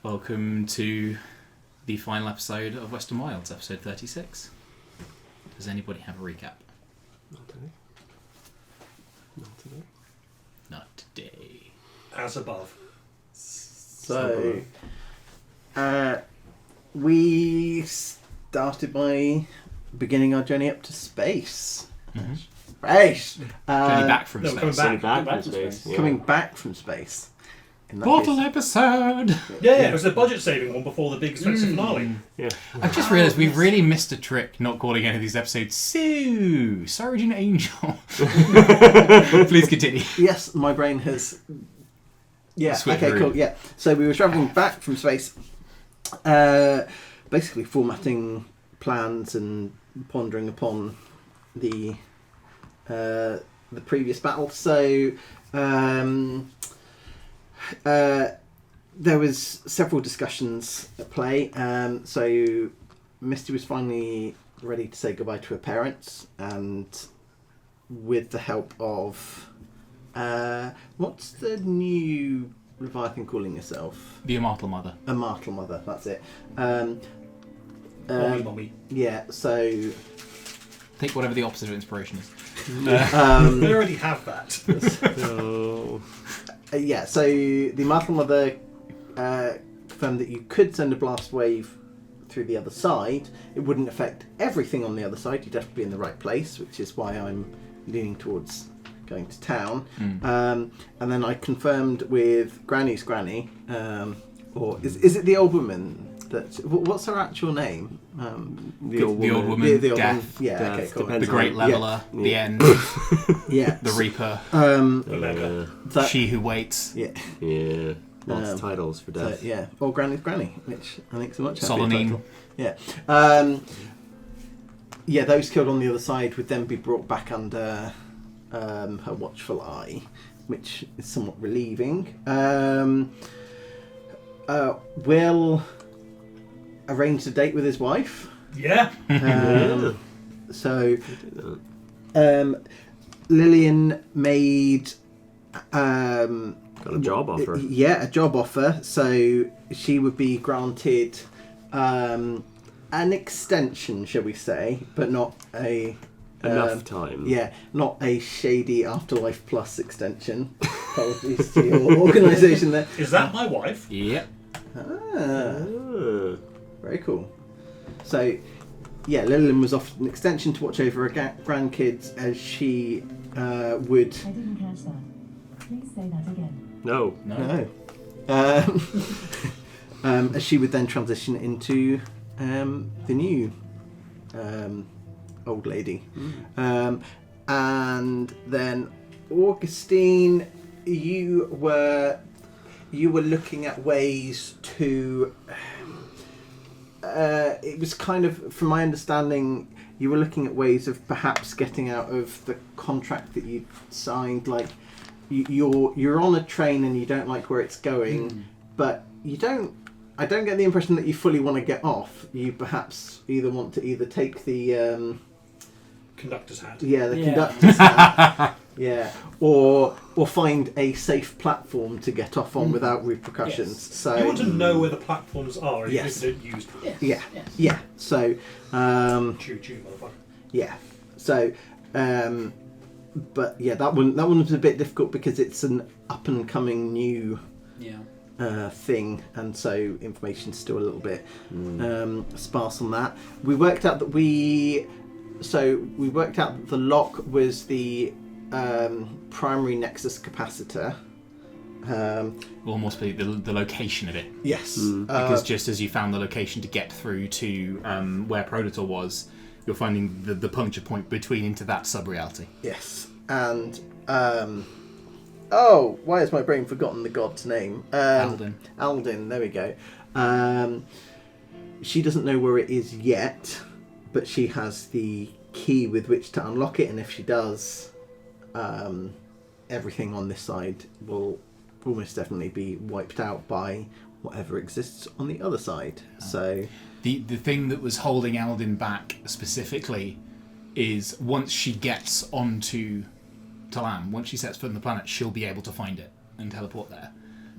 Welcome to the final episode of Western Wilds, episode 36. Does anybody have a recap? Not today. Not today. Not today. As above. So, we started by beginning our journey up to space. Mm-hmm. Space! Journey back from coming space. back. Back Back from from space. space. Coming back from space. In that Bottle case- episode! Yeah, it was the budget-saving one before the big expensive finale. Yeah. I've just realised we really missed a trick not calling any of these episodes Sue! Surgeon Angel. Please continue. Yes, my brain has... Yeah, Switch okay, route. cool, yeah. So we were travelling back from space, basically formatting plans and pondering upon the previous battle. So there was several discussions at play. So Misty was finally ready to say goodbye to her parents, and with the help of what's the new Leviathan calling herself? The Immortal Mother. A Martel Mother, that's it. Mommy. Yeah, so Take whatever the opposite of inspiration is. They already have that. No. yeah, so the Martel Mother confirmed that you could send a blast wave through the other side. It wouldn't affect everything on the other side. You'd have to be in the right place, which is why I'm leaning towards going to town. And then I confirmed with Granny's granny, or is it the old woman? What's her actual name? The old The old woman. woman, The old Death, woman. Yeah, Death, okay, cool. depends the Great on- Leveler, Yeah. the End, Yeah, the Reaper, Remember. that, She Who Waits, yeah, Yeah. Lots of Um, titles for so, death. yeah, or Granny's granny, which I think is a much happier Solanine. title. Yeah. Yeah, those killed on the other side would then be brought back under her watchful eye, which is somewhat relieving. Will arranged a date with his wife. Yeah. So Lillian made Got a job offer. Yeah, a job offer. So she would be granted an extension, shall we say, but not a Enough time. Yeah, not a shady Afterlife Plus extension. Apologies to your organisation there. Is that my wife? Yep. Ah. Very cool. So, yeah, Lillian was offered an extension to watch over her grandkids as she would... I didn't catch that. Please say that again. No. No. As she would then transition into the new old lady. And then, Augustine, you were looking at ways to... it was kind of, from my understanding, you were looking at ways of perhaps getting out of the contract that you signed. Like, you're on a train and you don't like where it's going, but you don't. I don't get the impression that you fully want to get off. You perhaps want to take the Conductor's hat. conductor's hat. Yeah, or find a safe platform to get off on without repercussions. Yes. So You want to know where the platforms are, even Yes. if you don't use them. yeah. So Choo choo, motherfucker. yeah. So but yeah, that one was a bit difficult because it's an up and coming new thing, and so information's still a little bit sparse on that. We worked out that the lock was the primary nexus capacitor. Almost be the location of it. Yes. Because just as you found the location to get through to where Prototor was, you're finding the puncture point between into that sub-reality. Yes. And oh, why has my brain forgotten the god's name? Alden, there we go. She doesn't know where it is yet, but she has the key with which to unlock it, and if she does, everything on this side will almost definitely be wiped out by whatever exists on the other side. So the thing that was holding Alden back specifically is once she gets onto Talam, once she sets foot on the planet, she'll be able to find it and teleport there.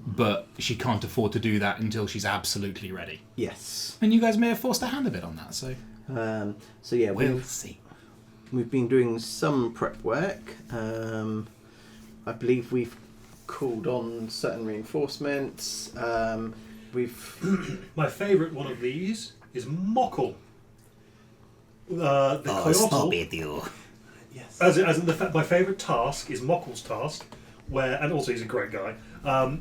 but she can't afford to do that until she's absolutely ready. Yes. And you guys may have forced her hand a bit on that, so So yeah, we'll see. we've been doing some prep work. I believe we've called on certain reinforcements. We've My favourite one of these is Mockle. The Coyote. yes. As in my favourite task is Mockle's task, and also he's a great guy,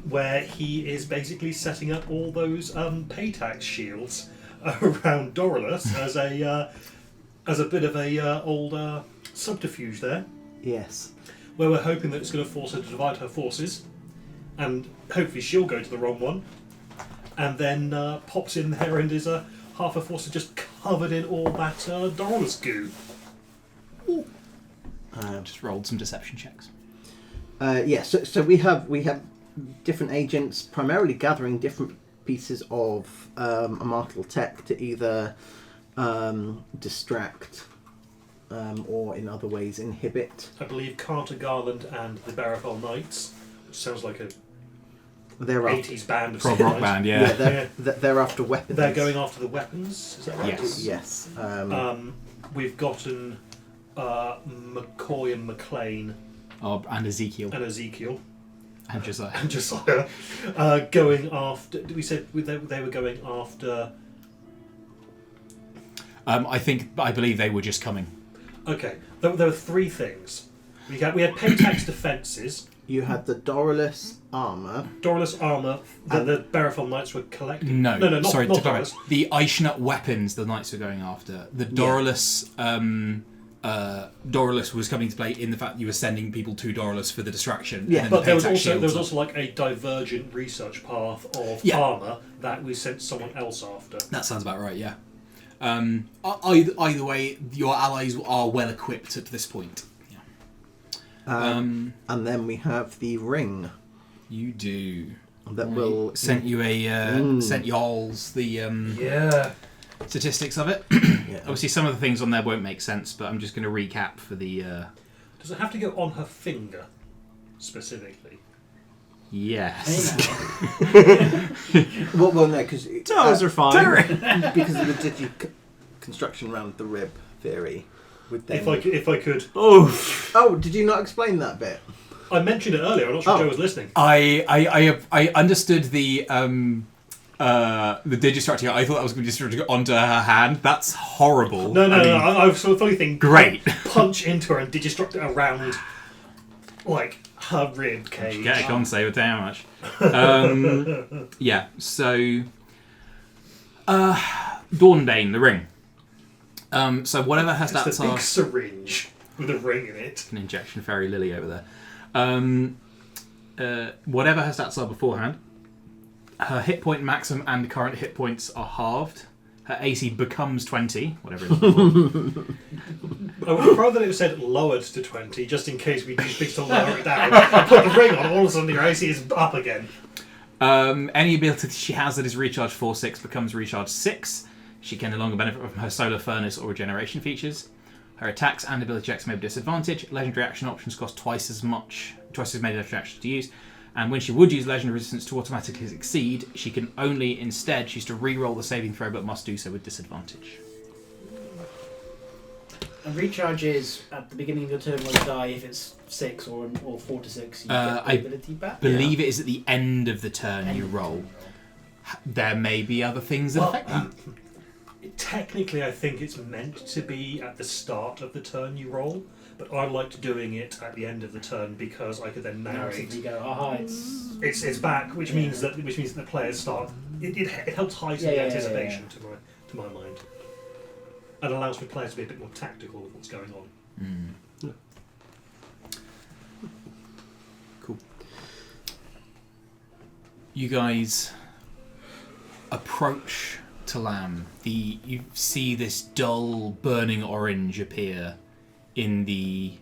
where he is basically setting up all those Paytax shields around Doralus as a bit of a old subterfuge there, Yes. where we're hoping that it's going to force her to divide her forces, and hopefully she'll go to the wrong one, and then pops in there and is half her forces just covered in all that Doralus goo. Just rolled some deception checks. So we have different agents primarily gathering different pieces of Amartal tech to either distract or in other ways inhibit. I believe Carter Garland and the Barafel Knights, which sounds like a They're after, 80s band of Prog some rock kind. band, yeah, yeah. they're after weapons. They're going after the weapons, is that right? Yes. Yes. We've gotten McCoy and McLean Oh, and Ezekiel. and Ezekiel And Josiah. and Josiah going after. We said they were going after. I believe they were just coming. Okay, there were three things. We had Paytax defences, You had the Doralus armor. Doralus armour that the Barafel Knights were collecting. No, not sorry, not to clarify. Doralus. The Aishnut weapons the knights were going after. The Doralus, Doralus was coming to play in the fact that you were sending people to Doralus for the distraction. Yeah, and then But the there was Paytax also shields. like a divergent research path of Yeah. armour that we sent someone else after. That sounds about right. Yeah. Either way, your allies are well equipped at this point. Yeah. And then we have the ring You do. that will Sent you sent y'all's the Yeah. statistics of it. Yeah. Obviously, some of the things on there won't make sense, but I'm just going to recap for the. Does it have to go on her finger specifically? Yes. well, no, because Toes are fine. because of the construction around the rib theory. With them. If I could, Oh, did you not explain that bit? I mentioned it earlier. I'm not sure Oh. Joe was listening. I understood the digistruct here. I thought that was going to be district onto her hand. That's horrible. No. I mean, I was sort of funny thing. Great. Punch into her and digistruct it around, like her rib cage. Get a con save, tell you how much. Yeah. So, Dawnbane, the ring. So whatever her It's the stats big are. syringe with a ring in it. An injection fairy lily over there. Whatever her stats are beforehand, her hit point maximum and current hit points are halved. Her AC becomes 20, whatever it is before. I would rather it said lowered to 20, just in case we do things to lower it down. Put the ring on, all of a sudden your AC is up again. Any ability she has that is recharged 4/6 becomes recharged 6. She can no longer benefit from her solar furnace or regeneration features. Her attacks and ability checks may be disadvantaged. Legendary action options cost twice as many legendary actions to use. And when she would use legendary resistance to automatically succeed, she can only instead choose to re-roll the saving throw, but must do so with disadvantage. And recharge is at the beginning of your turn when you die. If it's 6 or 4 to 6, you get the I ability back. believe it is at the end of the turn you roll. There may be other things that affect that. Technically, I think it's meant to be at the start of the turn you roll, but I liked doing it at the end of the turn because I could then Now narrate. you go, aha, It's back, which means that the players start. It helps heighten the anticipation to my mind, and allows for players to be a bit more tactical with what's going on. Cool. You guys approach Talam. You see this dull burning orange appear in the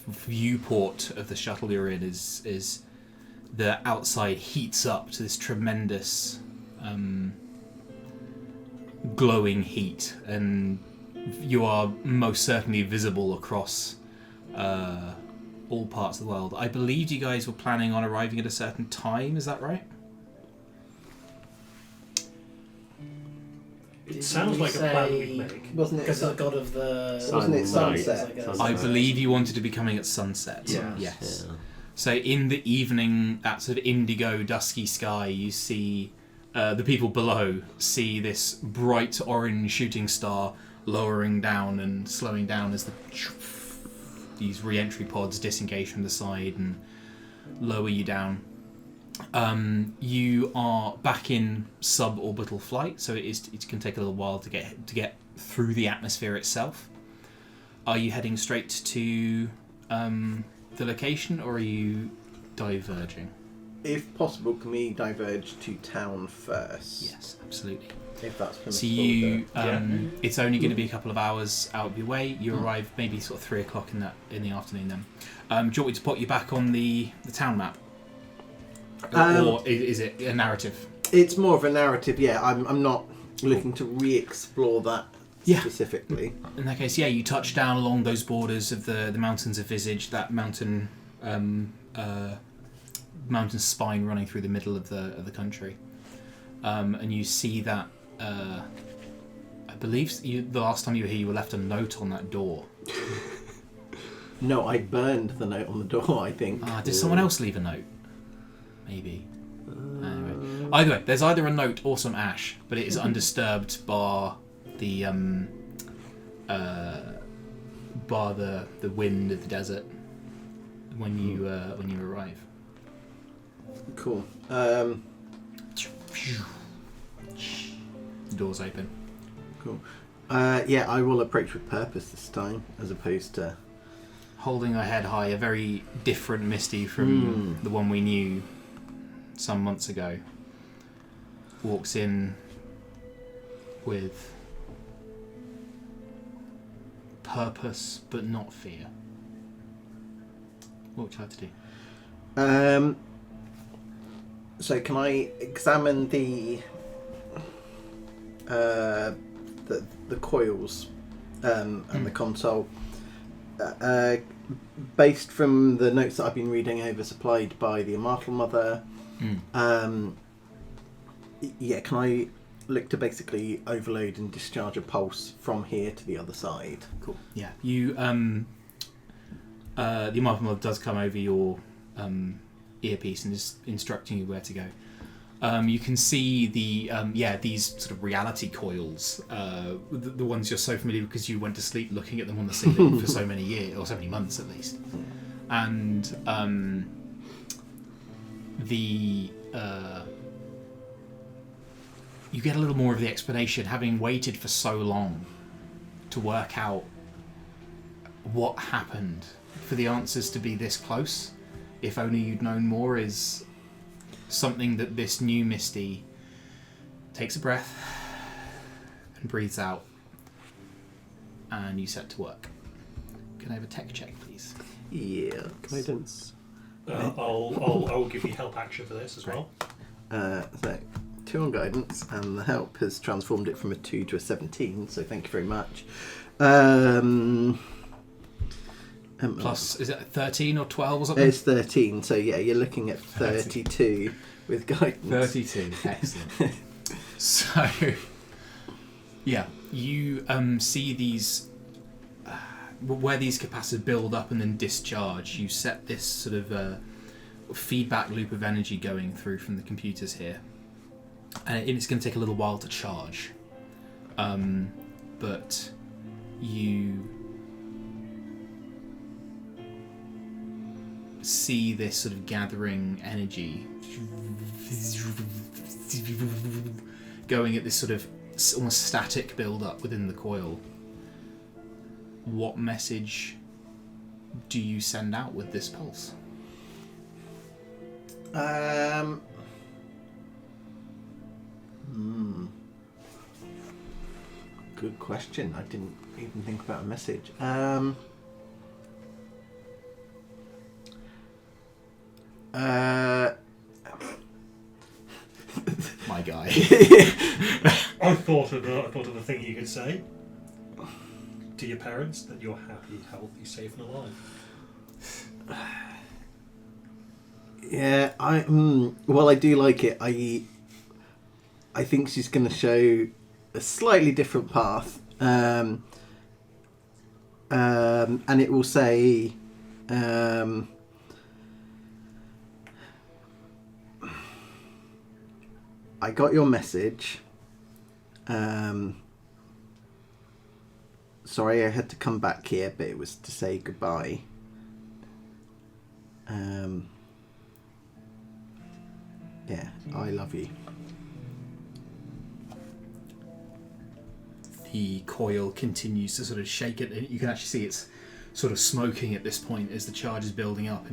viewport of the shuttle you're in as the outside heats up to this tremendous glowing heat, and you are most certainly visible across all parts of the world. I believed you guys were planning on arriving at a certain time. Is that right? It sounds like a plan we make. Wasn't it? Because the god of the... Wasn't it sunset? I guess. Sunset. I believe you wanted to be coming at sunset. Yeah. Yes. Yeah. So in the evening, that sort of indigo, dusky sky, you see the people below see this bright orange shooting star lowering down and slowing down as these re-entry pods disengage from the side and lower you down. You are back in suborbital flight, so it can take a little while to get through the atmosphere itself. Are you heading straight to the location, or are you diverging? If possible, can we diverge to town first? Yes, absolutely. If that's permissible. So you, Yeah. it's only going to be a couple of hours out of your way. You arrive maybe sort of 3 o'clock in the afternoon. Then, do you want me to put you back on the town map, or is it a narrative? It's more of a narrative, yeah. I'm not looking to re-explore that Yeah. specifically. In that case, yeah, you touch down along those borders of the mountains of Visage, that mountain spine running through the middle of the country, and you see that. I believe the last time you were here, you were left a note on that door. No, I burned the note on the door, I think. Did someone else leave a note? Maybe. Anyway, either way, there's either a note or some ash, but it is undisturbed bar the wind of the desert when you arrive. Cool. The door's open. Cool. Yeah, I will approach with purpose this time, as opposed to... Holding her head high, a very different Misty from the one we knew some months ago, walks in with purpose but not fear. What would you like to do? So can I examine the coils and the console? Based from the notes that I've been reading over, supplied by the Immortal Mother, yeah, can I look to basically overload and discharge a pulse from here to the other side? Cool. Yeah. You the Immortal Mother does come over your earpiece and is instructing you where to go. You can see these sort of reality coils, the ones you're so familiar with because you went to sleep looking at them on the ceiling for so many years, or so many months at least. And you get a little more of the explanation, having waited for so long to work out what happened, for the answers to be this close. If only you'd known more, is something that this new Misty takes a breath and breathes out, and you set to work. Can I have a tech check, please? Yeah. Guidance. I'll give you help action for this as well. So 2 on guidance, and the help has transformed it from a 2 to a 17. So thank you very much. Plus, is it 13 or 12 or something? It's 13. So yeah, you're looking at 32 with guidance. 32. Excellent. So, yeah, you see these where these capacitors build up and then discharge. You set this sort of feedback loop of energy going through from the computers here, and it's going to take a little while to charge. But you see this sort of gathering energy going at this sort of almost static build-up within the coil. What message do you send out with this pulse? Good question. I didn't even think about a message. My guy. I thought of a thing you could say to your parents, that you're happy, healthy, safe, and alive. Yeah, I do like it. I think she's going to show a slightly different path, and it will say, I got your message. Sorry I had to come back here, but it was to say goodbye. Yeah, I love you. The coil continues to sort of shake it, and you can actually see it's sort of smoking at this point as the charge is building up.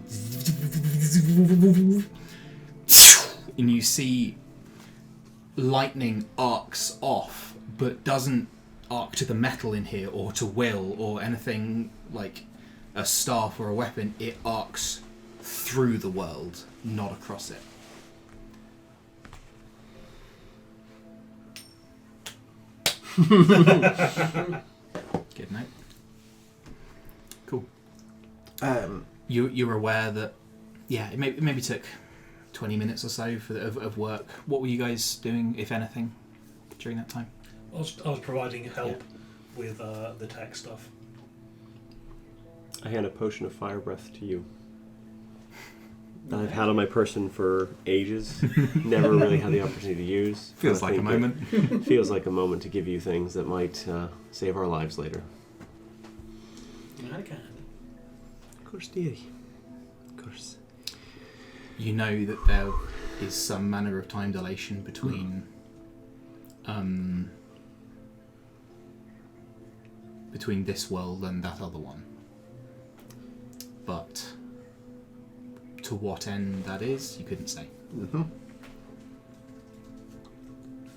And you see lightning arcs off, but doesn't arc to the metal in here or to Will or anything like a staff or a weapon. It arcs through the world, not across it. Good night. Cool. You're aware that, yeah, it maybe took 20 minutes or so of work. What were you guys doing, if anything, during that time? I was providing help with the tech stuff. I hand a potion of fire breath to you. That I've had on my person for ages. Never really had the opportunity to use. Feels like a moment. Feels like a moment to give you things that might save our lives later. I can. Of course, dearie. Of course. You know that there is some manner of time dilation between between this world and that other one. But to what end that is, you couldn't say. Mm-hmm.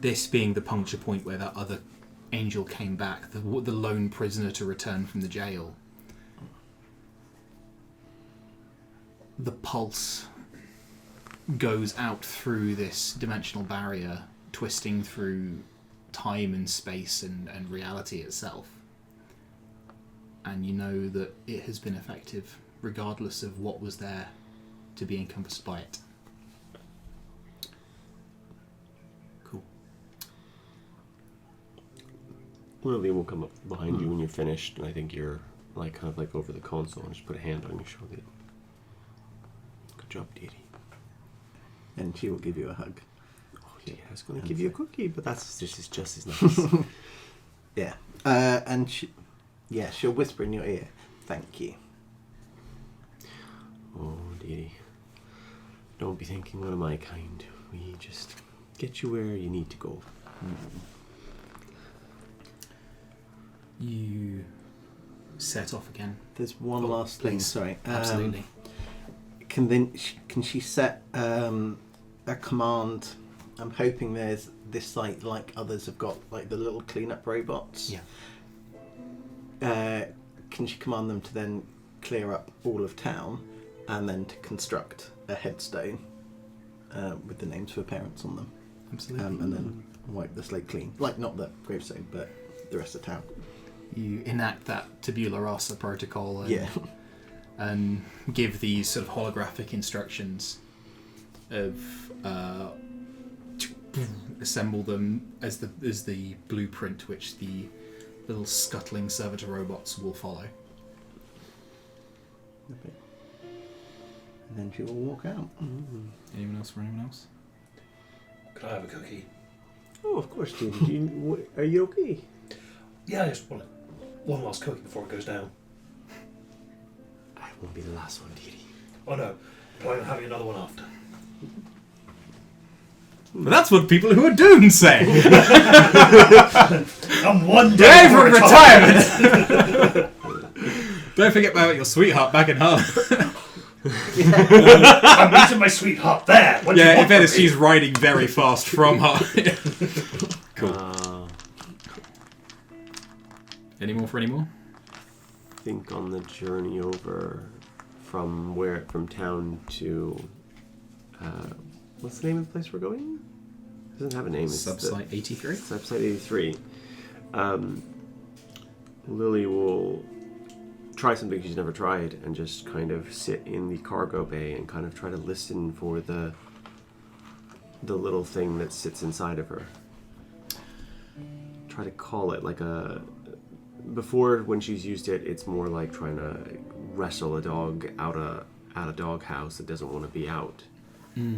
This being the puncture point where that other angel came back, the lone prisoner to return from the jail. The pulse goes out through this dimensional barrier, twisting through time and space and reality itself. And you know that it has been effective, regardless of what was there to be encompassed by it. Cool. Lily will come up behind you when you're finished, and I think you're like kind of like over the console and just put a hand on your shoulder. Good job, dearie. And she will give you a hug. Oh yeah, I was going to give you a cookie, but this is just as nice. Yeah. And she'll whisper in your ear, "Thank you." Oh, dearie. Don't be thinking one of my kind. We just get you where you need to go. You set off again. There's one last thing. Please. Sorry. Absolutely. Can she set a command? I'm hoping there's this site like others have got, like the little cleanup robots. Yeah. Can she command them to then clear up all of town and then to construct a headstone with the names of her parents on them? Absolutely. And then wipe the slate clean. Like, not the gravestone, but the rest of town. You enact that tabula rasa protocol and, Yeah. and give these sort of holographic instructions of assemble them as the blueprint which the little scuttling servitor robots will follow. Okay. And then she will walk out. Anyone else for anyone else? Could I have a cookie? Oh, of course, dearie. Are you okay? Yeah, I just want one last cookie before it goes down. I won't be the last one, dearie. Oh no, plan on having another one after. But that's what people who are doomed say. I'm one day Day from retirement. Don't forget about your sweetheart back in Hull. I'm meeting my sweetheart there. What do you Yeah, in want fairness, from me? she's riding very fast from Hull. Cool. Any more for any more? I think on the journey over from town to what's the name of the place we're going? It doesn't have a name. It's Subsite 83. Subsite 83. Lily will try something she's never tried and just kind of sit in the cargo bay and kind of try to listen for the little thing that sits inside of her. Try to call it like a... Before, when she's used it, it's more like trying to wrestle a dog out a doghouse that doesn't want to be out.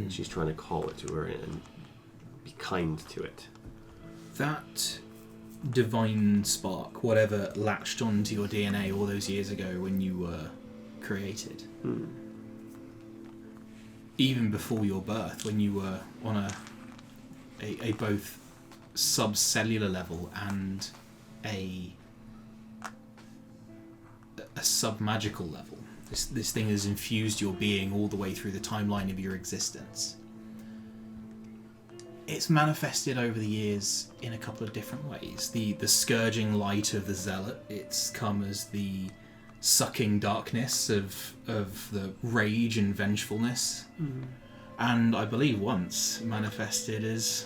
She's trying to call it to her and be kind to it. That divine spark, whatever latched onto your DNA all those years ago when you were created, even before your birth, when you were on a both subcellular level and a sub-magical level, this thing has infused your being all the way through the timeline of your existence. It's manifested over the years in a couple of different ways. The scourging light of the zealot, it's come as the sucking darkness of the rage and vengefulness. And I believe once manifested as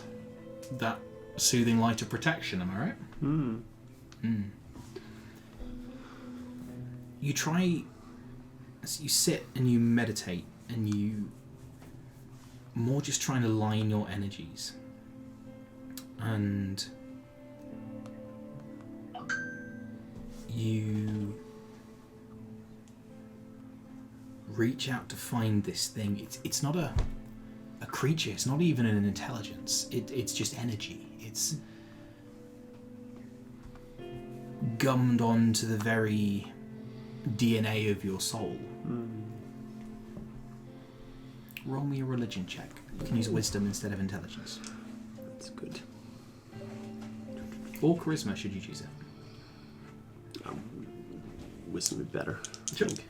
that soothing light of protection, am I right? You try, you sit and you meditate and you more just trying to line your energies, and you reach out to find this thing. It's not a creature, it's not even an intelligence, it's just energy. It's gummed onto the very DNA of your soul. Roll me a religion check. You can use wisdom instead of intelligence. That's good. Or charisma, should you choose it. Wisdom would be better, I Sure. think.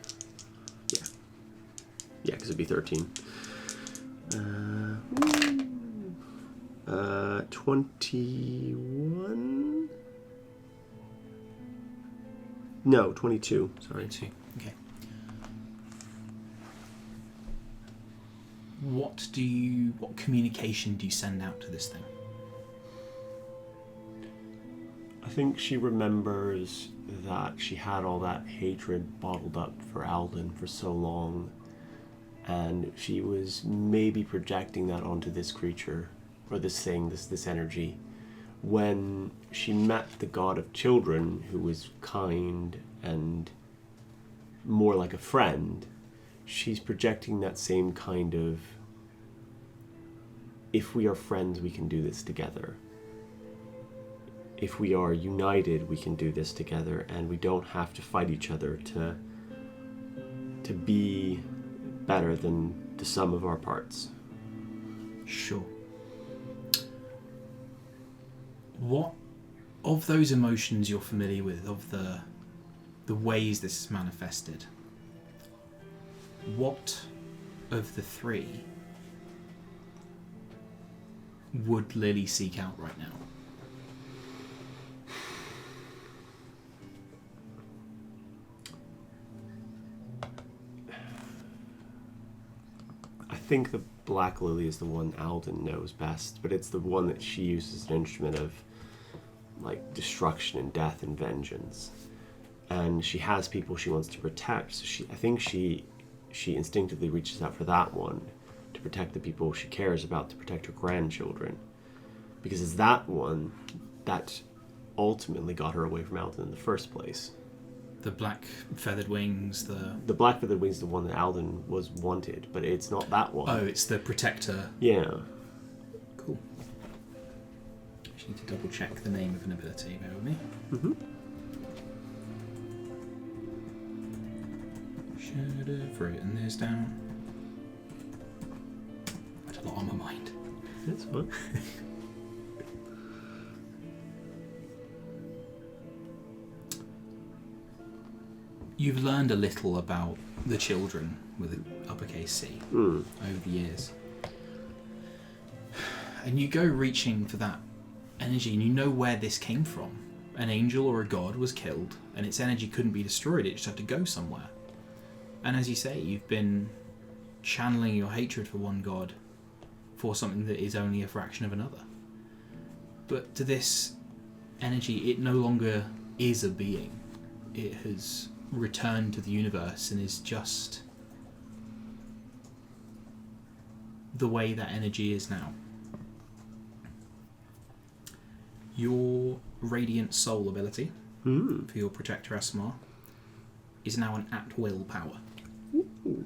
Yeah. Yeah, because it'd be 13. 21? No, 22. Sorry. Okay. What communication do you send out to this thing? I think she remembers that she had all that hatred bottled up for Alden for so long, and she was maybe projecting that onto this creature, or this thing, this energy. When she met the god of children, who was kind and more like a friend, she's projecting that same kind of, if we are friends, we can do this together. If we are united, we can do this together, and we don't have to fight each other to be better than the sum of our parts. Sure. What of those emotions you're familiar with, of the ways this is manifested, what of the three would Lily seek out right now? I think the Black Lily is the one Alden knows best, but it's the one that she uses as an instrument of like destruction and death and vengeance. And she has people she wants to protect, so I think she instinctively reaches out for that one to protect the people she cares about, to protect her grandchildren. Because it's that one that ultimately got her away from Alden in the first place. The black feathered wings, The black feathered wings is the one that Alden was wanted, but it's not that one. Oh, it's the protector. Yeah. Cool. Just need to double check the name of an ability. Bear with me. Should have written this down. I had a lot on my mind. That's fine. You've learned a little about the children with an uppercase C over the years. And you go reaching for that energy, and you know where this came from. An angel or a god was killed, and its energy couldn't be destroyed, it just had to go somewhere. And as you say, you've been channeling your hatred for one god for something that is only a fraction of another. But to this energy, it no longer is a being. It has returned to the universe and is just the way that energy is now. Your Radiant Soul ability for your Protector Asmar is now an at-will power. Ooh.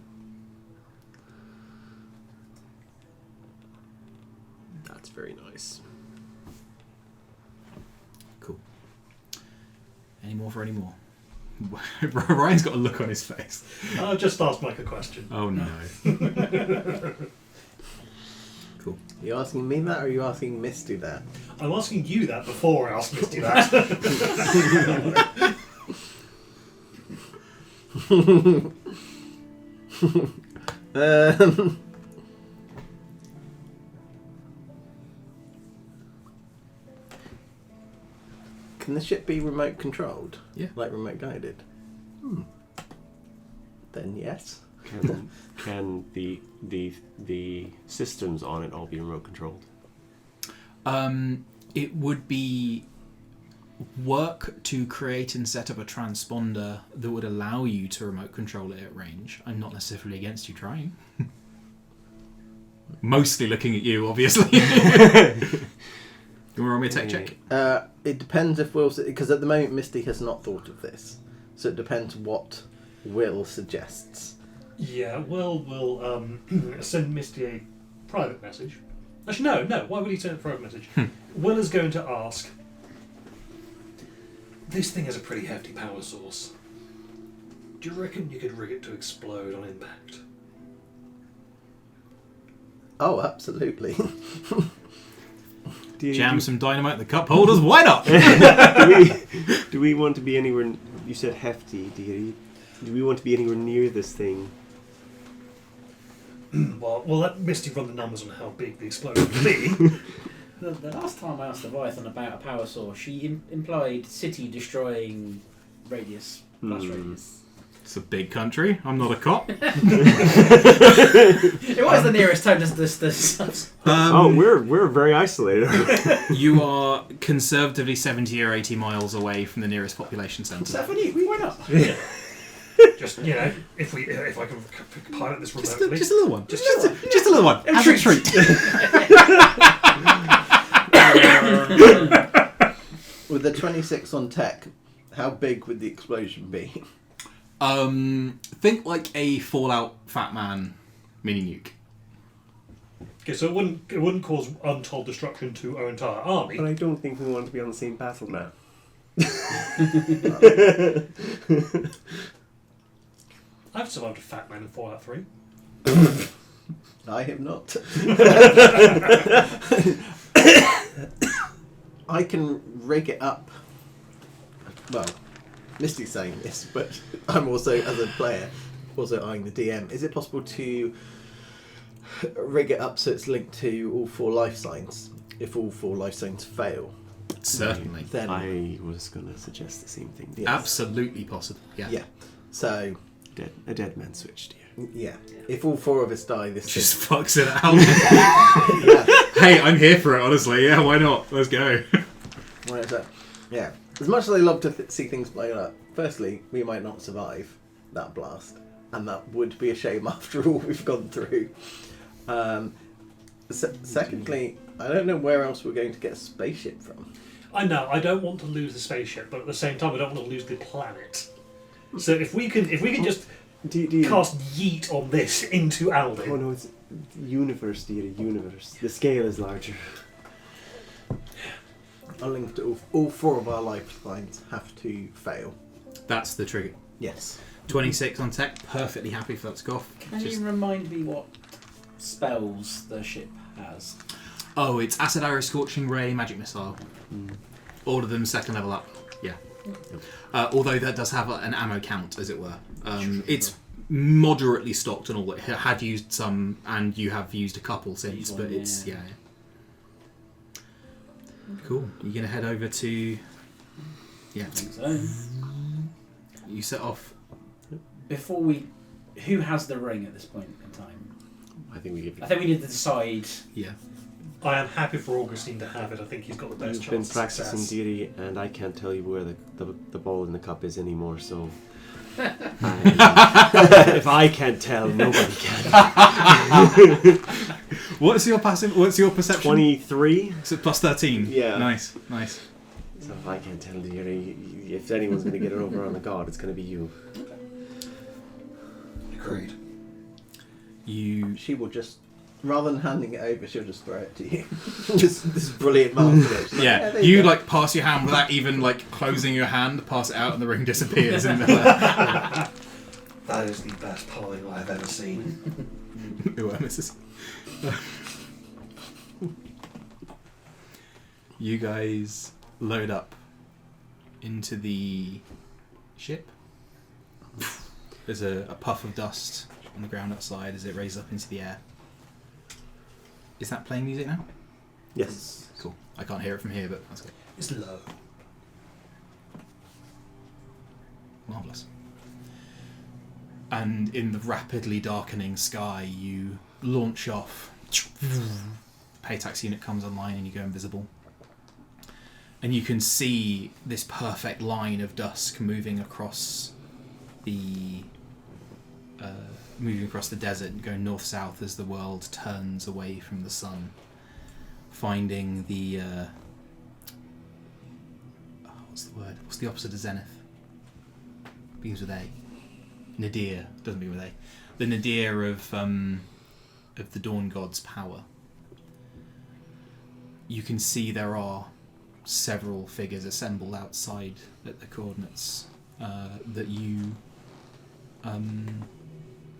That's very nice. Cool. Any more for any more? Ryan's got a look on his face. I'll just ask Mike a question. Oh no. Cool. Are you asking me that, or are you asking Misty that? I'm asking you that before I ask Misty that. Can the ship be remote controlled? Yeah. Like remote guided? Then yes. Can the systems on it all be remote controlled? It would be work to create and set up a transponder that would allow you to remote control it at range. I'm not necessarily against you trying. Mostly looking at you, obviously. You want to roll me a tech check? It depends if Will... Because at the moment Misty has not thought of this. So it depends what Will suggests. Yeah, we'll send Misty a private message. Actually, no. Why would he send a private message? Will is going to ask, this thing has a pretty hefty power source. Do you reckon you could rig it to explode on impact? Oh, absolutely. Jam some dynamite in the cup holders, why not? do we want to be anywhere... You said hefty, do we want to be anywhere near this thing? Well, we'll let Misty run the numbers on how big the explosion will be. The last time I asked Leviathan about a power source, she implied city-destroying radius, blast radius. It's a big country. I'm not a cop. It was the nearest town to this. We're very isolated. You are conservatively 70 or 80 miles away from the nearest population centre. Why not? Just, if I can pilot this remotely. Just a little one. Just a little one. As a treat. With the 26 on tech, how big would the explosion be? Think like a Fallout Fat Man mini nuke. Okay, so it wouldn't cause untold destruction to our entire army. But I don't think we want to be on the same battle map. I've survived a Fat Man in Fallout 3. I have not. I can rig it up. Well, Misty's saying this, but I'm also, as a player, also eyeing the DM. Is it possible to rig it up so it's linked to all 4 life signs? If all 4 life signs fail, Certainly. then I was going to suggest the same thing. Yes. Absolutely possible. Yeah. So A dead man switch, dear. yeah, if all 4 of us die, this Just thing, fucks it out. yeah. Hey, I'm here for it, honestly. Yeah, why not? Let's go. Where is that? Yeah. As much as I love to see things blown up, firstly, we might not survive that blast, and that would be a shame after all we've gone through. Secondly, I don't know where else we're going to get a spaceship from. I know, I don't want to lose the spaceship, but at the same time I don't want to lose the planet. So if we can just Do you... cast yeet on this into Aldi. Oh no, it's universe, dear, universe. The scale is larger. I'll link to all 4 of our lifelines have to fail. That's the trigger. Yes. 26 on tech. Perfectly happy for that to go off. Can you remind me what spells the ship has? Oh, it's Acid Arrow, Scorching Ray, Magic Missile. All of them second level up. Yeah. Although that does have an ammo count, as it were. It's moderately stocked and all. It had used some, and you have used a couple since, but it's yeah. Cool. You're gonna head over to. Yeah. I think so. You set off. Before we, who has the ring at this point in time? I think we give I think we need to decide. Yeah. I am happy for Augustine to have it. I think he's got the best You've been chance of practicing success. duty, and I can't tell you where the ball in the cup is anymore, so... If I can't tell, nobody can. What's your perception? 23. So plus 13. Yeah. Nice. So if I can't tell, if anyone's going to get it over on the god, it's going to be you. Agreed. She will just, rather than handing it over, she'll just throw it to you. this brilliant master. Like, Yeah, there you go. like pass your hand without even like closing your hand, pass it out, and the ring disappears in the. That is the best palming I have ever seen. Ooh, I misses. You guys load up into the ship. There's a puff of dust on the ground outside as it raises up into the air. Is that playing music now? Yes. Cool. I can't hear it from here, but that's good. It's low. Marvellous. And in the rapidly darkening sky, you launch off. Paytax unit comes online and you go invisible. And you can see this perfect line of dusk moving across the desert, going north-south as the world turns away from the sun, finding the what's the word? What's the opposite of zenith? Begins with A. Nadir doesn't begin with A. The nadir of the Dawn God's power. You can see there are several figures assembled outside at the coordinates that you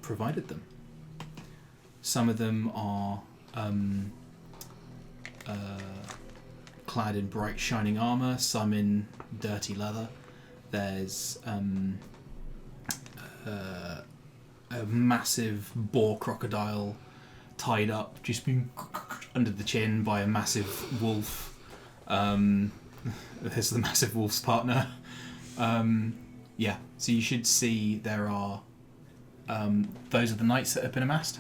provided them. Some of them are clad in bright shining armour, some in dirty leather. There's a massive boar crocodile tied up, just being under the chin by a massive wolf. There's the massive wolf's partner. Yeah, so you should see there are those are the knights that have been amassed.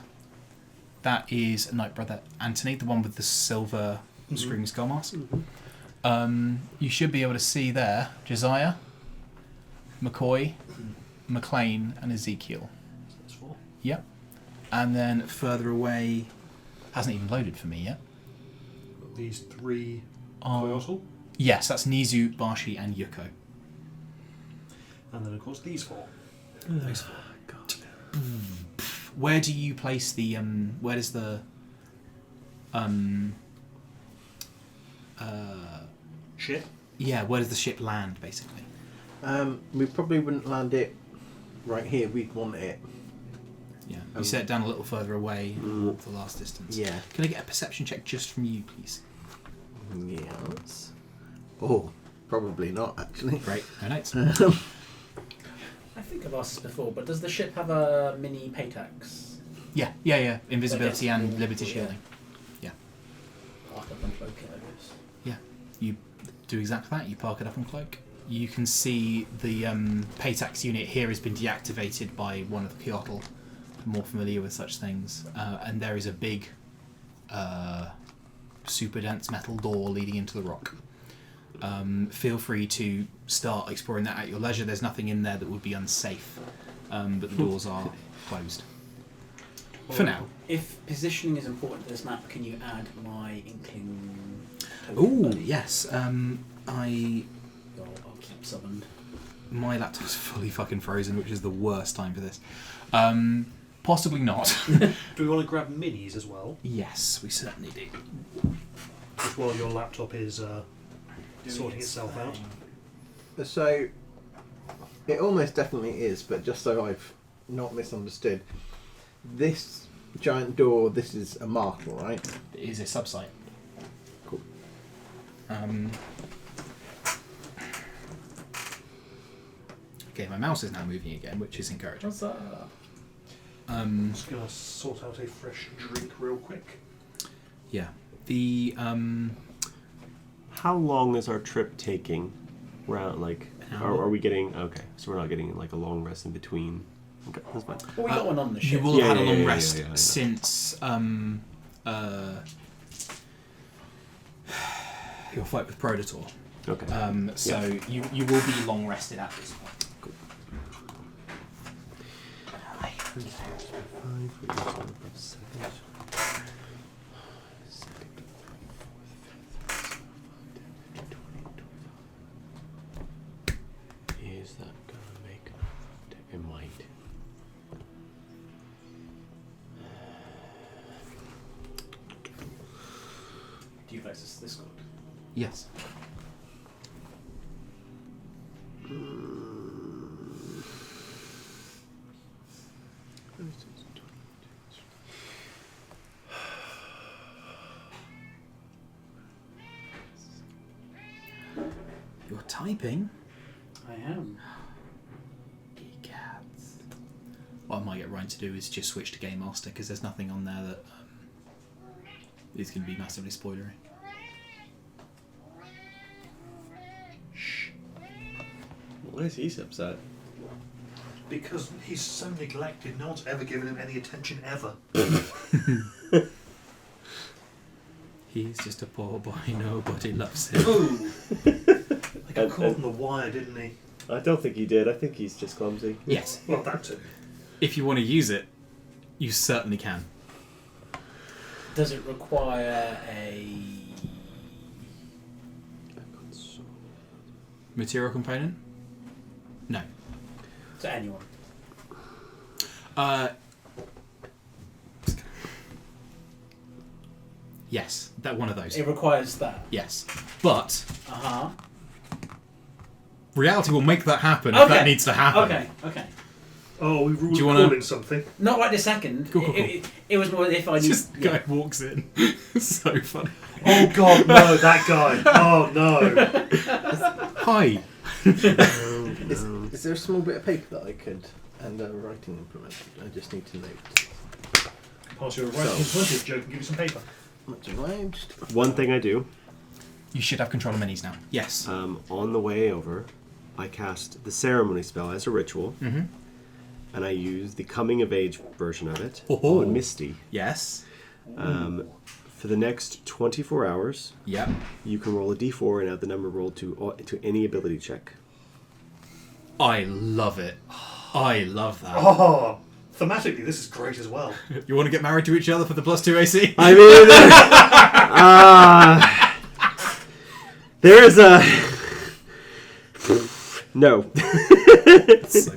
That is Knight Brother Anthony, the one with the silver screaming skull mask. You should be able to see there Josiah, McCoy, McLean, and Ezekiel. That's 4. Yep. And then further away, hasn't even loaded for me yet. These 3 Oh. Koyotl. Yes, that's Nizu, Barshi, and Yuko. And then, of course, these 4. Those four. Where do you place the where does the Ship. yeah, where does the ship land basically? We probably wouldn't land it right here. We'd want it. Yeah. You set it down a little further away and walk the last distance. Yeah. Can I get a perception check just from you, please? Yes. Oh, probably not actually. Great. No notes. I think I've asked this before, but does the ship have a mini Paytax? Yeah. Invisibility Yes. and liberty shielding. Park up and cloak it, I guess. Yeah. You do exactly that. You park it up and cloak. You can see the Paytax unit here has been deactivated by one of the Koyotl, more familiar with such things. And there is a big, super dense metal door leading into the rock. Feel free to start exploring that at your leisure. There's nothing in there that would be unsafe, but the doors are closed. For now. If positioning is important to this map, can you add my Inkling token? Ooh, buddy? yes. I'll keep summoned. My laptop's fully fucking frozen, which is the worst time for this. Possibly not. Do we want to grab minis as well? Yes, we certainly do. Just while your laptop is sorting itself out. So it almost definitely is, but just so I've not misunderstood, this giant door, this is a martel, right? It is a subsite. Cool. Okay, my mouse is now moving again, which is encouraging. What's that? I'm just going to sort out a fresh drink real quick. Yeah. The How long is our trip taking? We're out like, An hour. are we getting, okay, so we're not getting like a long rest in between. Okay, that's fine. Well, we got one on the you ship. will have had a long Yeah, rest yeah. since your fight with Predator. Okay. So you will be long rested at this point. 5 for each one above second. Second, fourth, fifth, 5, 10, 15, 20, 25. Is that gonna make enough? It might. Do you have access to this code? Yes. You're typing? I am. Cats. What I might get Ryan to do is just switch to Game Master because there's nothing on there that is going to be massively spoilery. Why is he so upset? Because he's so neglected, no one's ever given him any attention ever. He's just a poor boy, nobody loves him. Ooh! He got caught on the wire, didn't he? I don't think he did. I think he's just clumsy. Yes. Well, that too. If you want to use it, you certainly can. Does it require a... Material component? No. to anyone? Yes, that one of those. It requires that. Yes, but Uh-huh. reality will make that happen if that needs to happen. Okay. Oh, we were Do you wanna- recording something. Not right this second. Cool. It was more if I knew... Just guy walks in. So funny. Oh God, no, that guy. Oh no. Hi. Is there a small bit of paper that I could and a writing implement? I just need to note. Pass your writing implemented joke and give you some paper. Much obliged. One thing I do, You should have control of minis now. Yes. on the way over, I cast the ceremony spell as a ritual, Mm-hmm. and I use the coming of age version of it Oh. on Misty. Yes. For the next 24 hours, Yep. you can roll a d4 and add the number rolled to any ability check. I love it. I love that. Oh, thematically, this is great as well. You want to get married to each other for the +2 AC? I mean, there's a no.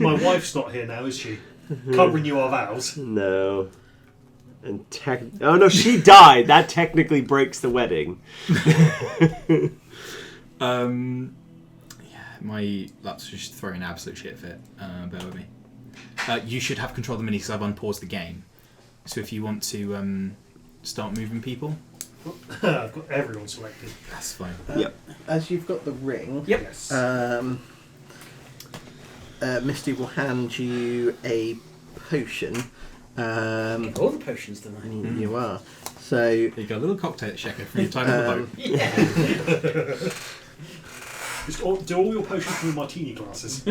My wife's not here now, is she? Can't renew our vows. No. And oh no, she died. That technically breaks the wedding. Yeah, my laptop's just throwing absolute shit fit. Bear with me. You should have control of the minis because I've unpaused the game. So if you want to start moving people, I've got everyone selected. that's fine. Yep. As you've got the ring, Yep. Yes. Misty will hand you a potion. All the potions tonight. You are. So There you go, a little cocktail shaker from your time on the boat. Yeah. Just do all your potions through martini glasses.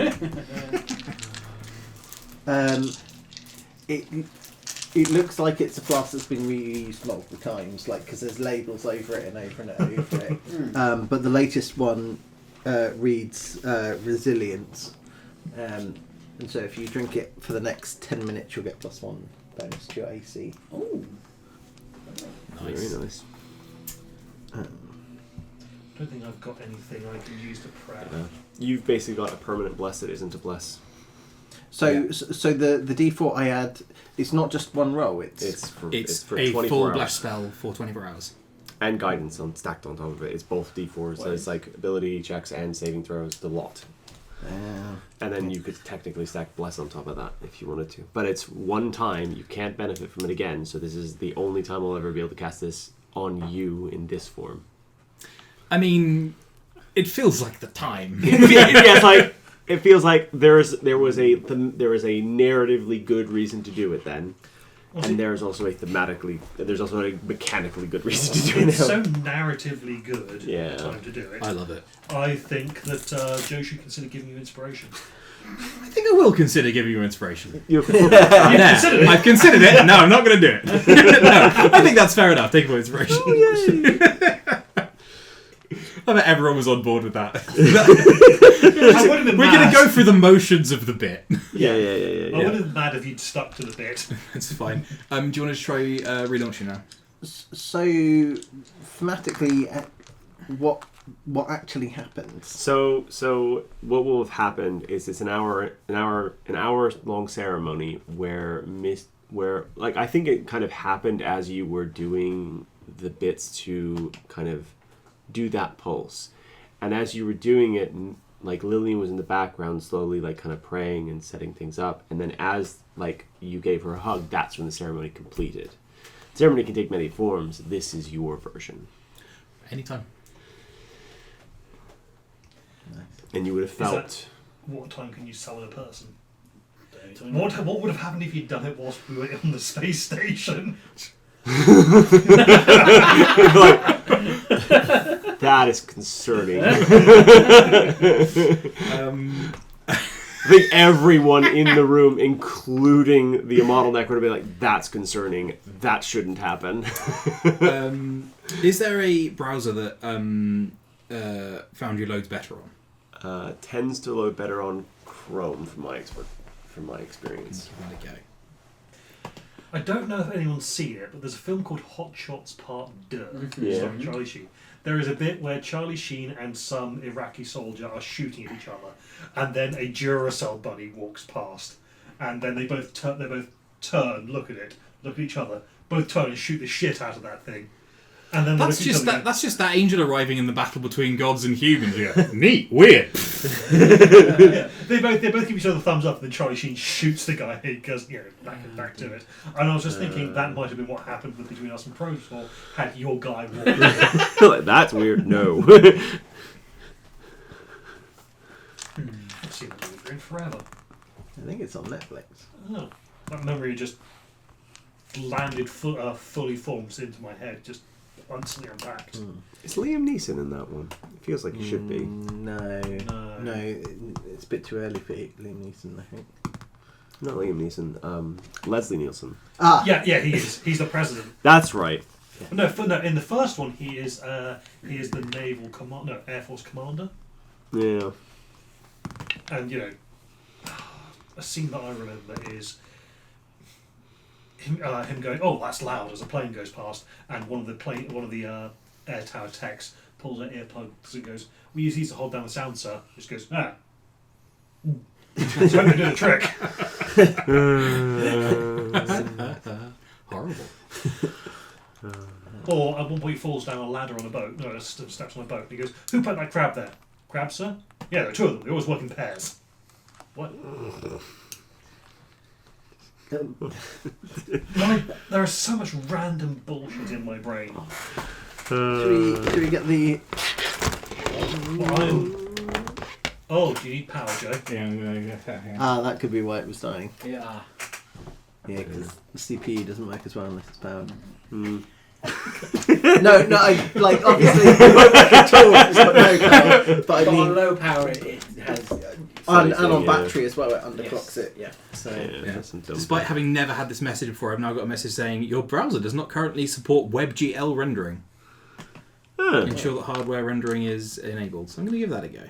it looks like it's a flask that's been reused multiple times, like because there's labels over it and over and over it. But the latest one reads resilience, and so if you drink it for the next 10 minutes, you'll get +1 bonus to your AC. Oh. Nice. Very nice. I don't think I've got anything I can use to prep. You've basically got a permanent bless that isn't a bless. So the D4 I add, it's not just one roll. It's for It's a 24 full hours. blast spell for 24 hours. And guidance stacked on top of it. It's both d4s. So it's like ability checks and saving throws, the lot. And then you could technically stack bless on top of that if you wanted to. But it's one time. You can't benefit from it again. So this is the only time I'll ever be able to cast this on you in this form. I mean, it feels like the time. Yeah, it's like it feels like there was a narratively good reason to do it then. And there's also a mechanically good reason to do it It's now. so narratively good. Yeah. Time to do it. I love it. I think that Joe should consider giving you inspiration. I think I will consider giving you inspiration. You- Considered it. I've considered it. No, I'm not going to do it. No, I think that's fair enough. Take away inspiration. I bet everyone was on board with that. I would have been We're mad. going to go through the motions of the bit. Yeah. I would have been mad if you'd stuck to the bit. That's fine. Do you want to try relaunching now? So, thematically, what actually happens? So what will have happened is it's an hour long ceremony where like I think it kind of happened as you were doing the bits to kind of do that pulse, and as you were doing it, like Lillian was in the background slowly like kind of praying and setting things up, and then as like you gave her a hug, that's when the ceremony completed. The ceremony can take many forms. This is your version. Anytime. And you would have felt... Is that, what time can you summon a person? What would have happened if you'd done it whilst we were on the space station? That is concerning. I think everyone in the room, including the model neck, would have been like, that's concerning. That shouldn't happen. Is there a browser that Foundry loads better on? Tends to load better on Chrome, from my experience. Give that a go. I don't know if anyone's seen it, but there's a film called Hot Shots Part 2, Yeah. starring Charlie Sheen. There is a bit where Charlie Sheen and some Iraqi soldier are shooting at each other, and then a Duracell bunny walks past, and then they both turn, look at each other, both turn and shoot the shit out of that thing. And then That's just that angel arriving in the battle between gods and humans. Yeah. Neat, weird. Yeah, they both give each other a thumbs up, and then Charlie Sheen shoots the guy. He goes, back to it. And I was just thinking that might have been what happened between us and Protocol had your guy walked. Like, that's weird. No. I've seen that movie in forever. I think it's on Netflix. Oh, that memory just landed fully formed into my head, just instantly unpacked. Is Liam Neeson in that one? It feels like he should be. No, it's a bit too early for Liam Neeson, I think. Not Liam Neeson. Leslie Nielsen. Ah, Yeah, he is. He's the president. That's right. No, in the first one, he is the Air Force commander. Yeah. And a scene that I remember is him going, "Oh, that's loud," as a plane goes past, and one of the air tower techs pulls an earplugs and goes, "We use these to hold down the sound, sir." Just goes, "Ah." That's when they do the trick. Horrible. Or at one point he falls down a ladder on a boat. No, steps on a boat. And he goes, "Who put that crab there?" "Crab, sir?" "Yeah, there are two of them. They always work in pairs." What? There is so much random bullshit in my brain. should we get the... Oh, do you need power, Joe? Yeah. Ah, that could be why it was dying. Yeah. Yeah, because the CPU doesn't work as well unless it's powered. Mm. No, like obviously it won't work at all if it's got no power. But I But on mean, low power, it has. and on yeah. battery as well, it underclocks it. Yeah. So Yeah. That's some dumb Despite thing. having never had this message before, I've now got a message saying your browser does not currently support WebGL rendering. Huh. Ensure that hardware rendering is enabled. So I'm going to give that a go.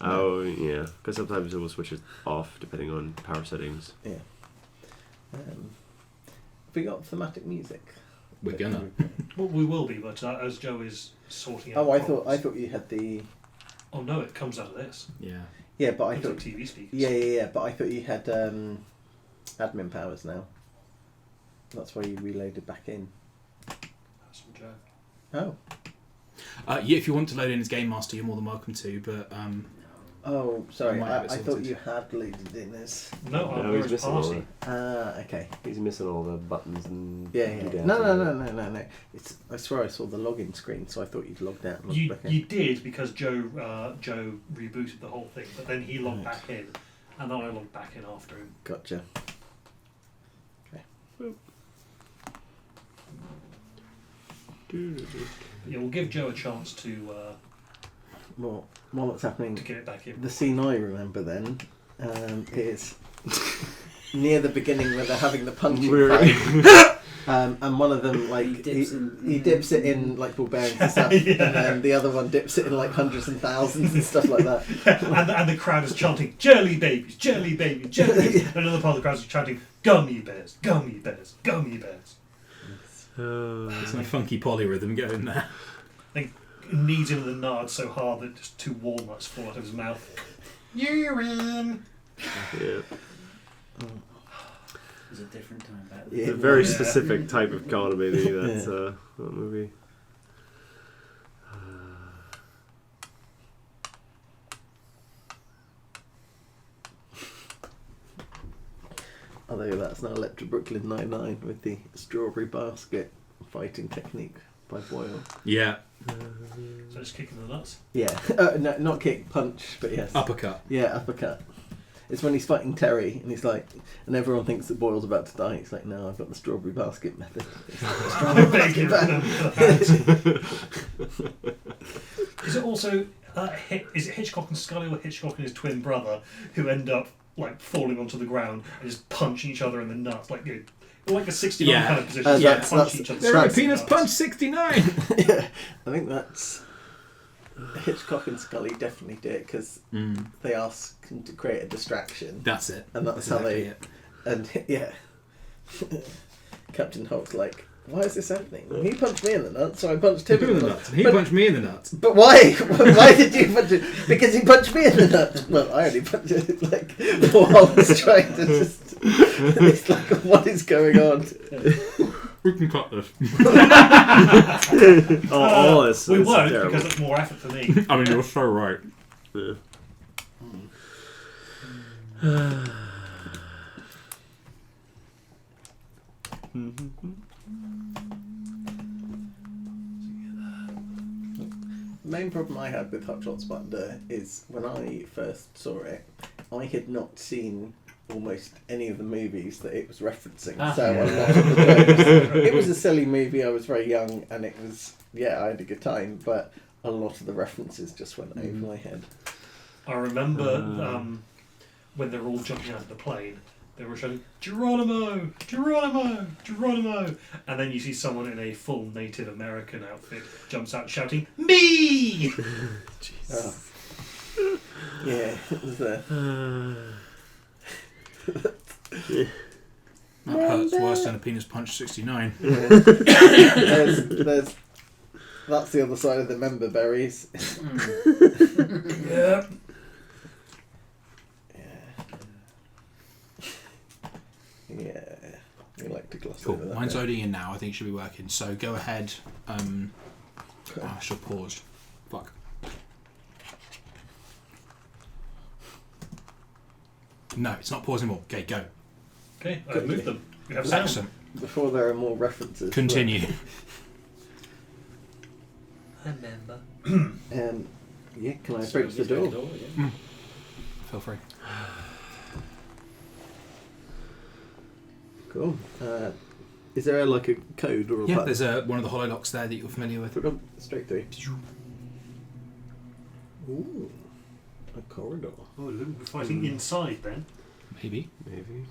Oh, yeah. Because sometimes it will switch it off depending on power settings. yeah. We got thematic music. We're gonna. Well, we will be, but as Joe is sorting out. Oh, I problems- thought you had the. Oh no, it comes out of this. Yeah. Yeah, but I Comes out thought. of TV speakers. Yeah. But I thought you had admin powers now. That's why you reloaded back in. That's from Joe. Oh. Yeah, if you want to load in as Game Master, you're more than welcome to, but Oh, sorry. might have it I thought sorted. you had loaded in as. No, No, we're he's his missing all party. Okay. He's missing all the buttons and... Yeah. doodads. No. It's. I swear I saw the login screen, so I thought you'd logged out and logged back in. You did because Joe rebooted the whole thing, but then he logged back in, and then I logged back in after him. Gotcha. Yeah, we'll give Joe a chance to Well, while it's happening, get it back in. the scene I remember then is near the beginning where they're having the punching We're- fight. And one of them, like, he dips it in like ball bearings and stuff, Yeah. and then the other one dips it in like hundreds and thousands and stuff like that. and the crowd is chanting, jelly babies, jelly babies, jelly babies. And another part of the crowd is chanting, gummy bears, gummy bears, gummy bears. There's some funky polyrhythm going there. He knees into the nard so hard that just 2 walnuts fall out of his mouth. You're in. Yeah. It was a different time back then. Yeah. It's a very Yeah. specific type of comedy, that movie. Although that's now led to Brooklyn Nine-Nine with the strawberry basket fighting technique by Boyle. Yeah. So just kicking the nuts. Yeah, no, not kick, punch, but yes. Uppercut. Yeah, uppercut. It's when he's fighting Terry, and he's like, and everyone thinks that Boyle's about to die. He's like, no, I've got the strawberry basket method. I beg you, remember that. Is it also is it Hitchcock and Scully or Hitchcock and his twin brother who end up like falling onto the ground and just punching each other in the nuts, like like a 69 Yeah. kind of position? Yeah, Punch that's- each other. They're That's a penis nuts. punch 69! Yeah, I think that's Hitchcock and Scully definitely did it because they asked him to create a distraction, That's it. and that's how exactly they. it. And yeah, Captain Hook's like, why is this happening? Well, he punched me in the nuts, so I punched him in the nuts. He But- punched me in the nuts. But why? Why did you punch him? Because he punched me in the nuts. Well, I only punched it like while I was trying to just. It's like, what is going on? We can cut this. All this We is won't terrible. because it's more effort for me. I mean, you're so right. Yeah. The main problem I had with Hot Shots Wonder is when I first saw it, I had not seen almost any of the movies that it was referencing. Ah. So a lot of the jokes, it was a silly movie, I was very young, and it was, yeah, I had a good time, but a lot of the references just went over my head. I remember when they were all jumping out of the plane, they were shouting, Geronimo! Geronimo! Geronimo! And then you see someone in a full Native American outfit jumps out shouting, Me! Oh. Yeah, it was That hurts worse than a penis punch 69. there's that's the other side of the member berries. Yeah. Yeah, we like to gloss Cool. over that. Mine's bit. loading in now. I think it should be working. So go ahead. I should pause. Fuck. No, it's not pausing more. Okay, go. Okay, I've moved them. We have sound. Excellent. Before there are more references. Continue. Remember. Yeah, can I approach the door? Yeah. Feel free. Cool. Is there like a code or a Yeah, button? there's one of the hololocks there that you're familiar with. Put 'em straight through. Ooh, a corridor. Oh, look, we're fighting inside then. Maybe. Maybe.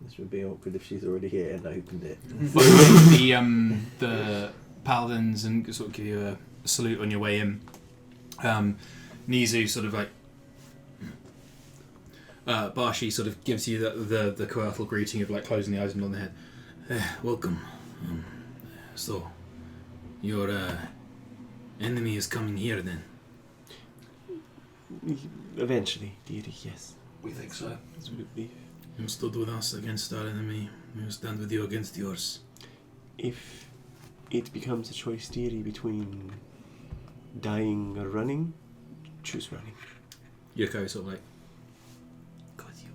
This would be awkward if she's already here and opened it. the paladins and sort of give you a salute on your way in. Nizu sort of like Barshi sort of gives you the coercial greeting of like closing the eyes and on the head. Welcome. So your enemy is coming here then. Eventually, dearie, yes. We think so. Absolutely. You stood with us against our enemy. We will stand with you against yours. If it becomes a choice, dearie, between dying or running, choose running. Yoko sort of like, got you.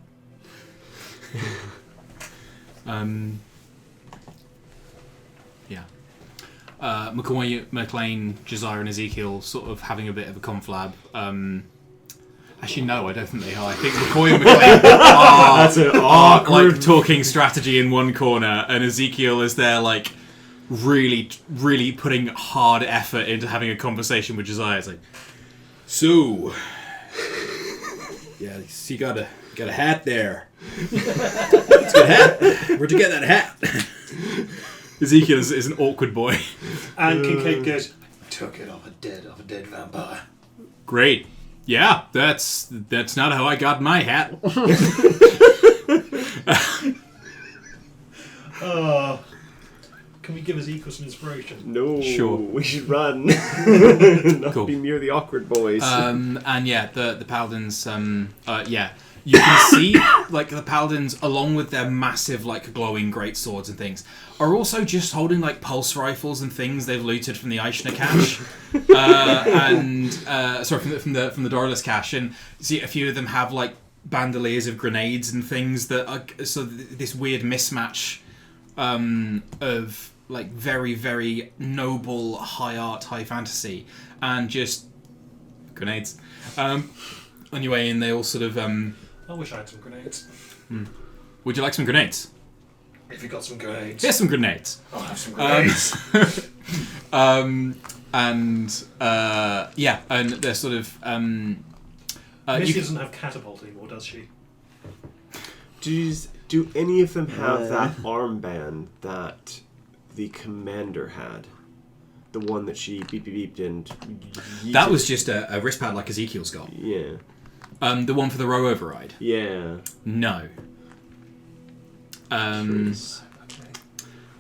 Yeah. McCoy, McLean, Josiah, and Ezekiel sort of having a bit of a conflab. Actually, no, I don't think they are. I think McCoy and McLean are like talking strategy in one corner, and Ezekiel is there like really, really putting hard effort into having a conversation with Josiah. It's like, so, yeah, so you got a hat there. It's a good hat. Where'd you get that hat? Ezekiel is an awkward boy. And Kincaid goes, took it off a dead vampire. Great. Yeah, that's not how I got my hat. Can we give Ezekiel some inspiration? No, Sure. we should run. Not Cool. be near the awkward boys. And yeah, the paladins. Yeah, you can see like the paladins, along with their massive like glowing great swords and things, are also just holding like pulse rifles and things they've looted from the Eichner cache, from the Dorless cache, and see a few of them have like bandoliers of grenades and things that are this weird mismatch of like very, very noble high art, high fantasy, and just grenades. Anyway, and they all sort of. I wish I had some grenades. Would you like some grenades? If you got some grenades. Here's some grenades. I'll have some grenades. Yeah, and they're sort of. Missy doesn't have catapult anymore, does she? Do any of them have that armband that the commander had? The one that she beeped and... That was just a wristpad like Ezekiel's got. Yeah. The one for the row override. Yeah. No.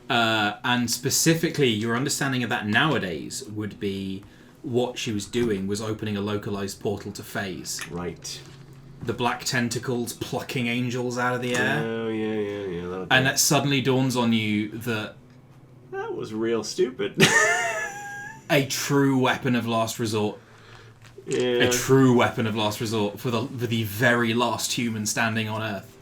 And specifically, your understanding of that nowadays would be what she was doing was opening a localized portal to phase. Right. The black tentacles plucking angels out of the air. Oh, yeah. And it suddenly dawns on you that That was real stupid. a true weapon of last resort. Yeah. A true weapon of last resort for the very last human standing on Earth.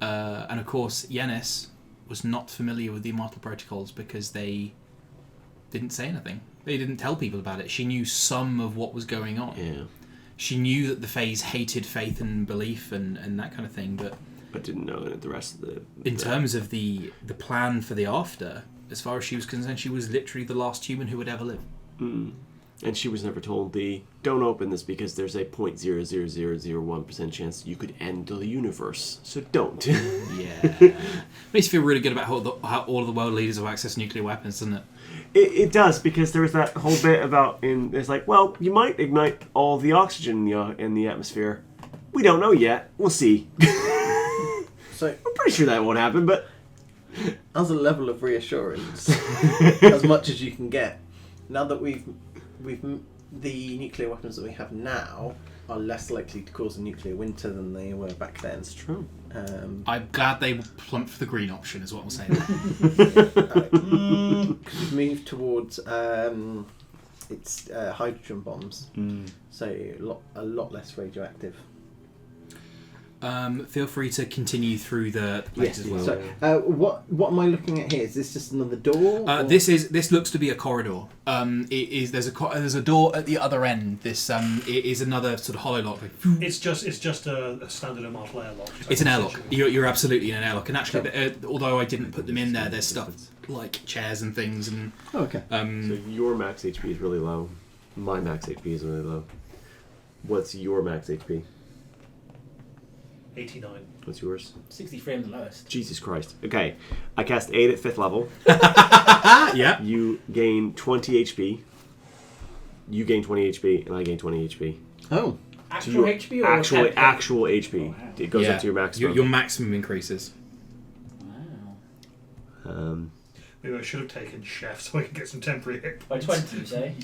And of course, Yennis was not familiar with the Immortal Protocols because they didn't say anything. They didn't tell people about it. She knew some of what was going on. Yeah. She knew that the Fays hated faith and belief and that kind of thing, but didn't know the rest of the... in terms of the plan for the after, as far as she was concerned, she was literally the last human who would ever live. And she was never told don't open this because there's a 0.00001% chance you could end the universe. So don't. Yeah. Makes you feel really good about how all of the world leaders have access to nuclear weapons, doesn't it? It does, because there was that whole bit about it's like, well, you might ignite all the oxygen in the atmosphere. We don't know yet. We'll see. So I'm pretty sure that won't happen, but as a level of reassurance, as much as you can get, now that we've the nuclear weapons that we have now are less likely to cause a nuclear winter than they were back then. it's true. I'm glad they plumped for the green option, is what I'm saying. We've moved towards it's hydrogen bombs, so a lot less radioactive. Feel free to continue through the place as well. So, what am I looking at here? Is this just another door? or- This looks to be a corridor. There's a door at the other end. This it is another sort of hollow lock. It's just a standard Immortal airlock. It's an airlock. You're absolutely in an airlock. And actually, although I didn't put them in there, there's stuff like chairs and things. And Oh, okay. So your max HP is really low. My max HP is really low. What's your max HP? 89. What's yours? 63 on the lowest. Jesus Christ. Okay. I cast 8 at 5th level. yeah. You gain 20 HP. You gain 20 HP, and I gain 20 HP. Oh, Actual HP or actual HP. Oh, wow. It goes up to your maximum. Your maximum increases. Wow. Maybe I should have taken Chef so I could get some temporary hit By points. 20, you say?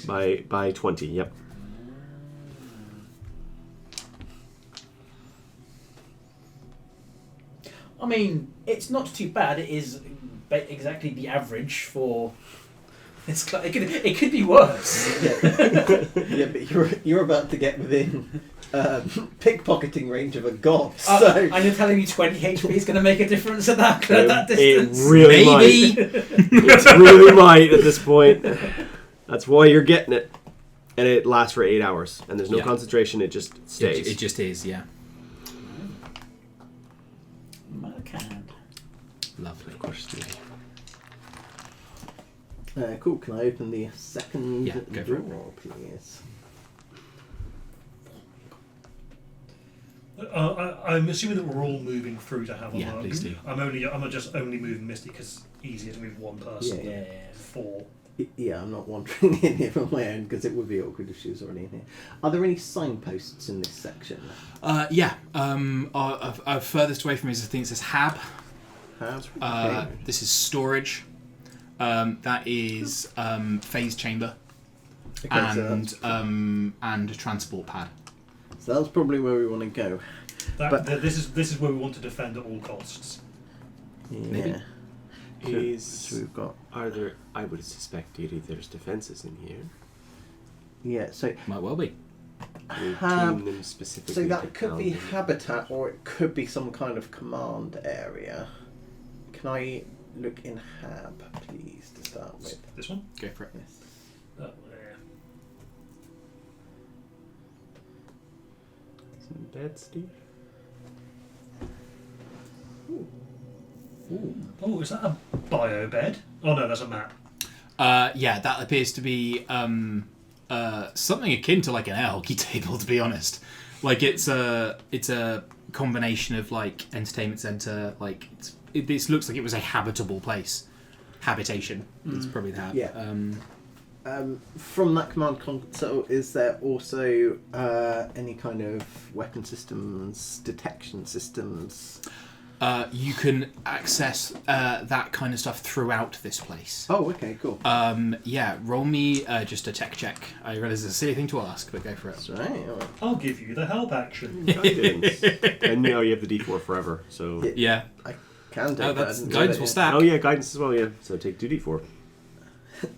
By 20, yep. I mean, it's not too bad. It is exactly the average for. It could be worse. yeah, but you're about to get within pickpocketing range of a god. So And you're telling me 20 HP is going to make a difference at that distance? It really Maybe. might. It really might at this point. That's why you're getting it. And it lasts for 8 hours. And there's no Yeah. concentration, it just stays. It just is, yeah. Marcand. Lovely. Of course. cool. Can I open the second Yeah, go for it. drawer, please? I'm assuming that we're all moving through to have a Yeah, look. please do. I'm just only moving Misty because easier to move one person Yeah. than four. Yeah, I'm not wandering in here on my own because it would be awkward if she was already in here. Are there any signposts in this section? Yeah. Furthest away from me is I think it says Hab. Okay. This is storage. That is phase chamber Okay, so and transport pad. that's probably where we want to go. This is where we want to defend at all costs. Yeah. Maybe. So we've got. Are there? I would suspect there's defences in here. Yeah, so Might well be. We Hab- tune them specifically. so to that could be Alden. habitat, or it could be some kind of command area. Can I look in Hab, please, to start with? This one? Go for it. Yes. Oh, yeah. Some bed, Steve. Oh, is that a bio bed? Oh no, that's a map. Yeah, that appears to be something akin to like an air table, to be honest. Like it's a combination of like entertainment center, like it looks like it was a habitable place, habitation. It's probably that. Yeah. From that command console, is there also any kind of weapon systems, detection systems? You can access that kind of stuff throughout this place. Oh, okay, cool. Yeah, roll me just a tech check. I realise it's a silly thing to ask, but go for it. That's right. All right. I'll give you the help action. Guidance. And now you have the D4 forever. So. Yeah. I can do Oh, that. that's I didn't guidance do will that stack. Oh yeah, guidance as well. Yeah. So take 2D4.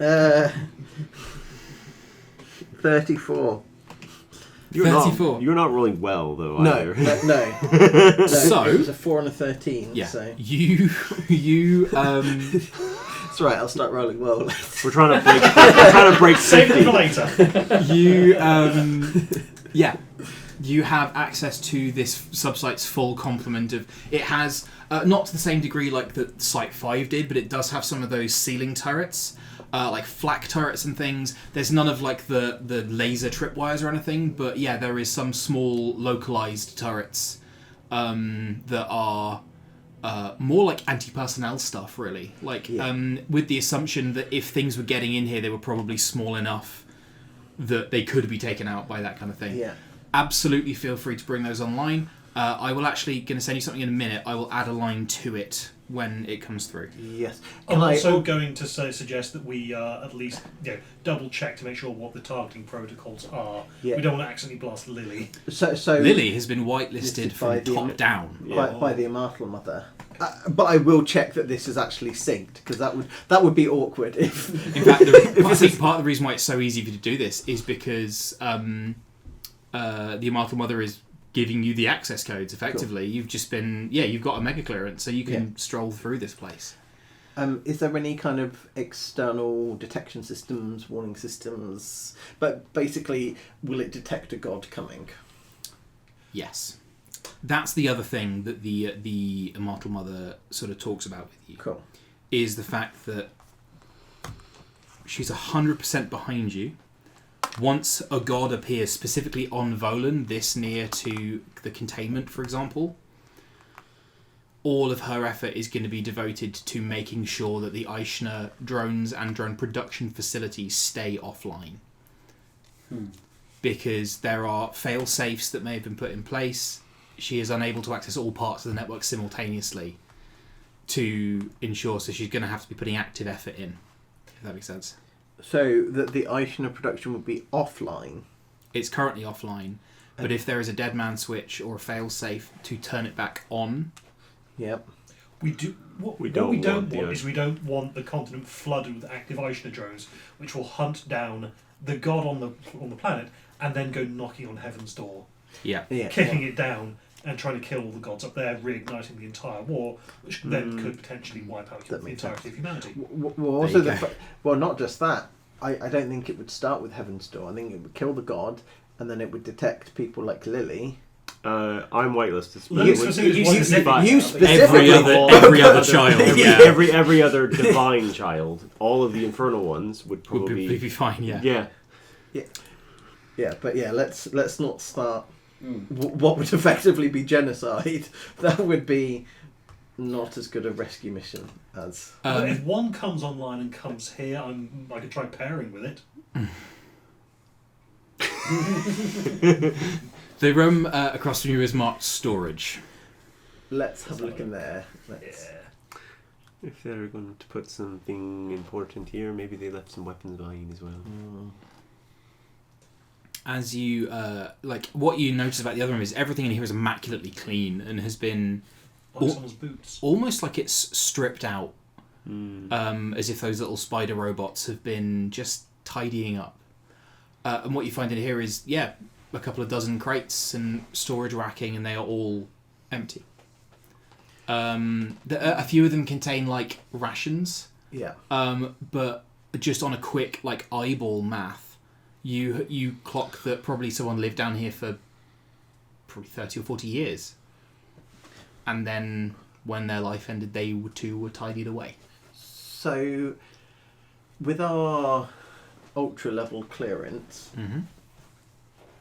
yet. 34. You're 34. Not, you're not rolling well though. No, Either. no. So- it was a 4 and a 13. Yeah. So You it's right. I'll start rolling well. We're trying to break Save it 50. for later. you have access to this subsite's full complement of. It has not to the same degree like the Site 5 did, but it does have some of those ceiling turrets. Like flak turrets and things. There's none of like the laser tripwires or anything, but yeah, there is some small localized turrets that are more like anti-personnel stuff, really. Like with the assumption that if things were getting in here, they were probably small enough that they could be taken out by that kind of thing. Yeah. Absolutely feel free to bring those online. I will actually going to send you something in a minute. I will add a line to it when it comes through. Yes. I'm Can I also going to suggest that we at least double check to make sure what the targeting protocols are. Yeah. We don't want to accidentally blast Lily. So Lily has been whitelisted Listed by from the- top down. by the Immortal Mother. But I will check that this is actually synced because that would be awkward if. In fact, I think part of the reason why it's so easy for you to do this is because the Immortal Mother is giving you the access codes effectively. Cool. You've just been you've got a mega clearance, so you can stroll through this place. Is there any kind of external detection systems, warning systems? But basically, will it detect a god coming? Yes. That's the other thing that the Immortal Mother sort of talks about with you. Cool. Is the fact that she's 100% behind you. Once a god appears specifically on Volan, this near to the containment, for example, all of her effort is going to be devoted to making sure that the Aishna drones and drone production facilities stay offline. Because there are fail-safes that may have been put in place. She is unable to access all parts of the network simultaneously to ensure, so she's going to have to be putting active effort in, if that makes sense. So that the Aishna production would be offline. It's currently offline, but if there is a dead man switch or a fail-safe to turn it back on... Yep. We do. What we don't don't want want is we don't want the continent flooded with active Aishna drones, which will hunt down the god on the planet and then go knocking on heaven's door, kicking it down and trying to kill all the gods up there, reigniting the entire war, which then could potentially wipe out the entirety of humanity. Well, also not just that. I don't think it would start with Heaven's Door. I think it would kill the god, and then it would detect people like Lily. I'm whitelisted. You specifically. Every other child. Every other divine child. All of the infernal ones would probably be fine. Yeah. Yeah, but let's not start what would effectively be genocide, that would be not as good a rescue mission as... But if one comes online and comes here, I could try pairing with it. The room across from you is marked storage. Let's have a look in there. If they're going to put something important here, maybe they left some weapons behind as well. As you what you notice about the other room is everything in here is immaculately clean and has been Like someone's boots. almost like it's stripped out, as if those little spider robots have been just tidying up. And what you find in here is a couple of dozen crates and storage racking, and they are all empty. A few of them contain like rations. Yeah. But just on a quick like eyeball math, you clock that probably someone lived down here for probably 30 or 40 years, and then when their life ended, they too were tidied away. So, with our ultra level clearance,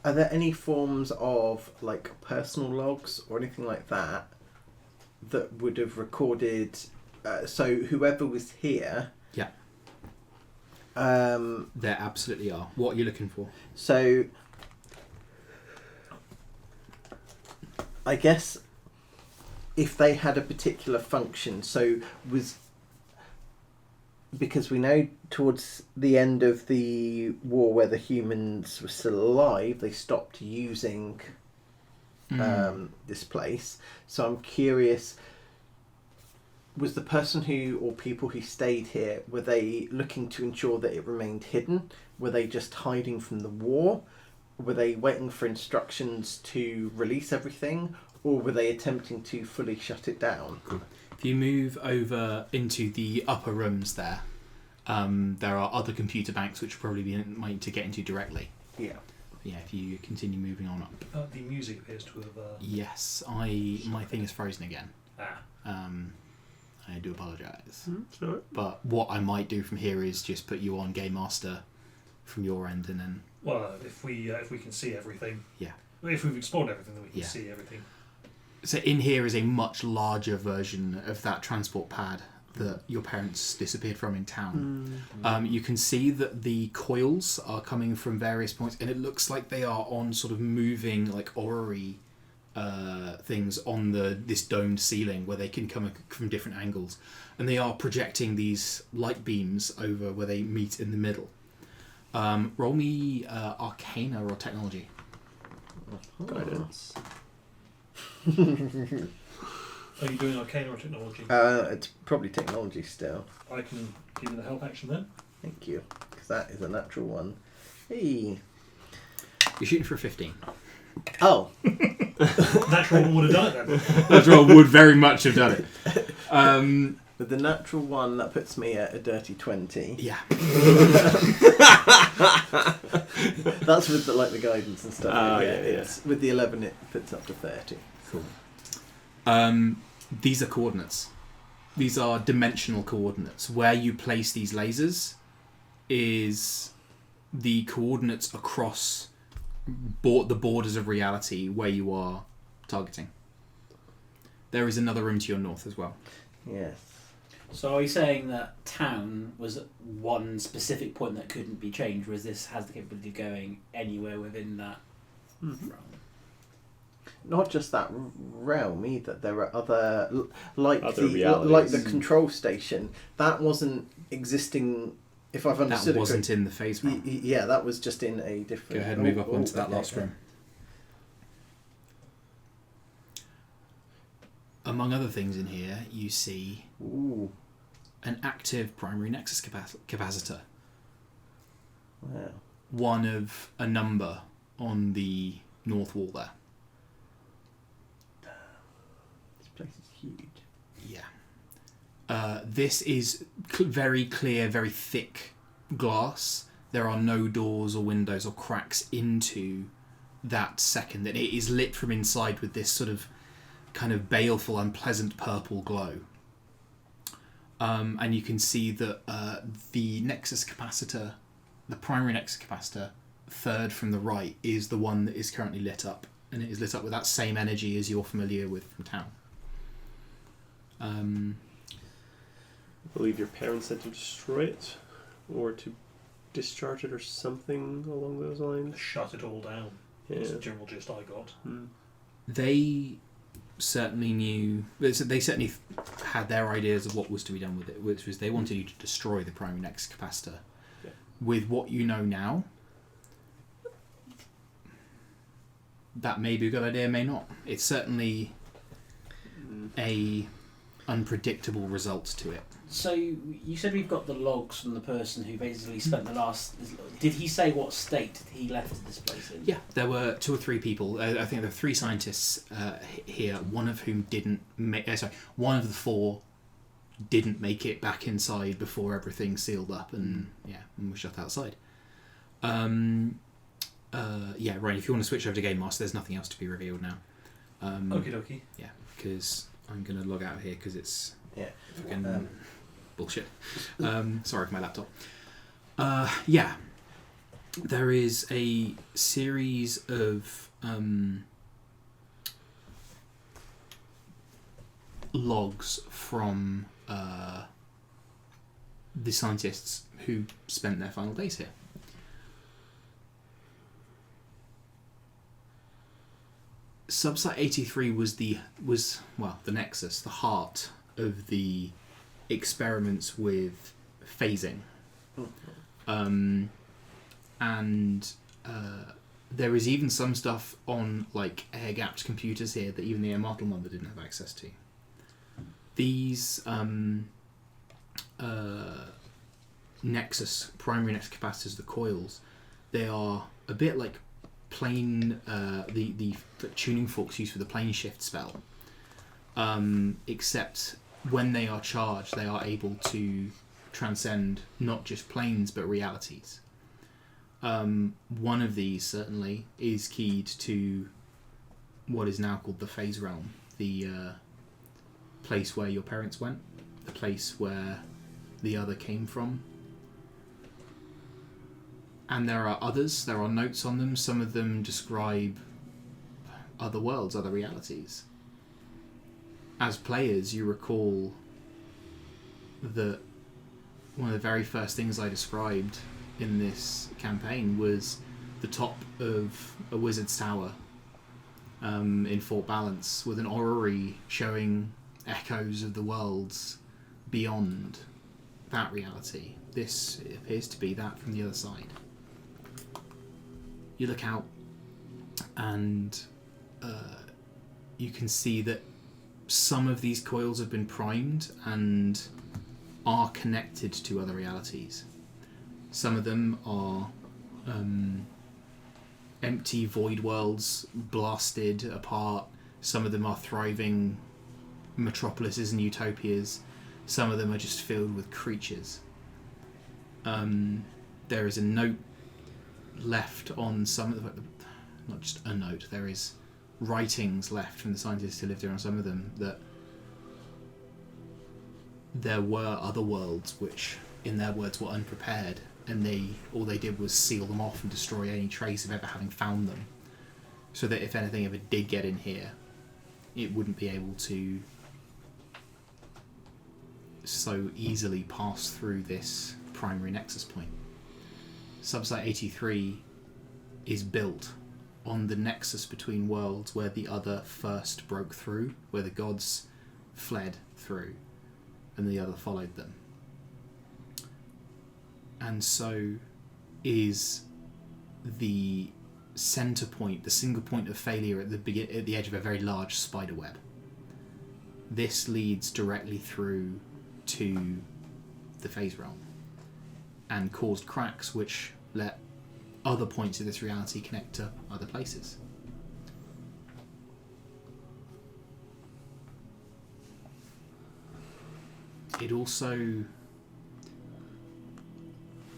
are there any forms of like personal logs or anything like that that would have recorded? So whoever was here. Yeah. There absolutely are. What are you looking for? So, I guess if they had a particular function, so was because we know towards the end of the war where the humans were still alive, they stopped using this place. So I'm curious, was the person who, or people who stayed here, were they looking to ensure that it remained hidden? Were they just hiding from the war? Were they waiting for instructions to release everything? Or were they attempting to fully shut it down? Cool. If you move over into the upper rooms there are other computer banks which will probably be made to get into directly. Yeah. Yeah, if you continue moving on up. The music appears to have... Yes, my thing is frozen again. I do apologise. Sorry. But what I might do from here is just put you on Game Master from your end, and then... Well, if we can see everything... Yeah. If we've explored everything, then we can Yeah. see everything. So in here is a much larger version of that transport pad that your parents disappeared from in town. You can see that the coils are coming from various points, and it looks like they are on sort of moving, like, orrery things on this domed ceiling where they can come from different angles. And they are projecting these light beams over where they meet in the middle. Roll me Arcana or Technology. Guidance. Are you doing Arcana or Technology? It's probably technology still. I can give you the help action then. Thank you. Because that is a natural one. Hey. You're shooting for a 15. Oh. Natural one would have done it then. Natural would very much have done it. With the natural one, that puts me at a dirty 20. Yeah. That's with the guidance and stuff. Yeah. It's, with the 11, it puts up to 30. Cool. These are coordinates. These are dimensional coordinates. Where you place these lasers is the coordinates across the borders of reality where you are targeting. There is another room to your north as well. Yes. So are you saying that town was one specific point that couldn't be changed, whereas this has the capability of going anywhere within that realm? Not just that realm either. There are other like Other the realities. control station that wasn't existing. If I've understood That wasn't it in the phase realm. yeah, that was just in a different. Go ahead and move up onto that last room. Among other things in here, you see an active primary nexus capacitor. Wow. One of a number on the north wall there. This place is huge. Yeah. This is very clear, very thick glass. There are no doors or windows or cracks into that second. And it is lit from inside with this sort of kind of baleful, unpleasant purple glow. And you can see that the nexus capacitor, the primary nexus capacitor, third from the right, is the one that is currently lit up and it is lit up with that same energy as you're familiar with from town. I believe your parents said to destroy it, or to discharge it, or something along those lines. Shut it all down. Yeah. That's the general gist I got. They certainly knew. They certainly had their ideas of what was to be done with it, which was they wanted you to destroy the primary nexus capacitor. Yeah. With what you know now, that may be a good idea, may not. It's certainly a unpredictable result to it. So you said we've got the logs from the person who basically spent the last. Did he say what state he left this place in? Yeah, there were 2 or 3 people. I think there were 3 scientists here. One of whom didn't make. One of the 4 didn't make it back inside before everything sealed up and was shut outside. Ryan, if you want to switch over to Game Master, there's nothing else to be revealed now. Okie dokie. Yeah, because I'm going to log out of here because it's fucking bullshit. Sorry for my laptop. There is a series of logs from the scientists who spent their final days here. Subsite 83 was the nexus, the heart of the experiments with phasing. There is even some stuff on like air-gapped computers here that even the Immortal Mother didn't have access to. These primary nexus capacitors, the coils, they are a bit like plane, the tuning forks used for the plane shift spell, except when they are charged, they are able to transcend not just planes but realities. One of these certainly is keyed to what is now called the phase realm, the place where your parents went, the place where the other came from. And there are others, there are notes on them. Some of them describe other worlds, other realities. As players, you recall that one of the very first things I described in this campaign was the top of a wizard's tower in Fort Balance with an orrery showing echoes of the worlds beyond that reality. This appears to be that from the other side. You look out and you can see that some of these coils have been primed and are connected to other realities. Some of them are empty void worlds blasted apart. Some of them are thriving metropolises and utopias. Some of them are just filled with creatures. There is a note left on some of them, not just a note, there is writings left from the scientists who lived here on some of them that there were other worlds which, in their words, were unprepared, and all they did was seal them off and destroy any trace of ever having found them, so that if anything ever did get in here, it wouldn't be able to so easily pass through this primary nexus point. Subsite 83 is built on the nexus between worlds where the other first broke through, where the gods fled through and the other followed them. And so is the center point, the single point of failure at the edge of a very large spider web. This leads directly through to the phase realm and caused cracks which let other points of this reality connect to other places. It also,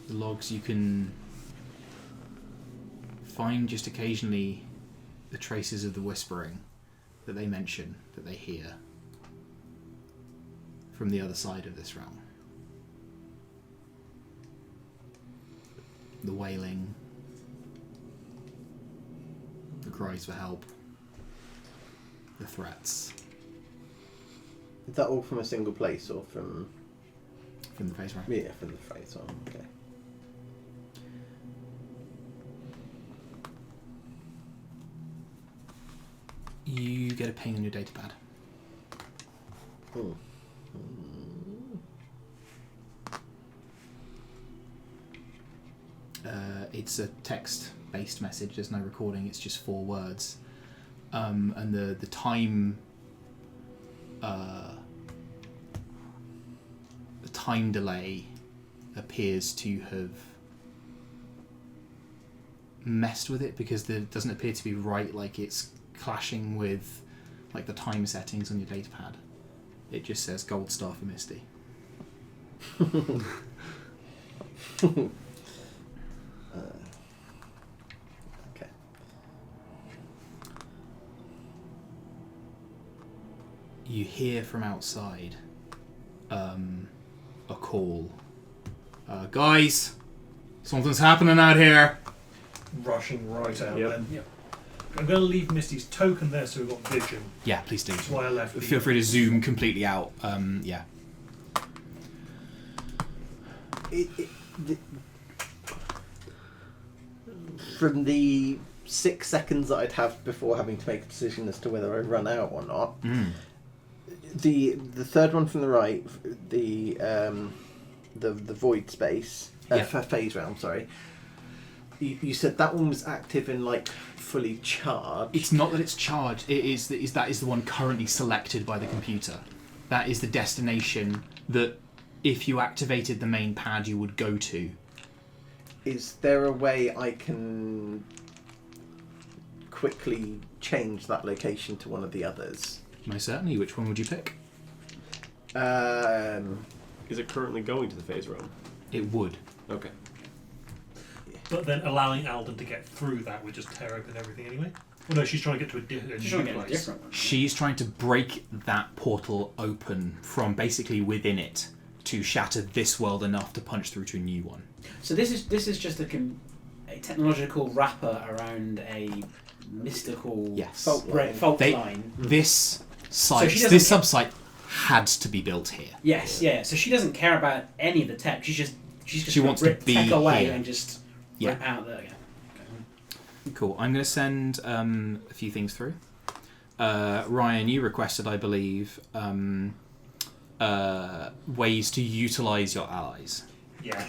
the logs, you can find just occasionally the traces of the whispering that they mention, that they hear from the other side of this realm. The wailing, the cries for help, the threats Is that all from a single place or from? from the phase round. Yeah, from the phase on. Okay. You get a ping on your datapad. Hmm. It's a text-based message. There's no recording. It's just 4 words, and the time. The time delay appears to have messed with it because it doesn't appear to be right. Like it's clashing with like the time settings on your datapad. It just says gold star for Misty. Okay. You hear from outside a call. Guys, something's happening out here. Rushing right out. Yep. And I'm going to leave Misty's token there so we've got vision. Yeah, please do. That's why I left. Feel free to zoom completely out. Yeah. From the 6 seconds that I'd have before having to make a decision as to whether I run out or not, the third one from the right, the void space, phase round. Sorry, you said that one was active and like fully charged. It's not that it's charged. That is the one currently selected by the computer. That is the destination that, if you activated the main pad, you would go to. Is there a way I can quickly change that location to one of the others? Most certainly. Which one would you pick? Is it currently going to the phase room? It would. Okay. But then allowing Alden to get through that would just tear open everything anyway. Well, no, she's trying to get to a different She's trying to get a place. different one. She's trying to break that portal open from basically within it to shatter this world enough to punch through to a new one. So this is just a technological wrapper around a mystical Yes. fault line. This So site, she doesn't this get- subsite, had to be built here. Yes, yeah. So she doesn't care about any of the tech. She's just She wants to rip be tech away here. and just Yeah. rip out there. Yeah. Cool. I'm going to send a few things through. Ryan, you requested, I believe, ways to utilise your allies. Yeah.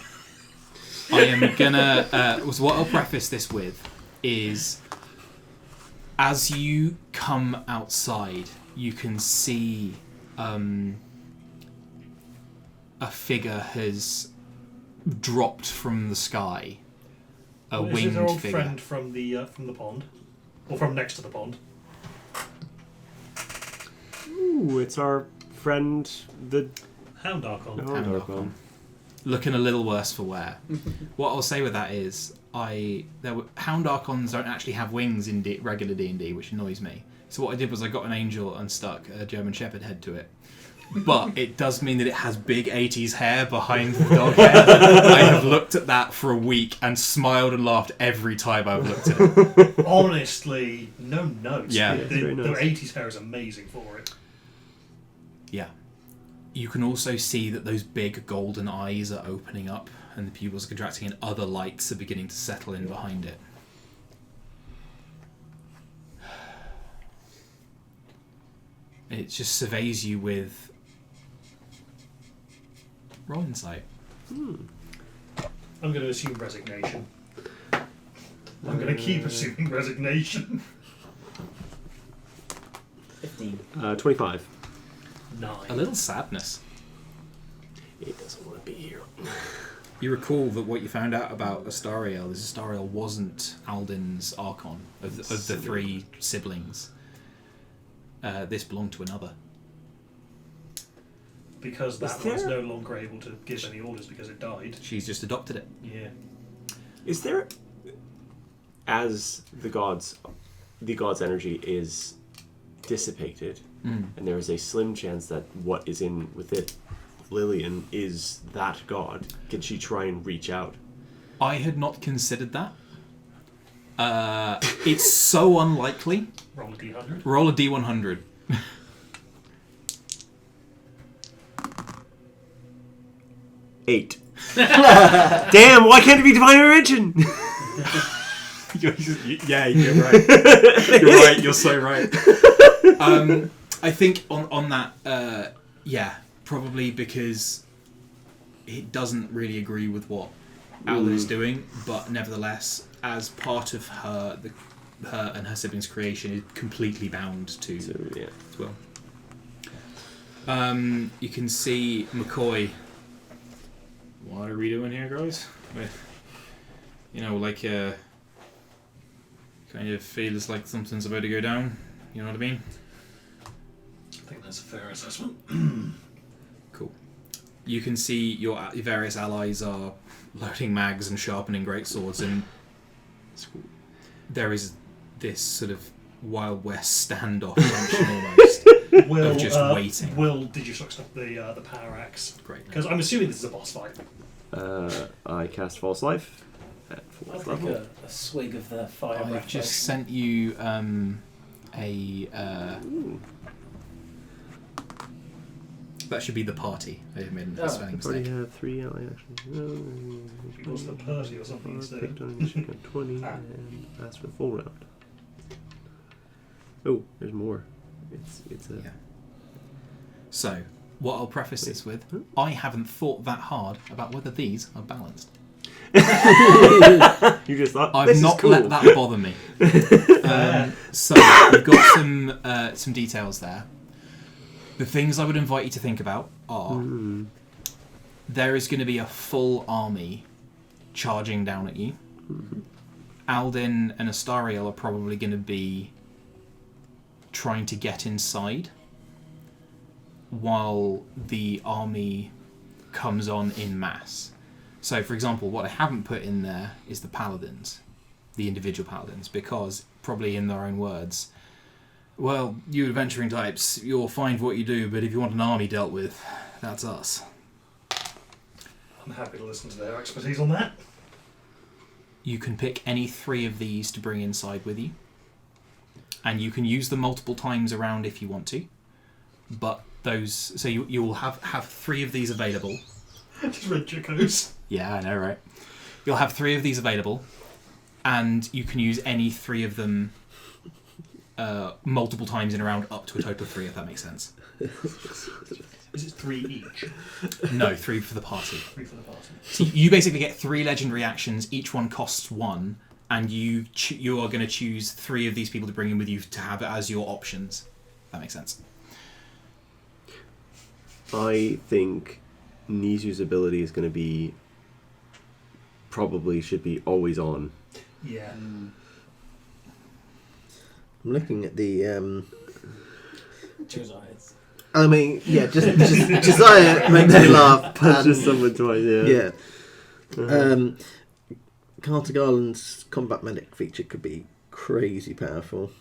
I am gonna. What I'll preface this with is, as you come outside, you can see a figure has dropped from the sky. A Is it winged our old figure. friend from the pond, or from next to the pond? Ooh, it's our friend, the Hound Archon. Hound Looking a little worse for wear. What I'll say with that is, Hound Archons don't actually have wings in regular D&D, which annoys me. So what I did was I got an angel and stuck a German Shepherd head to it. But it does mean that it has big 80s hair behind the dog head. I have looked at that for a week and smiled and laughed every time I've looked at it. Honestly, no notes. Yeah. The, it's very the nice. 80s hair is amazing for it. Yeah. You can also see that those big golden eyes are opening up and the pupils are contracting and other lights are beginning to settle in behind it. It just surveys you with roll insight. I'm going to assume resignation. I'm going to keep assuming resignation. 15. 25. 9. A little sadness. He doesn't want to be here. You recall that what you found out about Astariel is Astariel wasn't Alden's Archon of the 3 siblings. This belonged to another. Because that Is one's there- no longer able to give any orders because it died. She's just adopted it. Yeah. Is there, as the god's energy is dissipated, and there is a slim chance that what is in with it, Lillian, is that god, can she try and reach out? I had not considered that. It's so unlikely. Roll a d100. Roll a d100. 8. Damn! Why can't it be divine intervention? Yeah, you're right. You're right. You're so right. I think on that, yeah, probably because it doesn't really agree with what Alden is doing, but nevertheless, as part of her and her siblings' creation, is completely bound to as well. You can see McCoy. What are we doing here, guys? Like kind of feels like something's about to go down. You know what I mean? I think that's a fair assessment. Cool. You can see your various allies are loading mags and sharpening great swords, and there is this sort of Wild West standoff tension almost. Will, of just waiting. Will Digistop stop the power axe? Great. Because I'm assuming this is a boss fight. I cast False Life at I'll 4th take level. a swig of the fire I've breath just potion. sent you that should be the party. I made a spelling I've already mistake. had 3 ally actions. It was the Percy or something instead. Picked on initiative, got 20, and that's for the full round. Oh, there's more. It's a. Yeah. So, what I'll preface this with, I haven't thought that hard about whether these are balanced. You just thought I've this not is cool. let that bother me. So we've got some details there. The things I would invite you to think about are there is going to be a full army charging down at you. Aldin and Astariel are probably going to be trying to get inside while the army comes on in mass. So, for example, what I haven't put in there is the paladins, the individual paladins, because, probably in their own words, well, you adventuring types, you'll find what you do, but if you want an army dealt with, that's us. I'm happy to listen to their expertise on that. You can pick any 3 of these to bring inside with you, and you can use them multiple times around if you want to, but those, so you will have 3 of these available. Just read Jacos. Yeah, I know, right? You'll have 3 of these available, and you can use any 3 of them multiple times in a round, up to a total of 3, if that makes sense. Is it 3 each? No, 3 for the party. 3 for the party. So you basically get 3 legendary actions, each one costs 1, and you are going to choose 3 of these people to bring in with you to have it as your options. That makes sense. I think Nizu's ability is going to be should be always on. Yeah. I'm looking at the. Josiah's. I mean, yeah, just Josiah makes me laugh. Punches someone twice, yeah. Yeah. Carter Garland's combat medic feature could be crazy powerful.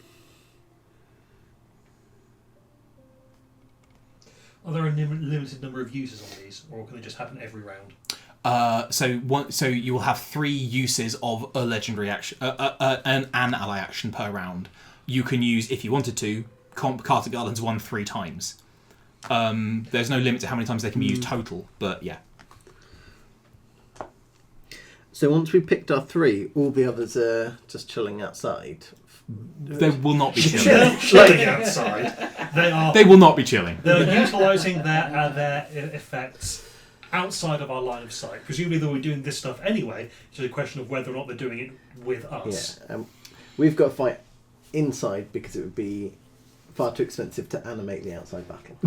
Are there a limited number of uses on these, or can they just happen every round? So you will have 3 uses of a legendary action, an ally action per round. You can use, if you wanted to, Carter Garland's 1 3 times. There's no limit to how many times they can be used total, but yeah. So once we picked our 3, all the others are just chilling outside. They will not be chilling. Chilling outside. They will not be chilling. They're utilising their effects outside of our line of sight. Presumably they were doing this stuff anyway. It's just a question of whether or not they're doing it with us. Yeah. We've got to fight inside because it would be far too expensive to animate the outside battle.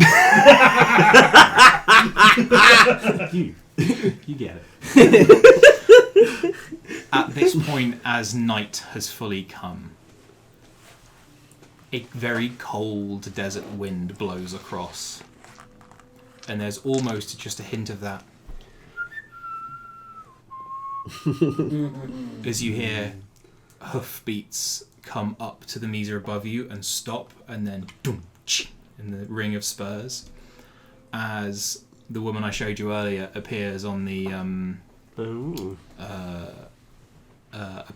You get it. At this point, as night has fully come, a very cold desert wind blows across, and there's almost just a hint of that as you hear hoofbeats come up to the meter above you and stop, and then dum in the ring of spurs as the woman I showed you earlier appears on the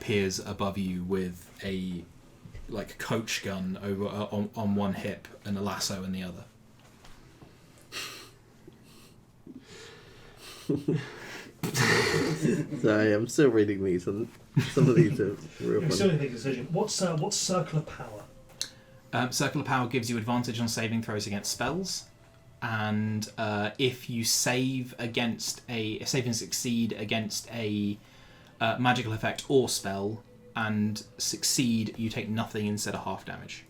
appears above you with a like coach gun over on one hip and a lasso in the other. Sorry, I'm still reading these, and some of these are real You're still funny. making a decision. What's circular power? Circular power gives you advantage on saving throws against spells, and if you save and succeed against a magical effect or spell, and succeed, you take nothing instead of half damage.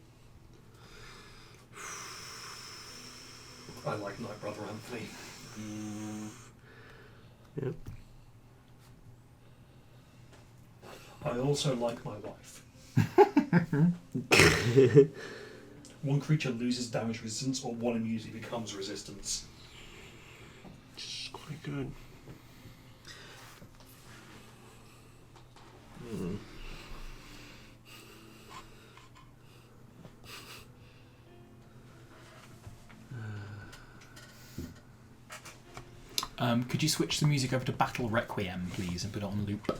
I like Night Brother Anthony. Yep. I also like my wife. One creature loses damage resistance, or one immunity becomes resistance. It's quite good. Could you switch the music over to Battle Requiem, please, and put it on loop?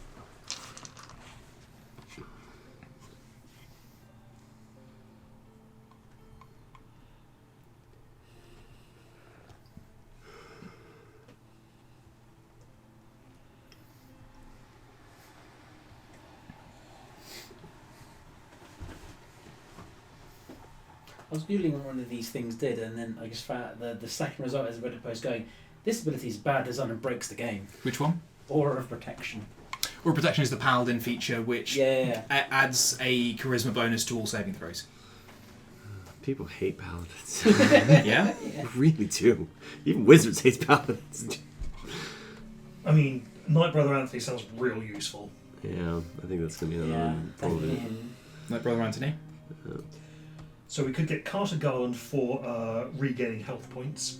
I was googling what one of these things did, and then I just found the second result is a Reddit post going, "This ability is bad design and breaks the game." Which one? Aura of Protection. Aura of Protection is the Paladin feature, which adds a charisma bonus to all saving throws. People hate paladins. Yeah? They really do. Even wizards hate paladins. I mean, Night Brother Anthony sounds real useful. Yeah, I think that's going to be another Yeah, one. definitely Probably. him. Like Brother Anthony? So we could get Carter Garland for regaining health points.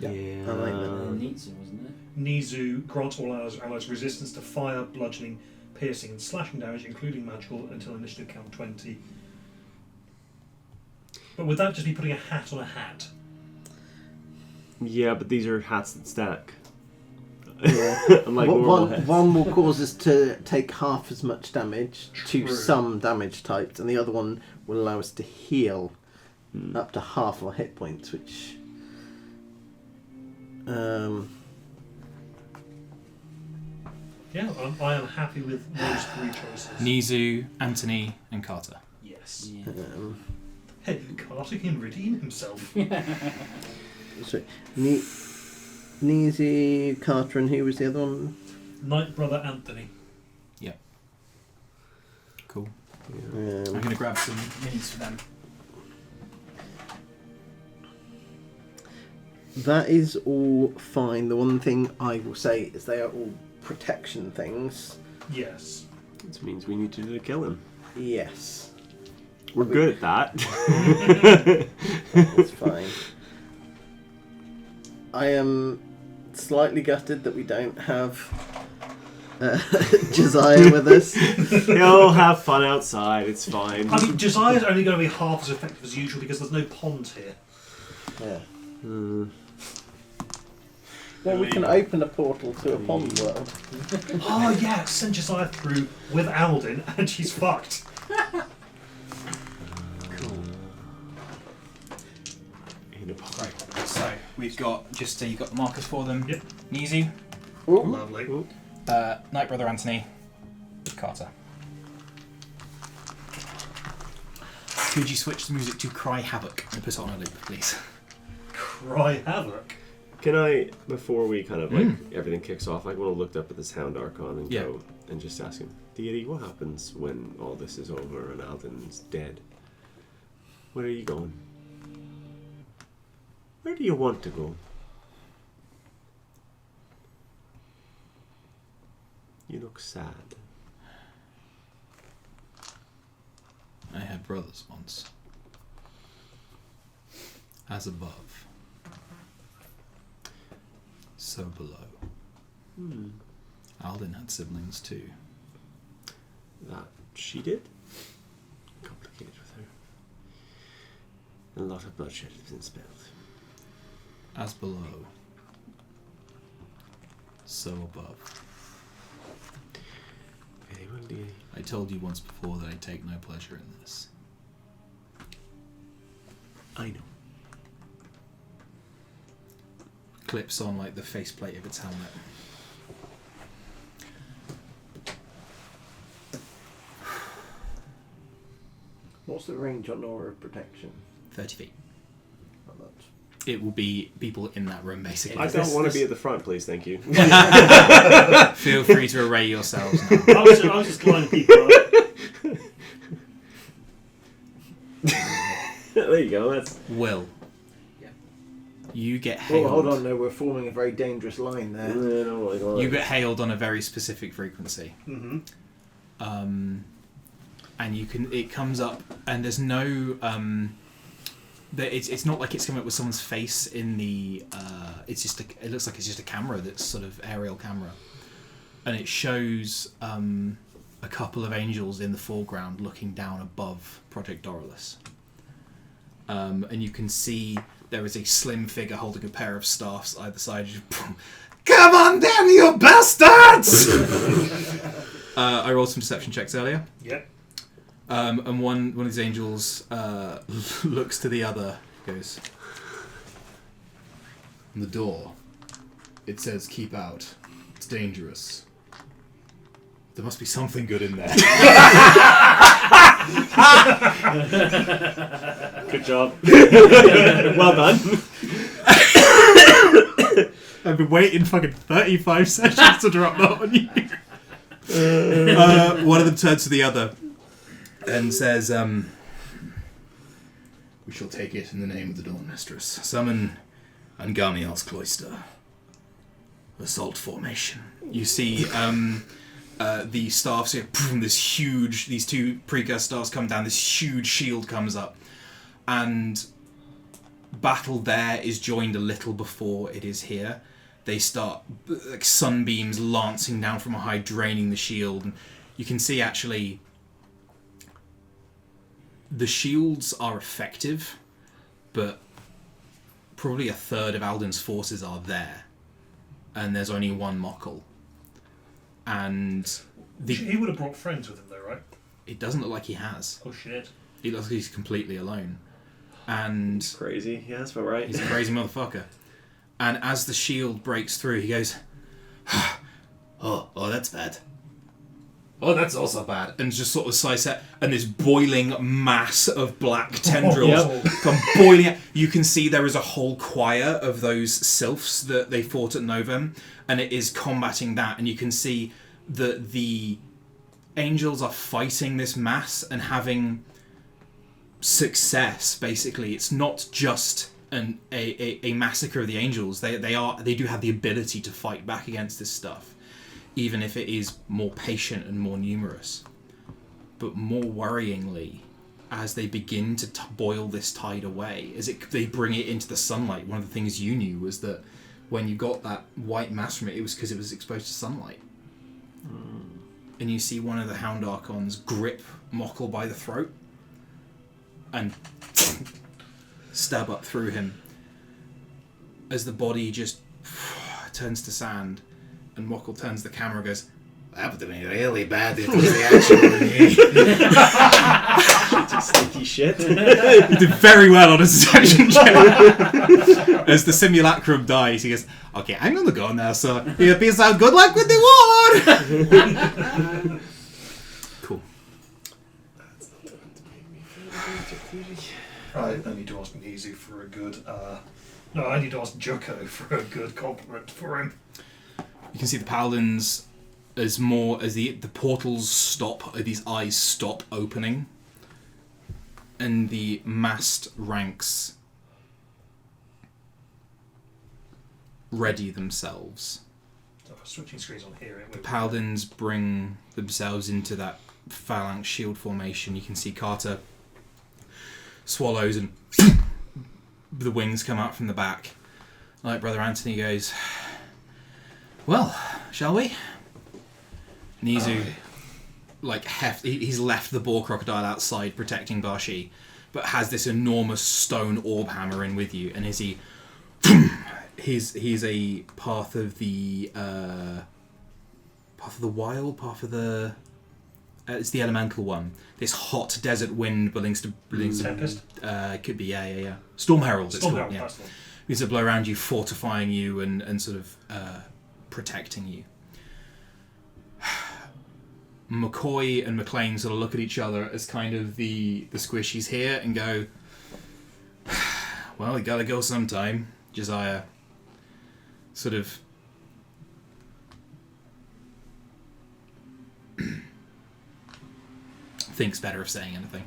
Yeah, Yeah. I like that. Nitsu, wasn't it? Nizu grants all allies resistance to fire, bludgeoning, piercing, and slashing damage, including magical, until initiative count 20. But would that just be putting a hat on a hat? Yeah, but these are hats that stack. Yeah. Unlike normal hats. One will cause us to take half as much damage to True. some damage types, and the other one will allow us to heal up to half our hit points, which... Yeah, I am happy with those three choices. Nizu, Anthony, and Carter. Yes. Yeah. Hey, Carter can redeem himself. Sorry. Neezy, Carter, and who was the other one? Night Brother Anthony. Cool. I'm going to grab some minis for them. That is all fine. The one thing I will say is they are all protection things. Yes. Which means we need to kill him. Yes. We're good at that. That's fine. I am slightly gutted that we don't have Josiah with us. He'll have fun outside, it's fine. I mean, Josiah's only going to be half as effective as usual because there's no pond here. Yeah. Hmm. Well, we can open a portal to a pond world. Oh yeah, send Josiah through with Alden and she's fucked. In a pond. Right, so we've got, just so you've got the markers for them. Yep. Nizu, Lovely. Night Brother Anthony, Carter. Could you switch the music to Cry Havoc and put it on a loop, please? Cry Havoc. Can I, before we kind of everything kicks off, I want to look up at this Hound Archon and go and just ask him, Deity, what happens when all this is over and Alden's dead? Where are you going? Where do you want to go? You look sad. I had brothers once. As above, so below. Alden had siblings too. That she did? Complicated with her. A lot of bloodshed has been spilled. As below, so above. Very well, dearie. told you once before that I take no pleasure in this. I know. Clips on like the faceplate of its helmet. What's the range on aura of protection? 30 feet. Not much. It will be people in that room, basically. I don't want to be at the front, please, thank you. Feel free to array yourselves now. I was just lining people up. There you go. That's. Will. Yeah. You get Oh, hailed. hold on, no, we're forming a very dangerous line there. You get hailed on a very specific frequency. Mm-hmm. And you can. It comes up, and there's no. It's not like it's coming up with someone's face in the. It's just. It looks like it's just a camera that's sort of aerial camera, and it shows a couple of angels in the foreground looking down above Project Doralus. And you can see there is a slim figure holding a pair of staffs either side. Just, come on down, you bastards! I rolled some deception checks earlier. Yep. And one of these angels looks to the other, goes, on the door, it says keep out. It's dangerous. There must be something good in there. Good job. Well done. I've been waiting fucking 35 sessions to drop that on you. One of them turns to the other and says, we shall take it in the name of the Dawn Mistress. Summon Angamiel's Cloister. Assault formation. You see the staffs here, these two precursor staffs come down, this huge shield comes up, and battle there is joined a little before it is here. They start, like sunbeams lancing down from a high, draining the shield, and you can see actually the shields are effective, but probably a third of Alden's forces are there, and there's only one Mockle. And He would have brought friends with him, though, right? it doesn't look like he has. Oh shit! He looks like he's completely alone, and Crazy. Yeah, that's about right. he's a crazy motherfucker. And as the shield breaks through, he goes, "Oh, that's bad. Oh, that's also bad." And just sort of slice it, and this boiling mass of black tendrils come boiling out. You can see there is a whole choir of those sylphs that they fought at Novum, and it is combating that. And you can see that the angels are fighting this mass and having success. Basically, it's not just a massacre of the angels. They do have the ability to fight back against this stuff, even if it is more patient and more numerous. But more worryingly, as they begin to boil this tide away, they bring it into the sunlight. One of the things you knew was that when you got that white mass from it, it was because it was exposed to sunlight. And you see one of the Hound Archons grip Mockle by the throat and stab up through him as the body just turns to sand. And Mockle turns the camera and goes, "That happened to me really bad. It was the actual me." Sneaky shit. He did very well on his deception check. As the simulacrum dies, he goes, "Okay, I'm gonna go now, so peace out. Good luck with the war." Cool. I need to ask Nizu for a good. No, I need to ask Joko for a good compliment for him. You can see the paladins as the portals stop, these eyes stop opening, and the massed ranks ready themselves. So switching screens on here. The paladins bring themselves into that phalanx shield formation. You can see Carter swallows and the wings come out from the back. Like Brother Anthony goes, "Well, shall we?" Nizu, he's left the boar crocodile outside protecting Barshi, but has this enormous stone orb hammer in with you, and he's a path of the wild, path of the it's the elemental one. This hot desert wind belongs to Tempest? Could be yeah. Storm Herald. Storm it's Herald, called, that's the one. These are blow around you, fortifying you and sort of protecting you. McCoy and McLean sort of look at each other as kind of the squishies here and go, well, you gotta go sometime. Josiah sort of thinks better of saying anything.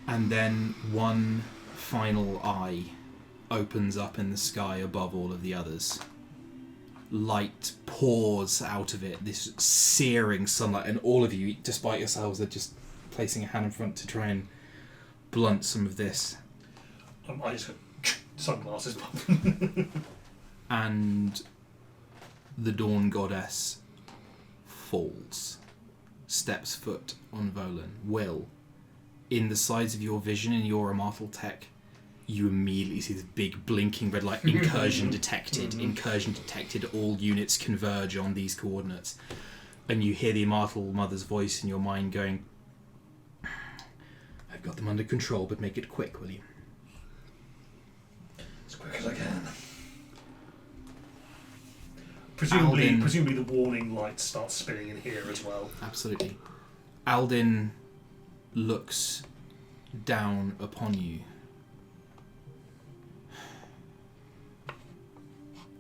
And then one final eye opens up in the sky above all of the others. Light pours out of it, this searing sunlight, and all of you, despite yourselves, are just placing a hand in front to try and blunt some of this. I just got sunglasses. And the Dawn Goddess falls, steps foot on Volan. Will, in the sides of your vision, in your Immortal tech, you immediately see this big blinking red light. Incursion detected. Incursion detected. All units converge on these coordinates. And you hear the Immortal Mother's voice in your mind going, I've got them under control, but make it quick, will you? As quick as I can. Presumably the warning lights start spinning in here as well. Absolutely. Aldin looks down upon you.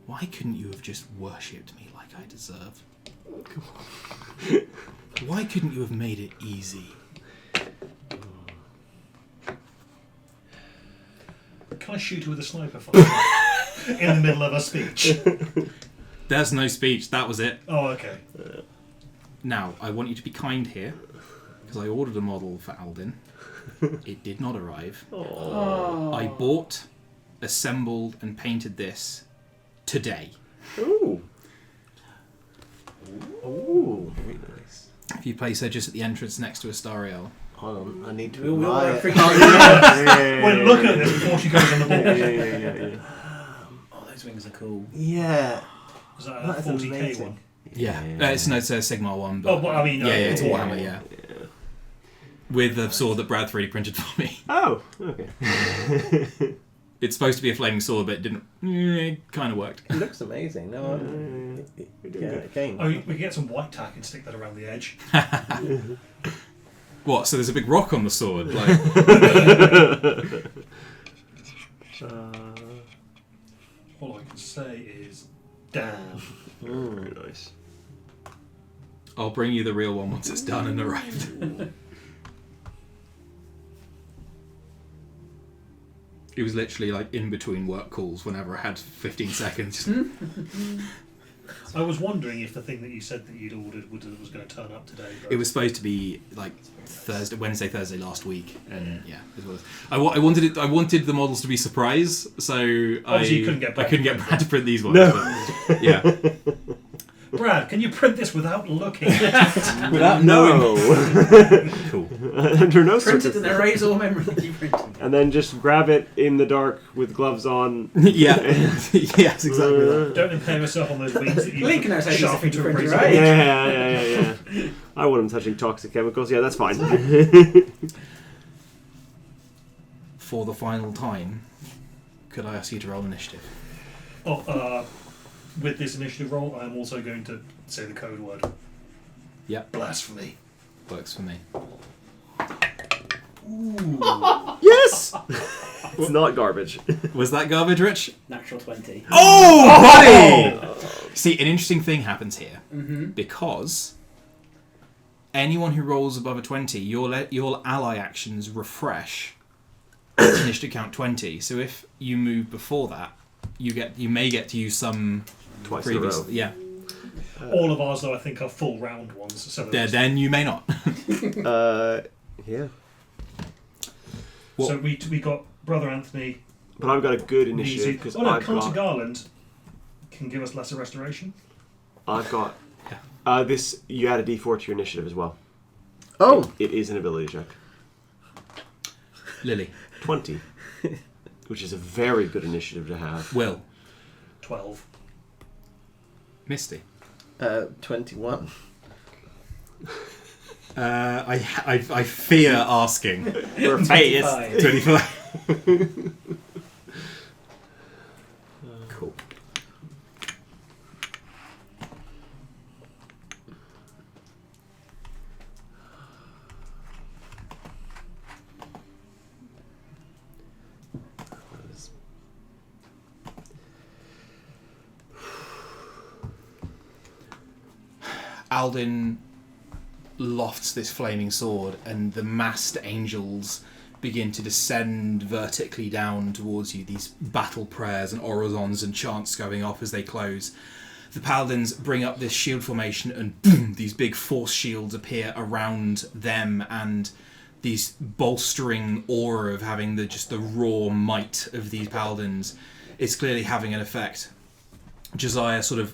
Why couldn't you have just worshipped me like I deserve? Why couldn't you have made it easy? Can I shoot her with a sniper fire in the middle of a speech? There's no speech, that was it. Oh, okay. Now, I want you to be kind here, because I ordered a model for Aldin. It did not arrive. I bought, assembled, and painted this today. Ooh. Ooh. Very nice. If you place her just at the entrance next to Astariel. Hold on, I need to We'll admire it. appreciate We're looking at this before she goes on the board. Yeah. Oh, those wings are cool. Yeah. Is that a That is 40k amazing. one? Yeah. It's a Sigmar one, but... Oh, well, I mean... yeah, it's a yeah. Warhammer, yeah. With the sword that Brad 3D printed for me. Oh, okay. It's supposed to be a flaming sword, but it didn't... It kind of worked. It looks amazing. No, again. Oh, we can get some white tack and stick that around the edge. What, so there's a big rock on the sword? Like, All I can say is, damn. Very nice. I'll bring you the real one once it's done and arrived. It was literally like in between work calls whenever I had 15 seconds. I was wondering if the thing that you said that you'd ordered was going to turn up today. But... It was supposed to be like Wednesday, Thursday last week, and yeah, it was. I wanted it. I wanted the models to be surprise, so Obviously you couldn't get Brad I couldn't get to print Brad to print these ones. No. But, yeah. Brad, can you print this without looking? Without knowing. Cool. Under no Print it and circumstances. erase all memory that you printed. And then just grab it in the dark with gloves on. Yeah. Yes, exactly. That. Don't impair yourself on those wings that you Link knows how to use a sharpened 3D to a printer, razor right? blade. Yeah. I want him touching toxic chemicals. Yeah, that's fine. For the final time, could I ask you to roll initiative? With this initiative roll, I am also going to say the code word. Yep. Blasphemy. Works for me. Ooh. Yes! It's not garbage. Was that garbage, Rich? Natural 20. Oh, buddy! See, an interesting thing happens here. Mm-hmm. Because anyone who rolls above a 20, your ally actions refresh initiative count 20. So if you move before that, you may get to use some Twice in a previous. row. Yeah. All of ours, though, I think are full round ones. So Then you may not. Yeah. What? So we got Brother Anthony. But I've got a good initiative Easy. because Oh no, I've Carter got. Garland can give us lesser restoration. I've got. Yeah. This you add a D4 to your initiative as well. Oh, It is an ability check. Lily. 20, which is a very good initiative to have. Will. 12. Misty. 21. I fear asking. We're 25. 25. Cool. Alden lofts this flaming sword, and the massed angels begin to descend vertically down towards you. These battle prayers and orisons and chants going off as they close. The paladins bring up this shield formation, and boom, these big force shields appear around them, and these bolstering aura of having the raw might of these paladins is clearly having an effect. Josiah sort of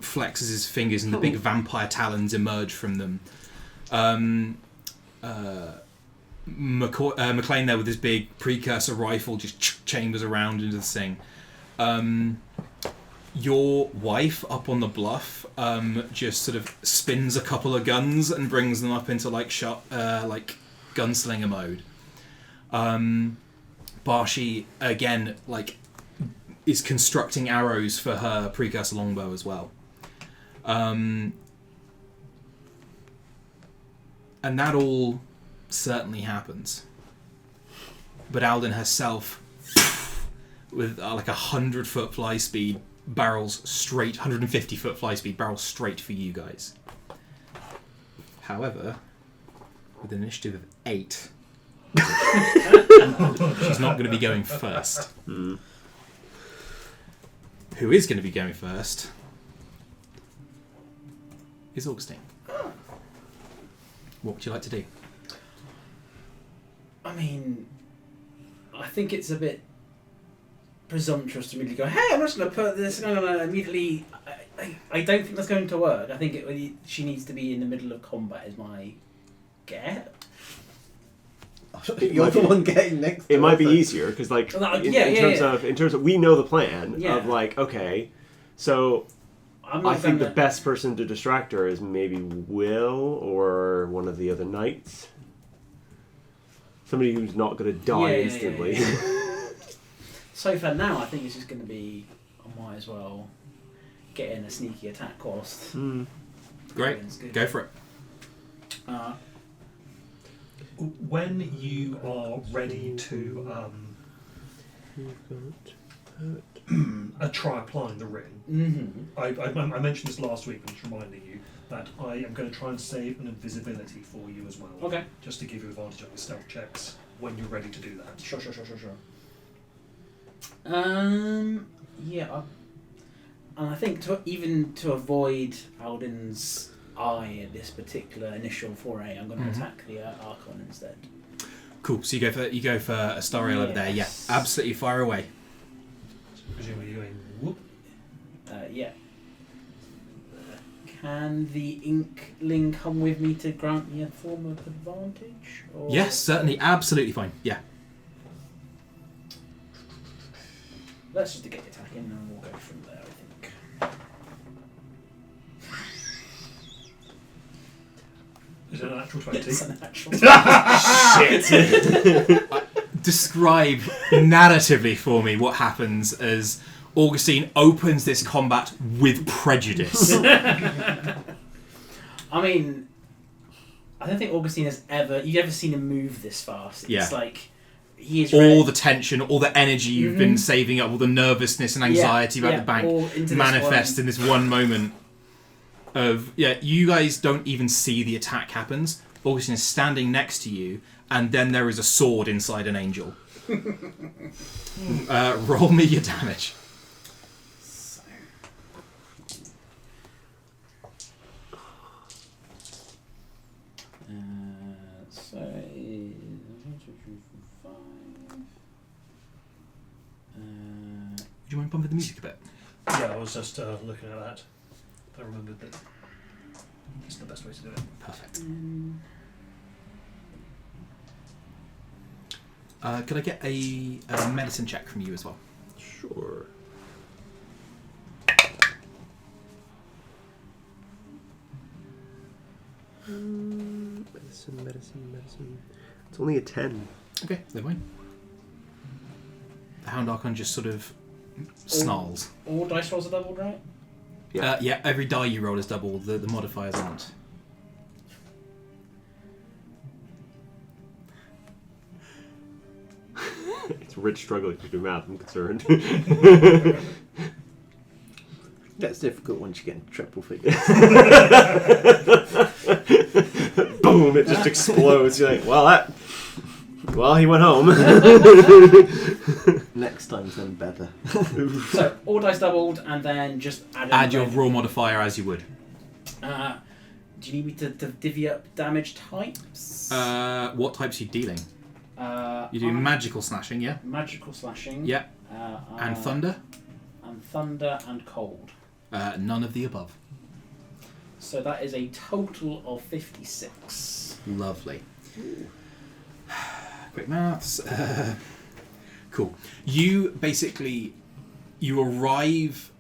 flexes his fingers, and the big vampire talons emerge from them. McLean there with his big precursor rifle just chambers around into the thing. Your wife up on the bluff just sort of spins a couple of guns and brings them up into like gunslinger mode. Barshi again is constructing arrows for her precursor longbow as well. And that all certainly happens. But Alden herself, with 100-foot fly speed, barrels straight, 150-foot fly speed, barrels straight for you guys. However, with an initiative of 8, she's not going to be going first. Mm. Who is going to be going first is Augustine. What would you like to do? I mean, I think it's a bit presumptuous to immediately go, hey, I'm just going to put this... No, immediately... I don't think that's going to work. I think she needs to be in the middle of combat is my guess. You're the one getting next to It might be so- easier, because in terms of we know the plan Yeah. of okay, so I think the best person to distract her is maybe Will or one of the other knights. Somebody who's not going to die instantly. Yeah. So for now, I think it's just going to be, I might as well get in a sneaky attack whilst... Great, go for it. When you are ready to try applying the ring, I mentioned this last week, I'm just reminding you that I am going to try and save an invisibility for you as well. Okay. Just to give you advantage on your stealth checks when you're ready to do that. Sure. Yeah, and I think to avoid Alden's eye at this particular initial foray, I'm going to attack the Archon instead. Cool. So you go for Astariel over there. Yeah, Yes. absolutely. Fire away. Presumably you're going whoop. Yeah. Can the Inkling come with me to grant me a form of advantage? Or... Yes, certainly, absolutely fine. Yeah. Let's just get the attack in and we'll go from there, I think. Is it an actual 20? It's an actual... Describe narratively for me what happens as Augustine opens this combat with prejudice. I mean, I don't think Augustine has you've ever seen him move this fast. Yeah. It's like he is All the tension, all the energy you've been saving up, all the nervousness and anxiety about the all bank into manifest in this one moment of you guys don't even see the attack happens. Augustine is standing next to you, and then there is a sword inside an angel. Roll me your damage. So, 1, 2, 3, 4, 5. Would you mind bumping the music a bit? Yeah, I was just looking at that. I remembered that it's the best way to do it. Perfect. Could I get a medicine check from you as well? Sure. Medicine. It's only a 10. Okay, never mind. The Hound Archon just sort of snarls. All dice rolls are doubled, right? Yeah, every die you roll is double. The modifiers aren't. It's Rich struggling to do math, I'm concerned. That's difficult once you get into triple figures. Boom! It just explodes. You're like, well, he went home. Next time's then better. So all dice doubled, and then just Add your raw modifier as you would. Do you need me to divvy up damage types? What types are you dealing? You do magical slashing, yeah? Magical slashing. Yeah. And thunder? And thunder and cold. None of the above. So that is a total of 56. Lovely. Quick maths. Cool. You arrive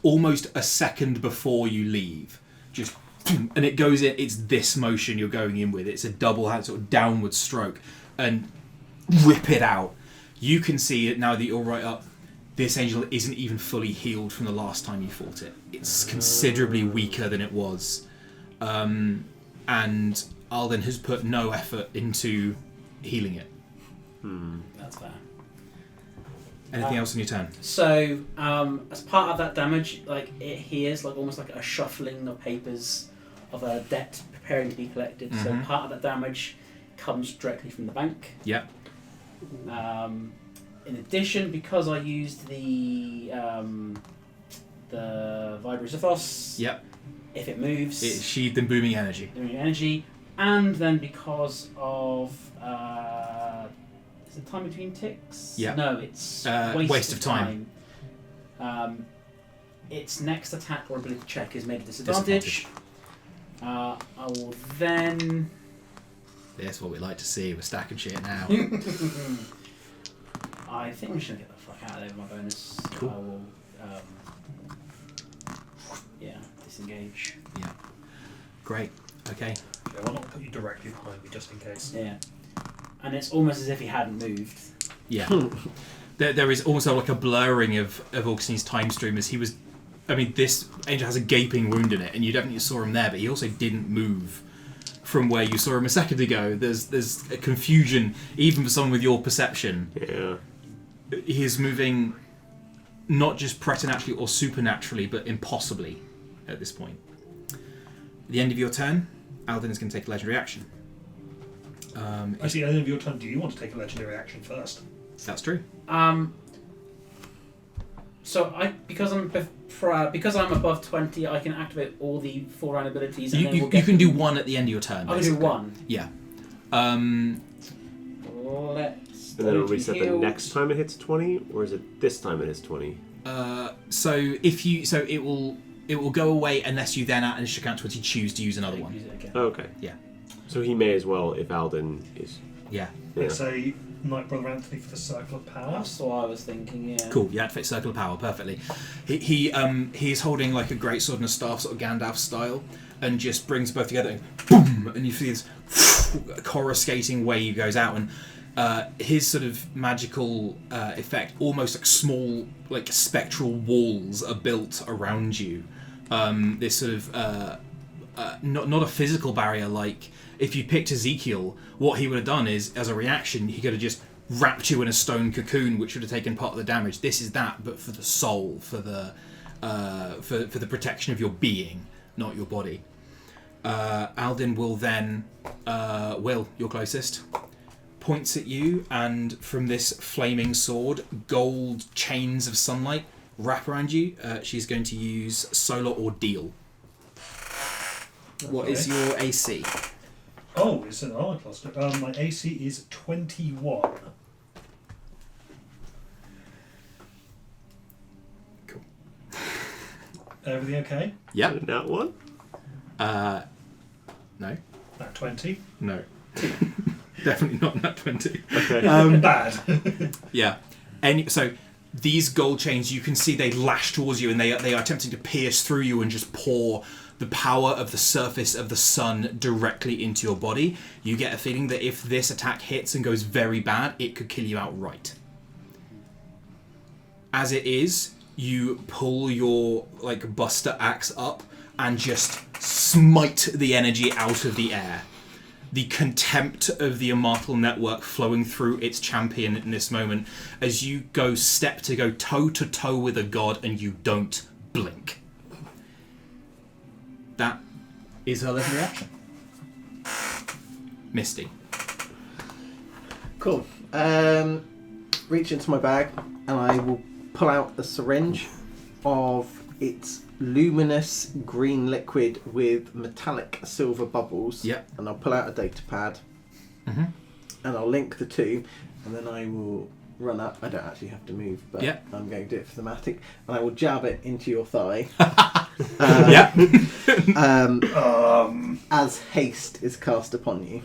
almost a second before you leave. Just, and it goes in. It's this motion you're going in with. It's a double hand sort of downward stroke, and rip it out. You can see it now that you're right up. This angel isn't even fully healed from the last time you fought it. It's considerably weaker than it was, and Alden has put no effort into healing it. That's fair. Anything else on your turn? So, as part of that damage, like it hears like almost like a shuffling of papers of a debt preparing to be collected. Mm-hmm. So part of that damage comes directly from the bank. Yep. In addition, because I used the Vibrosophos, Yep. if it moves, It's sheathed in booming energy. doing energy, and then because of is it time between ticks? Yeah. No, it's waste of time. Its next attack or ability check is made a disadvantage. I will then. That's what we like to see. We're stacking shit now. I think I'm just gonna get the fuck out of there with my bonus. Cool. I will. Disengage. Yeah. Great. Okay. Yeah, why not put you directly behind me just in case? Yeah. And it's almost as if he hadn't moved. Yeah. there is also like a blurring of Augustine's time stream as he was. I mean, this angel has a gaping wound in it, and you definitely saw him there, but he also didn't move from where you saw him a second ago. There's a confusion, even for someone with your perception. Yeah. He is moving not just preternaturally or supernaturally, but impossibly at this point. At the end of your turn, Alden is going to take a legendary action. Actually, at the end of your turn, do you want to take a legendary action first? That's true. So because I'm above 20, I can activate all the 4 round abilities. And then You can do one at the end of your turn. I can do basically. one. Yeah. Let's. And then it'll go to reset the heal. next time it hits 20, or is it this time it hits 20? It will go away unless you then at initial count 20 choose to use another one. Use it again. Okay. Yeah. So he may as well if Alden is. Yeah. Let's say Knight Brother Anthony for the Circle of Power. That's what I was thinking. Yeah. Cool. You activate Circle of Power perfectly. He is holding like a great sword and a staff, sort of Gandalf style, and just brings both together. And boom! And you see this coruscating wave goes out, and his sort of magical effect, almost like small, like spectral walls are built around you. This sort of not a physical barrier. Like if you picked Ezekiel, what he would have done is, as a reaction, he could have just wrapped you in a stone cocoon, which would have taken part of the damage. This is that, but for the soul, for the protection of your being, not your body. Alden will then, you're closest, points at you, and from this flaming sword, gold chains of sunlight wrap around you. She's going to use Solar Ordeal. What is your AC? Oh, it's an armor cluster. My AC is 21. Cool. Everything okay? Yep. That one? No. At 20. No. Definitely not nat 20. Okay. Bad. Yeah. So these gold chains, you can see they lash towards you, and they are attempting to pierce through you and just pour the power of the surface of the sun directly into your body. You get a feeling that if this attack hits and goes very bad, it could kill you outright. As it is, you pull your buster axe up and just smite the energy out of the air. The contempt of the Immortal Network flowing through its champion in this moment as you go toe to toe with a god and you don't blink. That is her legendary action. Misty. Cool. Reach into my bag and I will pull out a syringe of its luminous green liquid with metallic silver bubbles. Yep. And I'll pull out a data pad. Mm-hmm. And I'll link the two. And then I will run up. I don't actually have to move, but Yep. I'm going to do it for thematic. And I will jab it into your thigh. Yeah. As haste is cast upon you.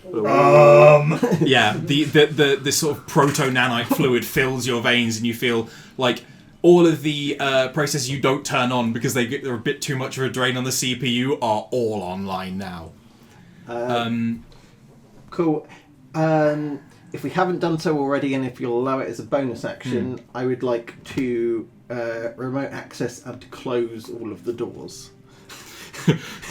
Yeah. The sort of proto-nanite fluid fills your veins and you feel like all of the processes you don't turn on because they're a bit too much of a drain on the CPU are all online now. Cool. If we haven't done so already, and if you'll allow it as a bonus action, I would like to remote access and close all of the doors.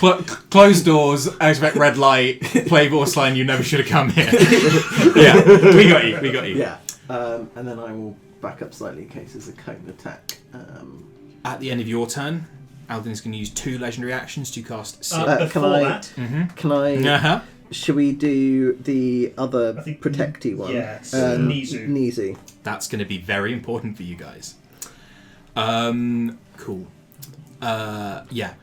Closed doors, expect red light, play boss line, you never should have come here. Yeah, we got you. Yeah. And then I will back up slightly in case there's a cone attack. At the end of your turn, Alden is going to use 2 legendary actions to cast Before that, Can I... Uh-huh. Should we do the other I think- protecty one? yes, Nizu. Nizu. That's going to be very important for you guys. Cool. Yeah.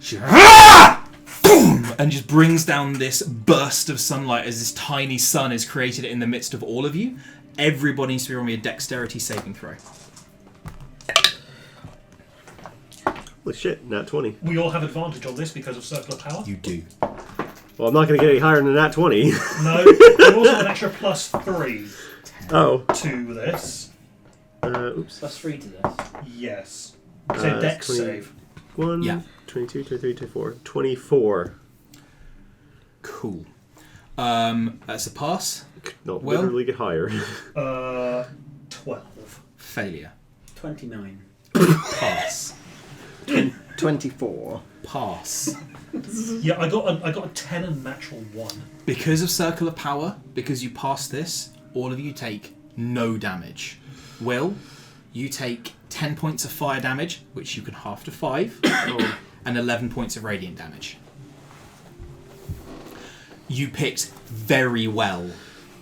She boom, and just brings down this burst of sunlight as this tiny sun is created in the midst of all of you. Everybody needs to be rolling me a dexterity saving throw. Well, shit, nat 20. We all have advantage on this because of Circle of Power. You do. Well, I'm not going to get any higher than nat 20. No, we also have an extra +3 Oh. to this. Oops. +3 to this. Yes. So Dex 20. save. 1, Yeah. 22, 23, 24. 24. Cool. That's a pass. Not Well- literally get higher. 12. Failure. 29. Pass. 24. Pass. Yeah, I got a 10 and natural 1. Because of Circle of Power, because you pass this, all of you take no damage. Will, you take 10 points of fire damage, which you can half to 5, and 11 points of radiant damage. You picked very well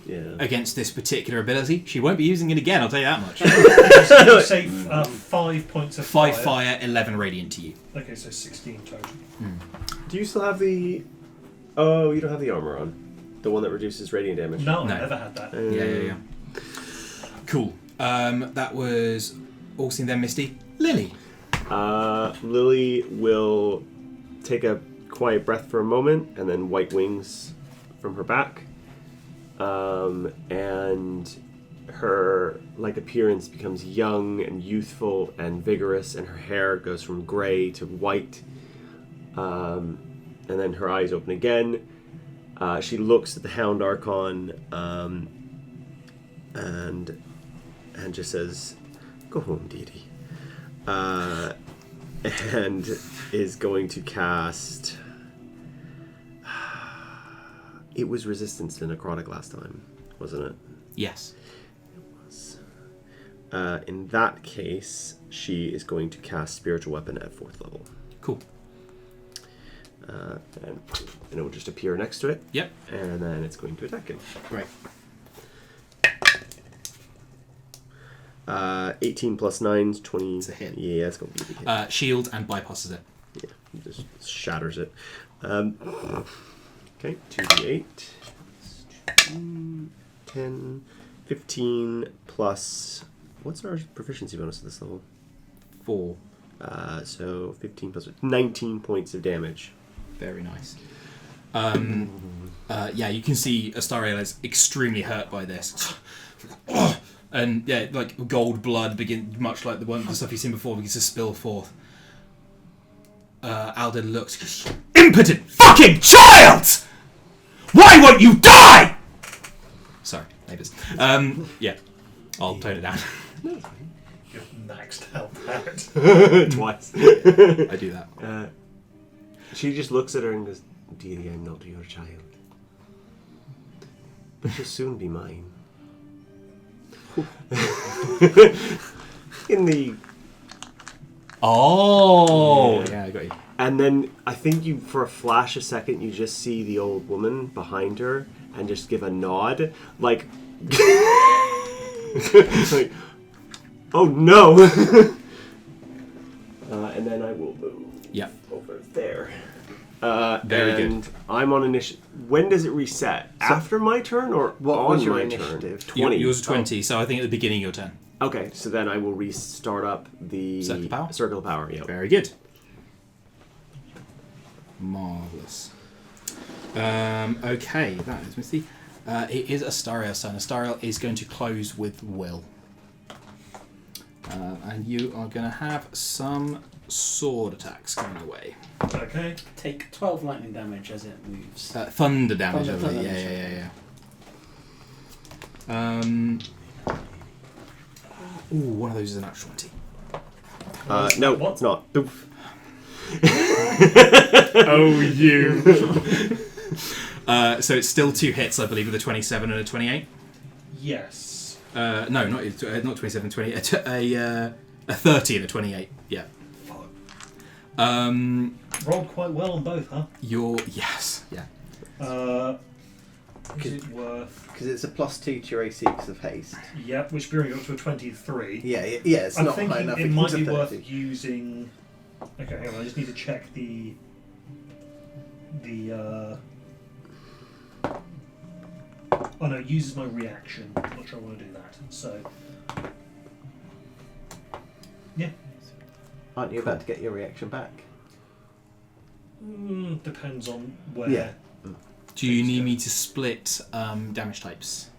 Yeah. against this particular ability. She won't be using it again, I'll tell you that much. So you say 5 points of 5 fire, 11 radiant to you. Okay, so 16 total. Do you still have the... Oh, you don't have the armor on. The one that reduces radiant damage. No, No. I never had that. Yeah. Cool. That was all seen then, Misty. Lily. Lily will take a quiet breath for a moment and then white wings from her back. And her appearance becomes young and youthful and vigorous, and her hair goes from grey to white. And then her eyes open again. She looks at the Hound Archon and just says, "Go home, deity." And is going to cast... It was resistance to necrotic last time, wasn't it? Yes. In that case, she is going to cast Spiritual Weapon at 4th level. Cool. And it will just appear next to it. Yep. And then it's going to attack him. Great. 18 plus 9 is 20. It's a hit. Yeah, it's going to be a hit. Shield and bypasses it. Yeah, it just shatters it. Okay, 2d8. 10, 15 plus... What's our proficiency bonus at this level? 4. So 15 plus 19 points of damage. Very nice. Yeah, you can see Astariel is extremely hurt by this. And yeah, like gold blood begin, much like the stuff you've seen before, begins to spill forth. Alden looks, impotent fucking child! Why won't you die? Sorry, neighbours. Yeah, I'll tone it down. You've maxed out that. Twice. I do that. She just looks at her and goes, "Dearie, I'm not your child, but you'll soon be mine." In the Yeah, I got you. And then I think you, for a flash, a second, you just see the old woman behind her and just give a nod, like, like, oh no. And then I will move over there. Very and good. I'm on initiative. When does it reset? After my turn or What on was your my initiative? turn? 20. Yours is 20, so I think at the beginning of your turn. Okay, so then I will restart up the Circle of Power? Circle of Power, yeah. Very good. Marvellous. Okay, that is Misty. It is Astariel's turn. Astariel is going to close with Will. And you are going to have some sword attacks coming away. Okay. Take 12 lightning damage as it moves. Thunder damage, I Thunder believe. damage. Yeah. Ooh, one of those is a natural 20. No, What? it's not. Oh, you. So it's still 2 hits, I believe, with a 27 and a 28. Yes. No, not 27, 28. A 30 and a 28. Yeah. Fuck. Rolled quite well on both, huh? Yes. Yeah. Is it worth? Because it's a +2 to your AC because of haste. Yep, which brings you up to a 23. Yeah, it's I'm not high thinking enough. it might becomes be a worth 30. using. Okay, hang on. I just need to check the. Oh no, it uses my reaction. I'm not sure I want to do that. So. Yeah. Aren't you about to get your reaction back? Depends on where. Yeah. Do you need me to split damage types?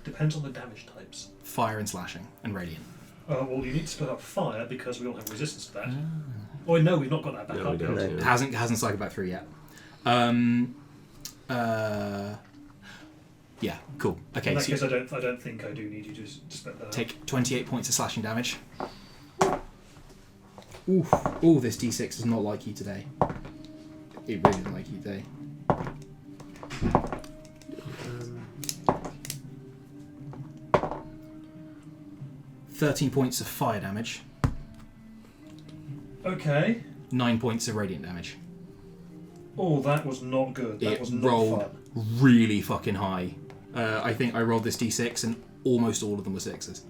Depends on the damage types. Fire and slashing and radiant. Well, you need to split up fire because we all have resistance to that. Oh no, we've not got that back No, up. we don't. No. Hasn't cycled back through yet. Yeah, cool. Okay, In that so case, I don't think I do need you to split that up. take 28 points of slashing damage. Oof. Oh, this D6 does not like you today. It really doesn't like you today. Um, 13 points of fire damage. Okay. 9 points of radiant damage. Oh, that was not good. That It was not rolled fun. really fucking high. I think I rolled this D6 and almost all of them were 6s.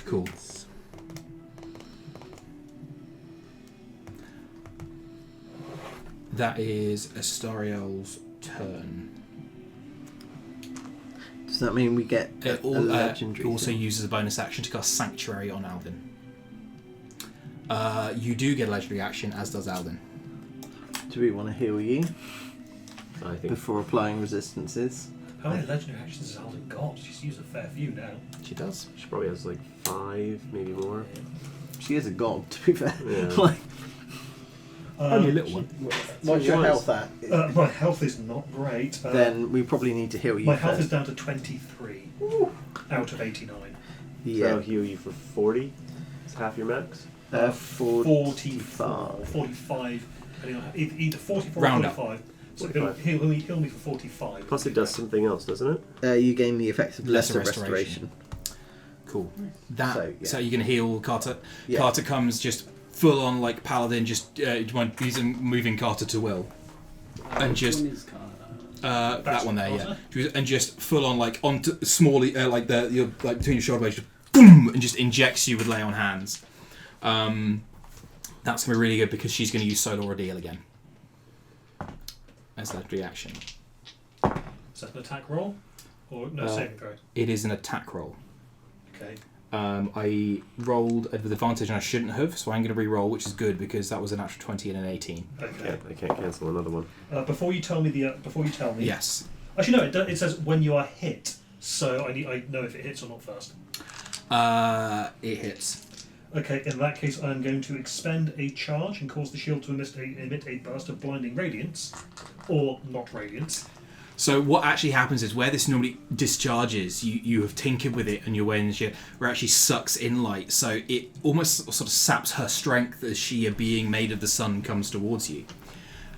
Cool. That is Astariel's turn. Does that mean we get It a legendary? also thing? uses a bonus action to cast Sanctuary on Alden. You do get a legendary action, as does Alden. Do we want to heal you I think. before applying resistances? How many legendary actions has Alden got? She's used a fair few now. She does. She probably has like 5, maybe more. She is a god, to be fair. Yeah. Like, Only a little one. what's your was. health at? My health is not great. Then we probably need to heal you. my health first. is down to 23 out of 89. So Yeah. I'll heal you for 40. It's half your max. 44, 45, depending on either 44 Round or up. 45. So 45. heal me for 45. Plus it does something else, doesn't it? You gain the effects of Lesser lesser restoration. restoration. Cool. That. So, So, yeah. you can heal Carter. Yeah. Carter comes just full on like paladin. Just do you mind using moving Carter to Will, and just Which one is Carter? that That's one there, Carter? yeah. And just full on like onto smally like your like between your shoulder blades, just boom, and just injects you with lay on hands. That's gonna be really good because she's gonna use Solar Ordeal again as that reaction. Is that an attack roll? Or no saving throw? It is an attack roll. Okay. I rolled with advantage and I shouldn't have, so I'm going to re-roll, which is good because that was a natural 20 and an 18. Okay. I can't cancel another one. Before you tell me Yes. Actually, no. It says when you are hit. So I know if it hits or not first. It hits. Okay, in that case, I'm going to expend a charge and cause the shield to emit a burst of blinding radiance, or not radiance. So what actually happens is where this normally discharges, you have tinkered with it and your way in the shield, where it actually sucks in light. So it almost sort of saps her strength as she, being made of the sun, comes towards you.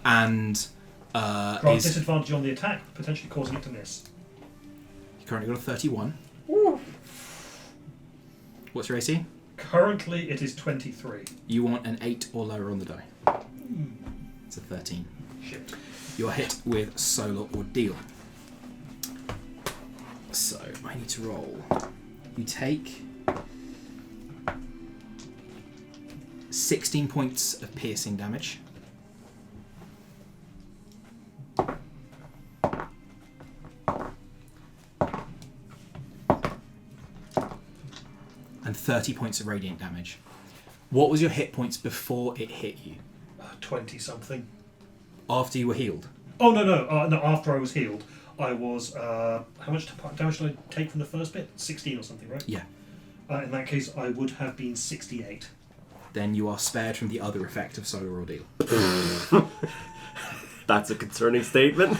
And Grant disadvantage on the attack, potentially causing it to miss. You currently got a 31. Woo. What's your AC? Currently, it is 23. You want an 8 or lower on the die. It's a 13. Shit. You're hit with Solar Ordeal. So, I need to roll. You take 16 points of piercing damage. And 30 points of radiant damage. What was your hit points before it hit you? 20 something. After you were healed? Oh no! After I was healed, I was. How much damage did I take from the first bit? 16 or something, right? Yeah. In that case, I would have been 68. Then you are spared from the other effect of Solar Ordeal. That's a concerning statement.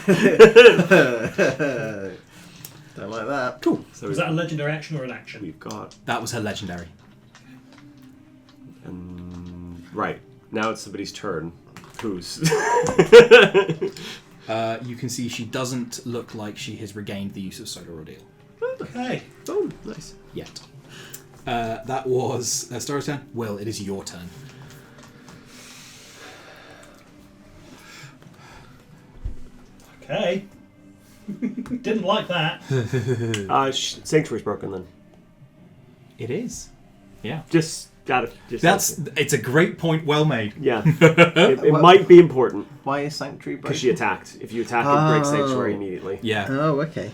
Don't like that. Cool. So Was that a legendary action or an action? we've got That was her legendary. right now it's somebody's turn. Whose? You can see she doesn't look like she has regained the use of Solar Ordeal Okay. Oh, nice. yet. That was Star's turn. Will, it is your turn. Okay. Didn't like that. Sanctuary's broken then. It is. Yeah. Just gotta. It's a great point, well made. Yeah. It might be important Why is Sanctuary broken? because she attacked. If you attack, it breaks Sanctuary immediately. Yeah. Oh, okay.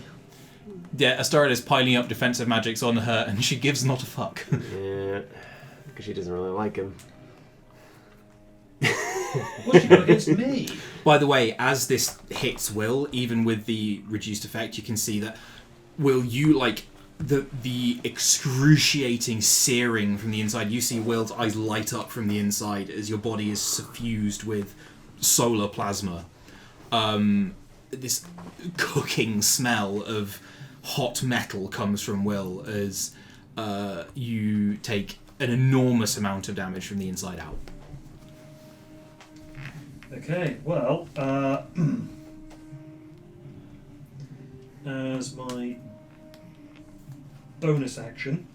Yeah, Astarion is piling up defensive magics on her and she gives not a fuck. Yeah, because she doesn't really like him. What's she got against me? By the way, as this hits Will, even with the reduced effect, you can see that Will, you like the excruciating searing from the inside. You see Will's eyes light up from the inside as your body is suffused with solar plasma. This cooking smell of hot metal comes from Will as you take an enormous amount of damage from the inside out. Okay, well, as my bonus action,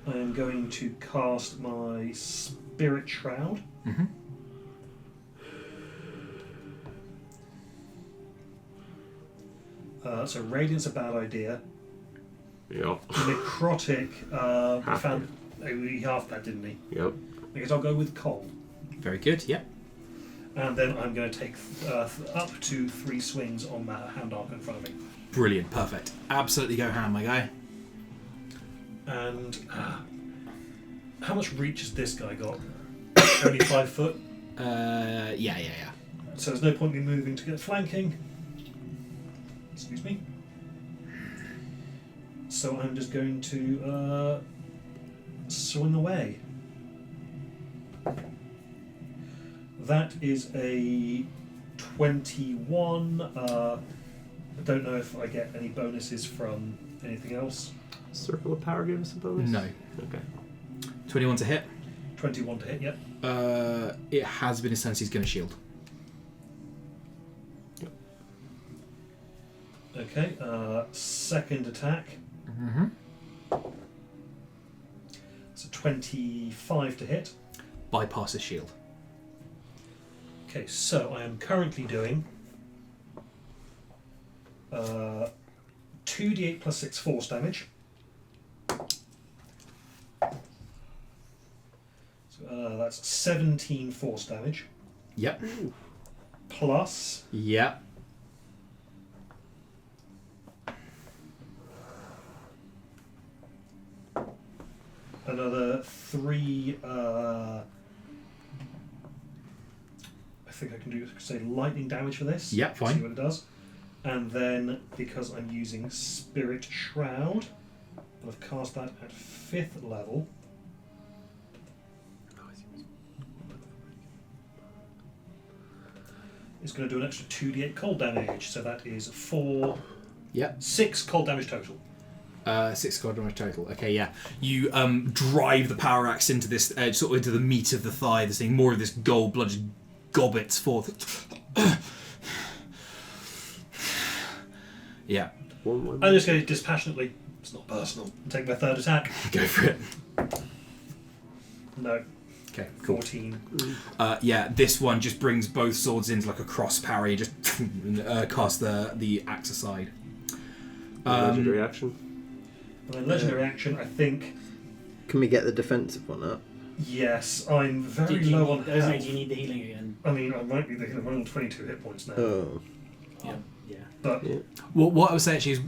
I am going to cast my Spirit Shroud. So Radiant's a bad idea. Yep. Necrotic, he halved that, didn't he? Yep. I guess I'll go with Cold. Very good, yeah. And then I'm going to take up to 3 swings on that hand arc in front of me. Brilliant, perfect. Absolutely go ham, my guy. And how much reach has this guy got? Only 5 foot? Yeah. So there's no point in me moving to get flanking. Excuse me. So I'm just going to swing away. That is a 21. I don't know if I get any bonuses from anything else. Circle of Power give us a bonus? No. Okay. 21 to hit. 21 to hit, yep. It has been a sense he's going to shield. Okay, second attack. So 25 to hit. Bypass his shield. Okay, so I am currently doing 2d8 plus 6 force damage. So that's 17 force damage. Yep. Plus Yep. another 3. I think I can do, say, lightning damage for this. Yep, fine. See what it does. And then, because I'm using Spirit Shroud, I've cast that at 5th level. It's going to do an extra 2d8 cold damage, so that is 6 cold damage total. 6 cold damage total. Okay, yeah. You drive the power axe into this, sort of into the meat of the thigh. This thing, more of this gold-blooded gobbets forth. Yeah. I'm just going to dispassionately, it's not personal, take my 3rd attack. Go for it. No. Okay, cool. 14. Yeah, this one just brings both swords into like a cross parry, just cast the axe aside. Legendary action. And then legendary action, I think, Can we get the defensive one up? yes, I'm very Did you low need, on I was saying, health. do you need the healing again? I mean, I might be thinking I'm on 22 hit points now. Oh. Yeah. But Well, what I would say actually is,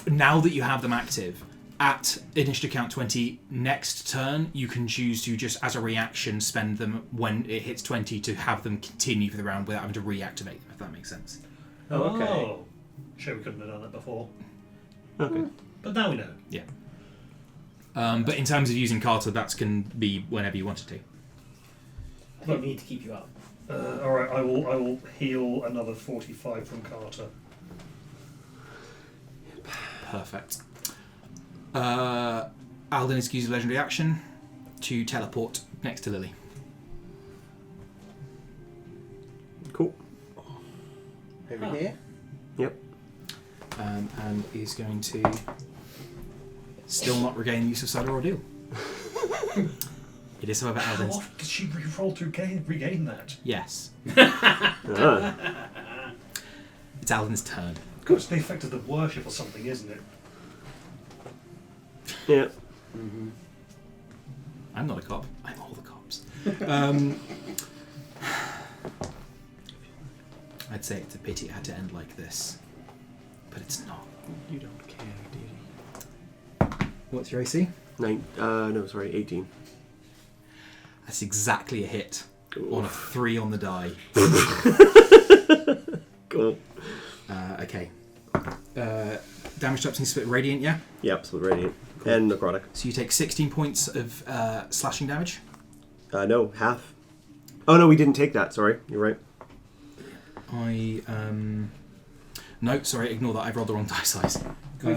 now that you have them active, at initiative count 20, next turn, you can choose to just, as a reaction, spend them when it hits 20 to have them continue for the round without having to reactivate them, if that makes sense. Oh, okay. Oh. Sure, we couldn't have done that before. Okay. But now we know. Yeah. But in terms of using Carter, that can be whenever you wanted to. I think we need to keep you up. Alright, I will heal another 45 from Carter. Perfect. Alden is using legendary action to teleport next to Lily. Cool. Over here? Yep. And is going to still not regain the use of Solar Ordeal. It is, however, How Alden's. often did she re-roll to regain that? Yes. Ah. It's Alden's turn. God, it's the effect of the worship or something, isn't it? Yeah. I'm not a cop. I'm all the cops. I'd say it's a pity it had to end like this, but it's not. You don't care, do you? What's your AC? 18. That's exactly a hit on a 3 on the die. Cool. Okay. Damage types need to split radiant, yeah? Yep, so radiant. And necrotic. So you take 16 points of slashing damage. No, half. Oh no, we didn't take that, sorry. You're right. No, sorry, ignore that. I've rolled the wrong die size. Can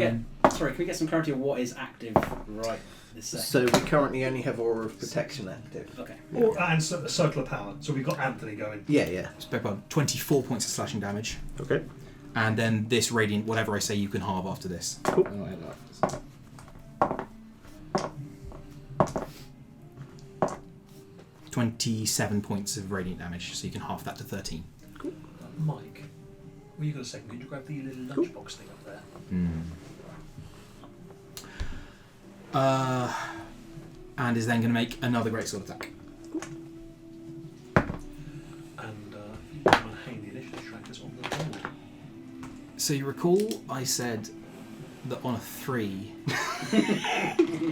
we get some clarity on what is active right this second? So we currently only have Aura of Protection active. Okay. And Circle of Power. So we've got Anthony going. Yeah, yeah. 24 points of slashing damage. Okay. And then this radiant, whatever I say, you can halve after this. Cool. Oh, I like that. 27 points of radiant damage, so you can half that to 13. Mike, were you got a second? Could you grab the little lunchbox thing up there? And is then going to make another great sword attack. And I'm going to hang the initiative trackers on the board. So you recall I said that on a 3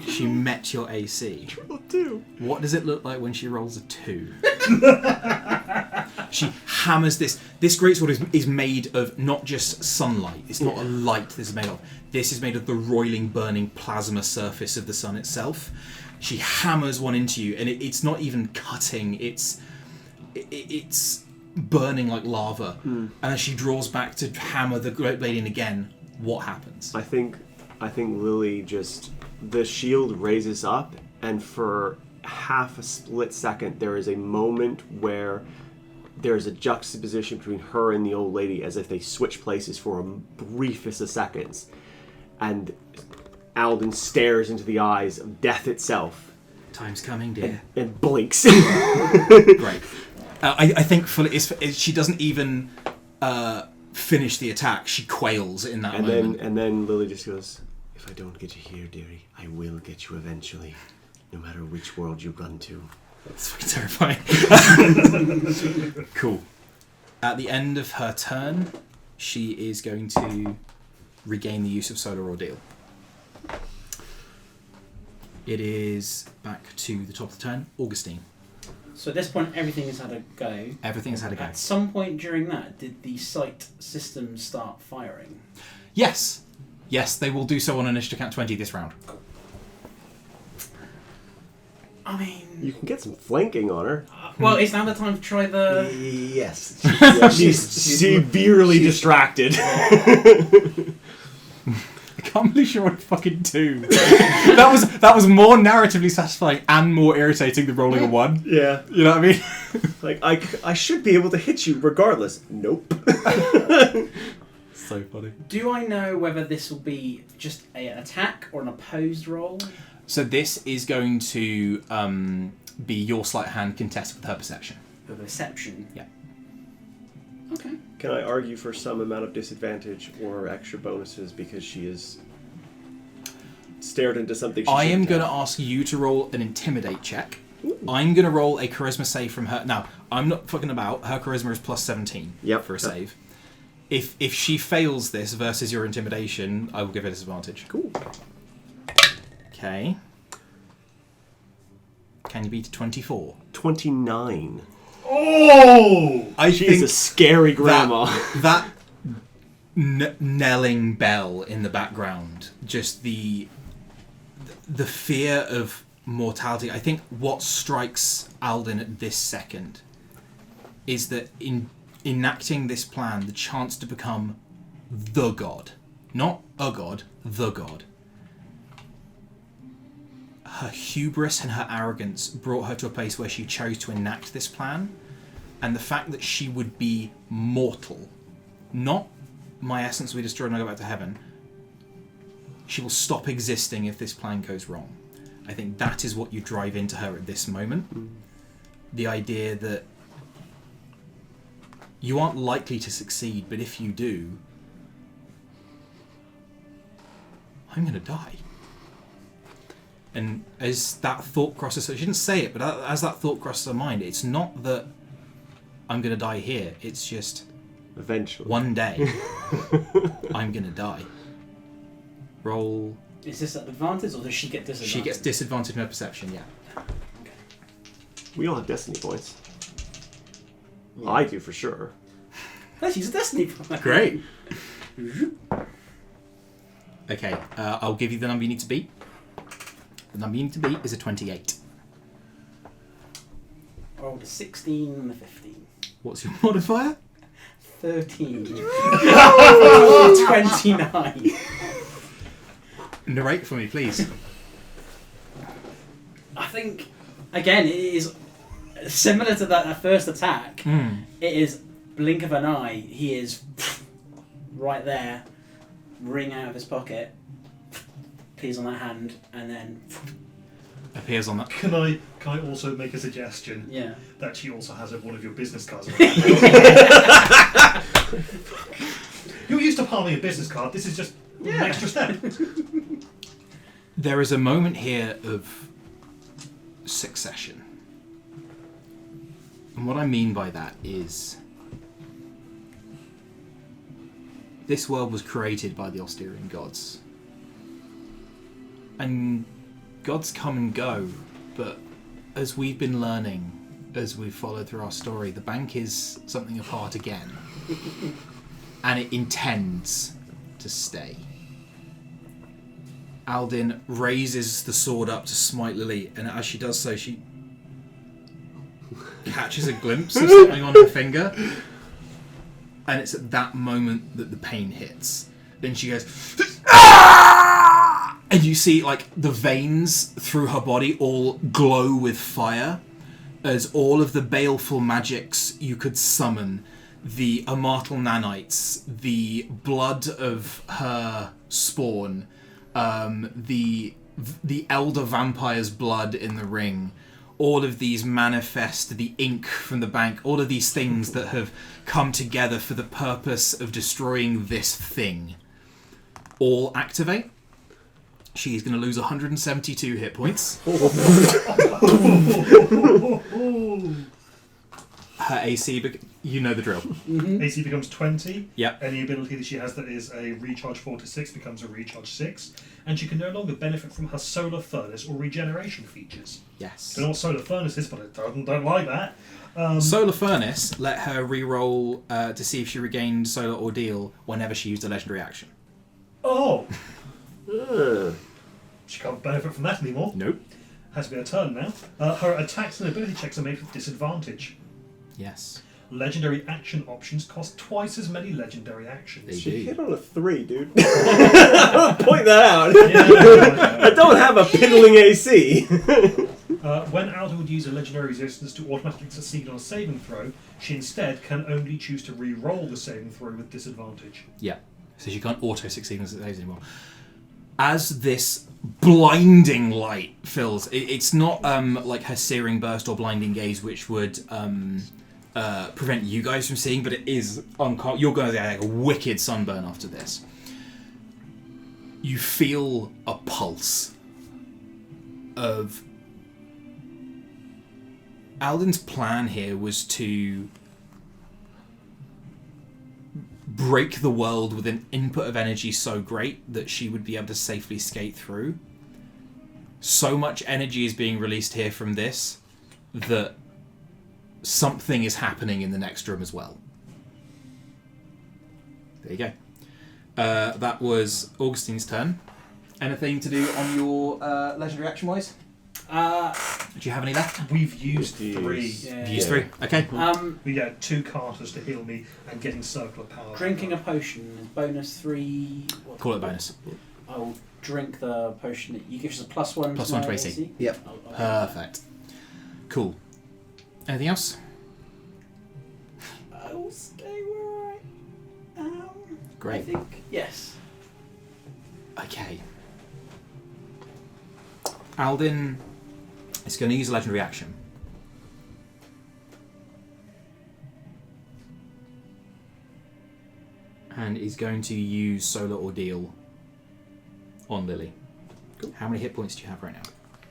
she met your AC. What does it look like when she rolls a 2? She hammers this. This greatsword is made of not just sunlight. It's not a light this is made of. This is made of the roiling, burning plasma surface of the sun itself. She hammers one into you, and it's not even cutting. It's burning like lava. And as she draws back to hammer the great blade in again, what happens? I think Lily just, the shield raises up, and for half a split second there is a moment where there's a juxtaposition between her and the old lady, as if they switch places for a briefest of seconds, and Alden stares into the eyes of death itself. Time's coming, dear. And blinks. Great. I think she doesn't even finish the attack. She quails in that moment. And then Lily just goes, "If I don't get you here, dearie, I will get you eventually, no matter which world you run to." That's fucking terrifying. Cool. At the end of her turn, she is going to regain the use of Solar Ordeal. It is back to the top of the turn. Augustine. So at this point, everything has had a go. Everything's had a go. At some point during that, did the sight system start firing? Yes. Yes, they will do so on initiative count 20 this round. I mean... You can get some flanking on her. Well, it's now the time to try the... Yes. She's severely distracted. I can't believe she rolled a fucking 2. that was more narratively satisfying and more irritating than rolling a 1. Yeah. You know what I mean? Like, I should be able to hit you regardless. Nope. So funny. Do I know whether this will be just an attack or an opposed roll? So this is going to be your sleight of hand contested with her perception. The perception? Yeah. Okay. Can I argue for some amount of disadvantage or extra bonuses because she is stared into something she I am shouldn't going to have? ask you to roll an intimidate check. I'm going to roll a charisma save from her. Now, I'm not fucking about. Her charisma is plus 17 for a save. If she fails this versus your intimidation, I will give her disadvantage. Cool. Okay. Can you beat a 24? 29. Oh! She's a scary grandma. That knelling bell in the background, just the fear of mortality. I think what strikes Alden at this second is that in enacting this plan, the chance to become the god, not a god, the god. Her hubris and her arrogance brought her to a place where she chose to enact this plan, and the fact that she would be mortal, not my essence will be destroyed and I go back to heaven, she will stop existing if this plan goes wrong. I think that is what you drive into her at this moment. The idea that you aren't likely to succeed, but if you do, I'm going to die. And as that thought crosses her, she didn't say it, but as that thought crosses her mind, it's not that I'm going to die here. It's just Eventually. one day I'm going to die. Roll. Is this at advantage or does she get disadvantage? She gets disadvantage in her perception, yeah. We all have destiny points. I do for sure. Oh, she's a destiny point. Great. Okay, I'll give you the number you need to beat. The number you need to beat is a 28. I rolled a 16 and a 15. What's your modifier? 13. 29. Narrate for me, please. I think, again, it is similar to that first attack. It is blink of an eye. He is right there, ring out of his pocket, appears on that hand, and then Appears on that. Can I also make a suggestion? yeah. That she also has one of your business cards. You're used to palming a business card. This is just an extra step. There is a moment here of succession. And what I mean by that is this world was created by the Austerian gods. And gods come and go, but as we've been learning, as we've followed through our story, the bank is something apart again. And it intends to stay. Aldin raises the sword up to smite Lily, and as she does so, she catches a glimpse of something on her finger. And it's at that moment that the pain hits. Then she goes, "Ah!" And you see, like, the veins through her body all glow with fire, as all of the baleful magics you could summon, the Amartal nanites, the blood of her spawn, the elder vampire's blood in the ring, all of these manifest, the ink from the bank, all of these things that have come together for the purpose of destroying this thing, all activate. She's going to lose 172 hit points. her AC, you know the drill. AC becomes 20. Yep. Any ability that she has that is a recharge 4 to 6 becomes a recharge 6. And she can no longer benefit from her solar furnace or regeneration features. Yes. I don't know what solar furnace is, but I don't like that. Solar Furnace let her re-roll to see if she regained Solar Ordeal whenever she used a legendary action. Oh! She can't benefit from that anymore. Nope. Has to be her turn now. Her attacks and ability checks are made with disadvantage. Yes. Legendary action options cost twice as many legendary actions. They She do. hit on a 3, dude. Point that out. Yeah. I don't have a piddling AC. When Alden would use a legendary resistance to automatically succeed on a saving throw, she instead can only choose to re-roll the saving throw with disadvantage. Yeah. So she can't auto-succeed on saves anymore. As this blinding light fills, it's not like her searing burst or blinding gaze, which would prevent you guys from seeing, but it is you're going to get like a wicked sunburn after this. You feel a pulse of Alden's plan here was to break the world with an input of energy so great that she would be able to safely skate through. So much energy is being released here from this that something is happening in the next room as well. There you go. That was Augustine's turn. Anything to do on your legendary action wise? Do you have any left? We've used Jeez. 3. Yeah. Use 3. Okay. We get 2 carters to heal me and getting circle of power. Drinking a potion is bonus 3. Call it a bonus. I will drink the potion that you give us a +1 Plus to 1 my to AC. Yep. Perfect. Cool. Anything else? I will stay where I am. I Great. think yes. Okay. Alden is going to use a legendary action. And is going to use Solar Ordeal on Lily. Cool. How many hit points do you have right now?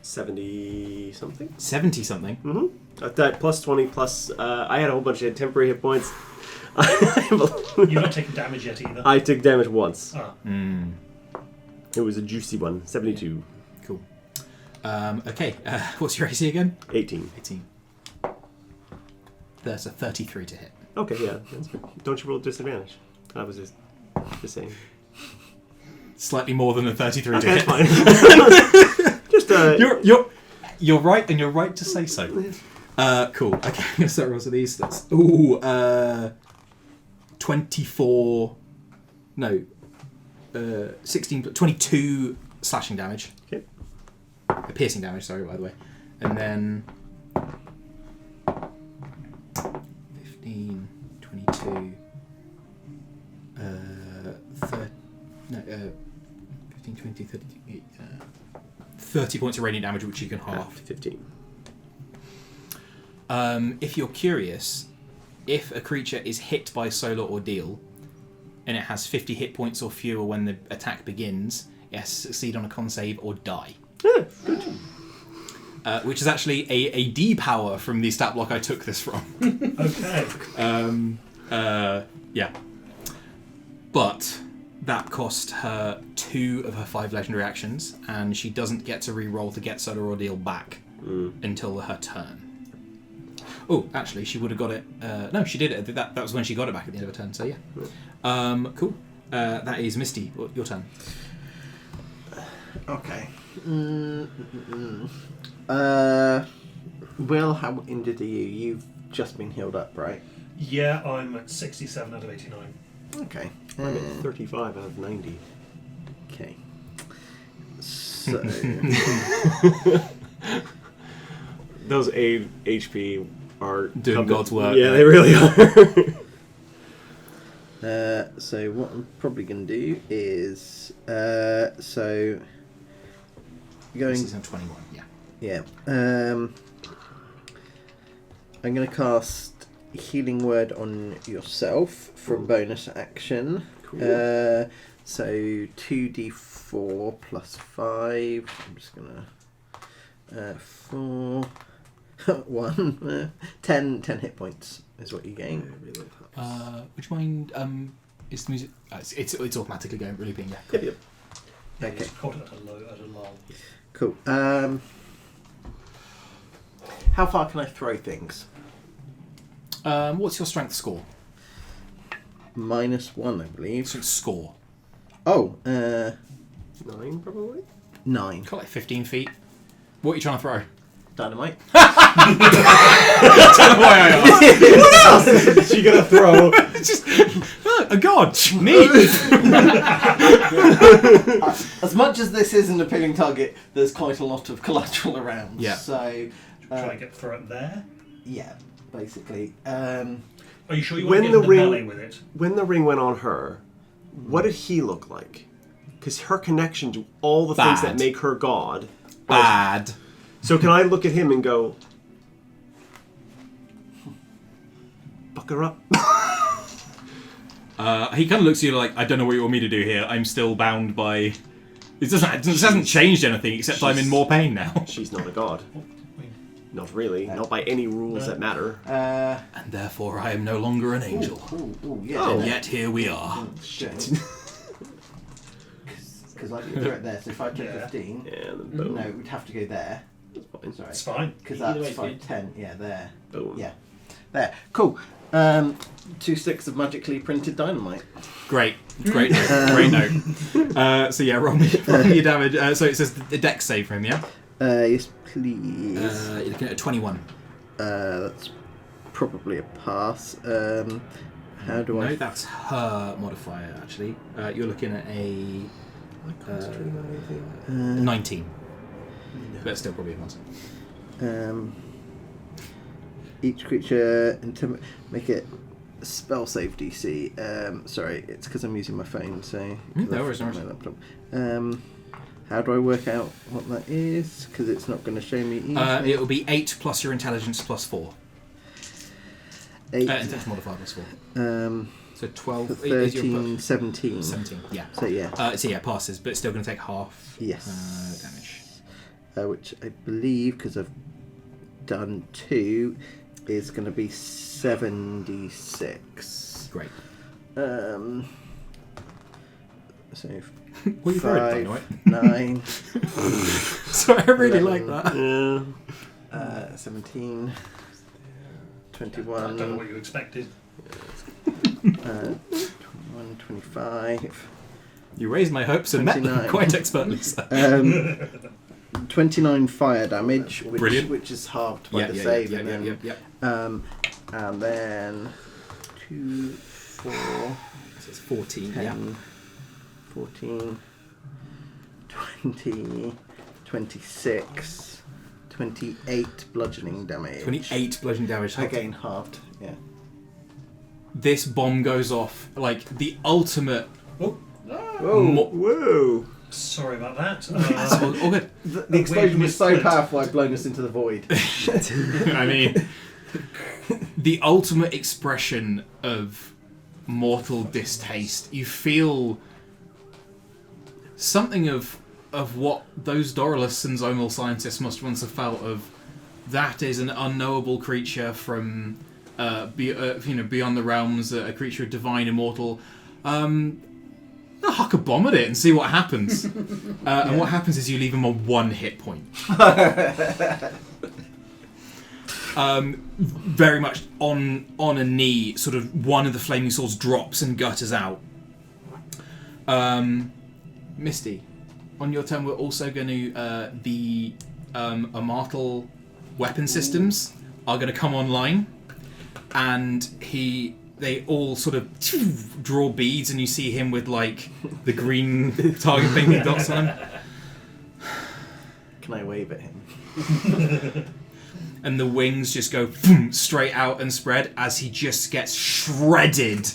70 something. 70 something. Mm-hmm. That plus 20 plus. I had a whole bunch of temporary hit points. You've not taken damage yet either. I took damage once. Ah. It was a juicy one. 72. Cool. Okay. What's your AC again? 18. 18. There's a 33 to hit. Okay, yeah. That's good. Don't you roll disadvantage? I was just saying. Slightly more than a 33 Okay, to hit. that's fine. Just You're right, and you're right to say so. Cool. Okay, I'm gonna start rolls of these stats. Ooh, 24. No, 16, 22 slashing damage. Okay. Piercing damage. Sorry, by the way, and then 15, 22. 15, 20, 30, 30 points of radiant damage, which you can half. 15. If you're curious, if a creature is hit by Solar Ordeal and it has 50 hit points or fewer when the attack begins, it has to succeed on a con save or die. Yeah, good. Which is actually a D power from the stat block I took this from. Okay. Yeah. But that cost her 2 of her 5 legendary actions, and she doesn't get to re-roll to get Solar Ordeal back until her turn. Oh, actually, she would have got it. No, she did it. That was when she got it back at the end of her turn. So yeah. Cool. That is Misty. Your turn. Okay. Will, how injured are you? You've just been healed up, right? Yeah, I'm at 67 out of 89. Okay. I'm at 35 out of 90. Okay. So. Those HP are Doing God's work. Yeah, they really are. So what I'm probably going to do is so going. This is on 21. Yeah. Yeah. I'm going to cast Healing Word on yourself for a bonus action. Cool. So 2d4 plus 5. I'm just going to 4 1. 10 hit points is what you gain. Would you mind? Is the music? It's automatically going. Really being Yep, yep. Okay. Hold it at a lull. Cool. How far can I throw things? What's your strength score? -1, I believe. Strength score. Oh, 9 probably. 9. Got like 15 feet. What are you trying to throw? Dynamite. Tell them why I asked. She gonna throw. Just a god. Neat. As much as this is an appealing target, there's quite a lot of collateral around. Yeah. So, Try and throw it there. yeah, basically. Are you sure you When want to the get in the ring- melee with it? When the ring went on her, what did he look like? Because her connection to all the things that Bad. make her god. Bad. So can I look at him and go, buck her up? He kind of looks at you like, I don't know what you want me to do here. I'm still bound by. It hasn't changed anything except I'm in more pain now. She's not a god. Not really. Not by any rules that matter. And therefore I am no longer an angel. Ooh, yeah. And yet here we are. Shit. Because I didn't throw it there, so if I took Yeah. 15, And then boom. no, it would have to go there. Fine. Sorry. It's fine. Because Either that's way's 5, good. 10. Yeah, there. Boom. Yeah. There. Cool. 2 sticks of magically printed dynamite. Great note. Great note. So yeah, roll me your damage. So it says the dex save for him, yeah? Yes, please. You're looking at a 21. That's probably a pass. How do No, I... that's her modifier, actually. You're looking at a 19. But still probably a pass. Each creature make it spell save DC. Sorry, it's because I'm using my phone, so No worries, no my worries. laptop. How do I work out what that is? Because it's not going to show me easily. It will be 8 plus your intelligence plus 4. 8, Intelligence modifier plus 4. So 12. 13, 17. 17, yeah. So yeah, So yeah, passes, but it's still going to take half yes. damage. Which I believe, because I've done 2, is going to be 76. Great. So What are you throwing, by the way? 9, Sorry, I really like that. Yeah. 17, I don't know 21, what you expected. 21, 25, You raised my hopes and met them 29. quite expertly. So. 29 fire damage, Brilliant. which is halved by the save, and then and then 2, 4, So it's 14, 10, 14, 20, 26, 28 bludgeoning damage. 28 bludgeoning damage. Again, halved, yeah. This bomb goes off like the ultimate. Oh, Whoa. sorry about that. That's all good. The explosion was so split. powerful, I've blown us into the void. I mean, the ultimate expression of mortal distaste. You feel something of what those Doralus and zonal scientists must once have felt of. That is an unknowable creature from beyond the realms, a creature of divine immortal. I'll huck a bomb at it and see what happens. And what happens is you leave him on 1 hit point. Very much on a knee, sort of one of the flaming swords drops and gutters out. Misty, on your turn, we're also going to the Immortal weapon systems are going to come online, and they all sort of draw beads, and you see him with like the green target blinking dots on him. Can I wave at him? And the wings just go straight out and spread as he just gets shredded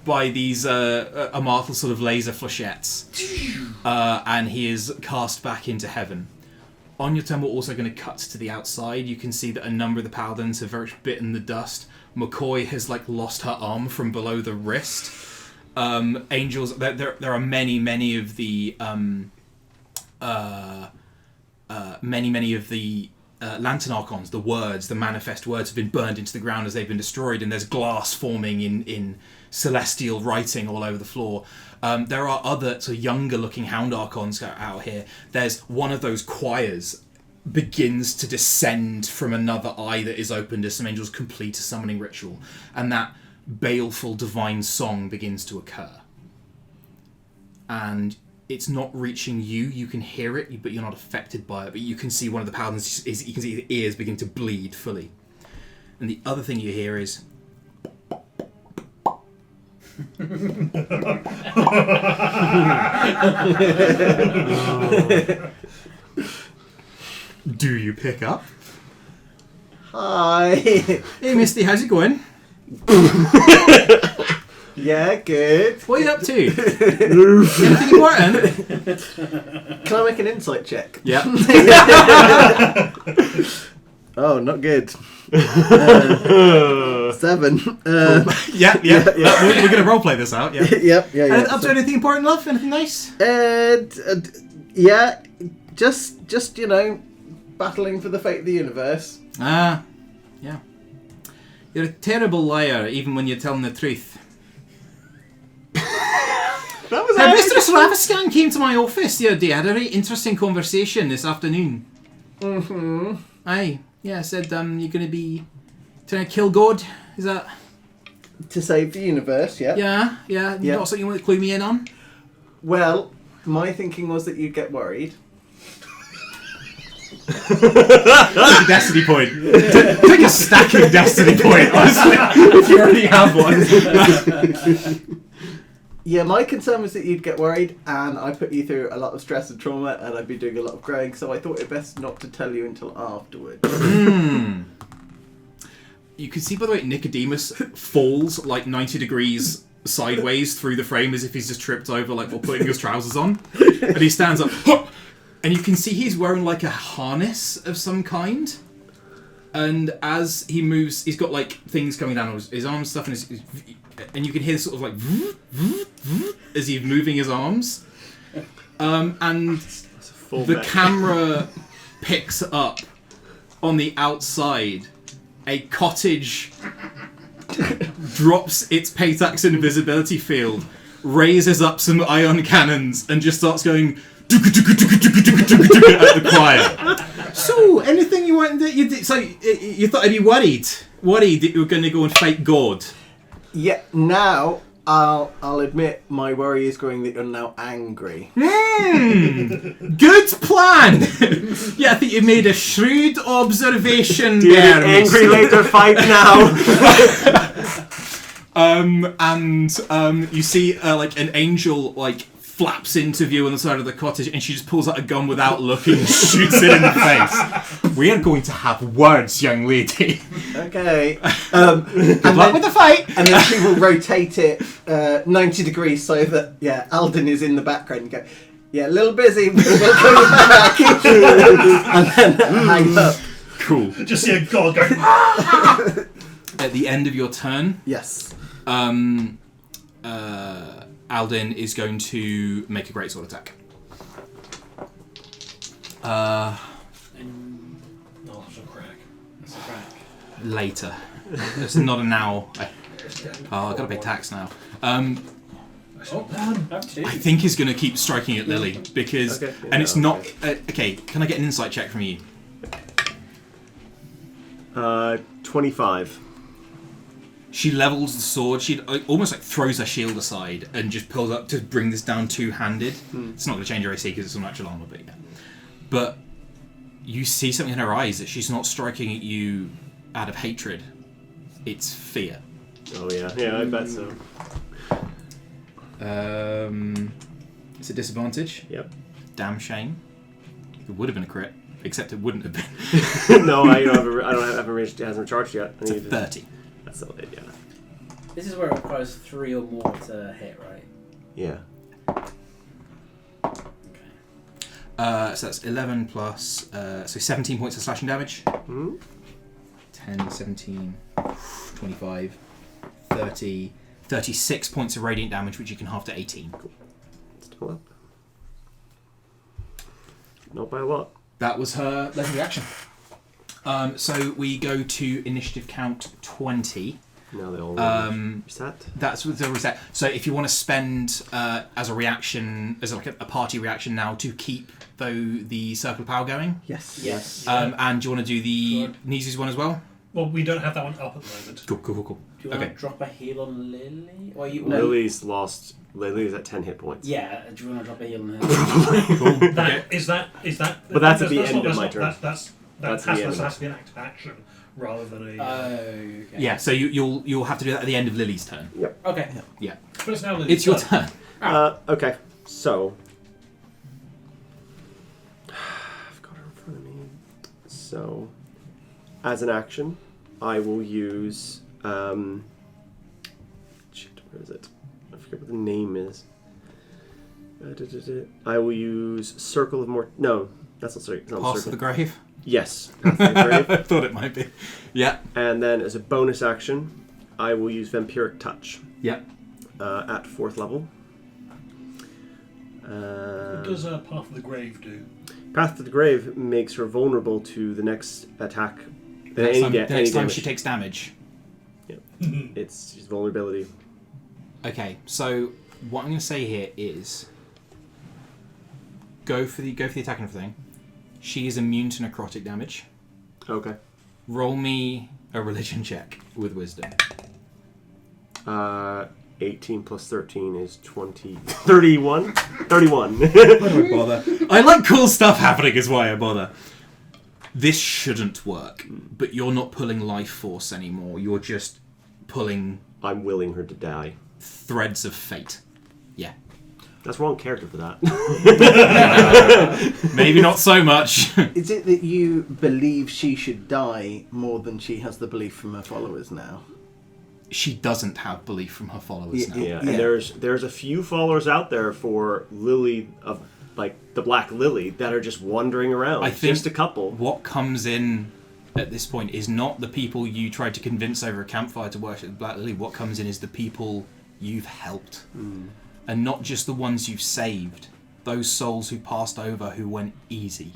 by these Immortal sort of laser flechettes, and he is cast back into heaven. On your turn, we're also going to cut to the outside. You can see that a number of the paladins have very much bitten the dust. McCoy has like lost her arm from below the wrist. Angels, there are many of the lantern archons, the words, the manifest words have been burned into the ground as they've been destroyed, and there's glass forming in celestial writing all over the floor. There are other sort of younger looking hound archons out here. There's one of those choirs begins to descend from another eye that is opened as some angels complete a summoning ritual, and that baleful divine song begins to occur. And it's not reaching you. You can hear it, but you're not affected by it. But you can see one of the paladins you can see the ears begin to bleed fully. And the other thing you hear is. Do you pick up? Hi. Hey, Misty, how's it going? Yeah, good. What are you up to? Anything important? Can I make an insight check? Yeah. Oh, not good. 7. Yeah. We're going to roleplay this out, yeah. Yeah. Up to anything important, love? Anything nice? Yeah, just battling for the fate of the universe. Yeah. You're a terrible liar, even when you're telling the truth. Mistress Raviscan came to my office the other day. I had a very interesting conversation this afternoon. Mm-hmm. Aye. Yeah, I said, you're going to be trying to kill God? Is that... To save the universe, yeah. Yeah. Yeah. Not something you want to clue me in on? Well, my thinking was that you'd get worried. That's a destiny point. Take a stack of destiny point, honestly, if you already have one. Yeah, my concern was that you'd get worried, and I put you through a lot of stress and trauma, and I'd be doing a lot of growing, so I thought it best not to tell you until afterwards. You can see, by the way, Nicodemus falls like 90 degrees sideways through the frame as if he's just tripped over, like, while putting his trousers on. And he stands up, and you can see he's wearing like a harness of some kind. And as he moves, he's got like things coming down his arms, stuff, and you can hear sort of like as he's moving his arms. And the camera picks up on the outside a cottage drops its Paytax invisibility field, raises up some ion cannons, and just starts going at the choir. So, anything you want that you did? So you thought I'd be worried that you were going to go and fight God? Yeah. Now I'll admit my worry is growing that you're now angry. Good plan. Yeah, I think you made a shrewd observation Do you there. get angry later fight now? You see like an angel like flaps into view on the side of the cottage, and she just pulls out a gun without looking and shoots it in the face. We are going to have words, young lady. Okay. Good luck with the fight. And then she will rotate it 90 degrees so that, Alden is in the background and go, yeah, a little busy, but we'll come back. And then hang up. Cool. Just see a god go. At the end of your turn, Yes. Alden is going to make a greatsword attack. Oh, that's a crack. Later. It's not a now. I've got to pay tax now. I think he's going to keep striking at Lily because, Okay. and it's not. Okay, can I get an insight check from you? 25. She levels the sword. She almost like throws her shield aside and just pulls up to bring this down two-handed. It's not going to change her AC because it's a natural armor, but yeah. But you see something in her eyes that she's not striking at you out of hatred. It's fear. Oh yeah, I bet so. It's a disadvantage. Yep. Damn shame. It would have been a crit, except it wouldn't have been. No, I don't have a range. It hasn't charged yet. It's a 30. That's so late, yeah. This is where it requires 3 or more to hit, right? Yeah. Okay. So that's 11 plus, so 17 points of slashing damage. 10, 17, 25, 30, 36 points of radiant damage, which you can half to 18. Cool. Still up. Not by a lot. That was her legendary action. So we go to initiative count 20. Now they all reset. That's with the reset. So if you want to spend as a reaction, as like a party reaction now to keep the circle of power going. Yes. And do you want to do the Good. Nizu's one as well? Well, we don't have that one up at the moment. Cool. Do you want Okay. to drop a heal on Lily? Or you? Lily's lost. Lily's at 10 hit points. Yeah. Do you want to drop a heal on her? Cool. That is that. But that's at the not- end of my not- turn. That's That's has the end of to be an active action rather than a. Okay. Yeah. So you'll have to do that at the end of Lily's turn. Okay. Yeah. But it's now It's your turn. Okay, so I've got her in front of me. So, as an action, I will use. Shit, where is it? I forget what the name is. I will use Circle of More. No, that's not sorry. It's not Pass Circle. of the Grave. Yes, Path of the Grave. I thought it might be. Yeah. And then, as a bonus action, I will use Vampiric Touch Yeah. at 4th level. What does Path of the Grave do? Path to the Grave makes her vulnerable to the next attack. The next time, any damage. she takes damage. It's just vulnerability. Okay, so what I'm going to say here is go for the attack and everything. She is immune to necrotic damage. Okay. Roll me a religion check with wisdom. 18 plus 13 is 20. 31? 31. Why do I bother? I like cool stuff happening is why I bother. This shouldn't work, but you're not pulling life force anymore. You're just pulling I'm willing her to die. threads of fate. Yeah. That's wrong character for that. Maybe not so much. Is it that you believe she should die more than she has the belief from her followers now? She doesn't have belief from her followers now. Yeah, and there's a few followers out there for Lily of like the Black Lily that are just wandering around. I think just a couple. What comes in at this point is not the people you tried to convince over a campfire to worship the Black Lily. What comes in is the people you've helped. And not just the ones you've saved. Those souls who passed over who went easy.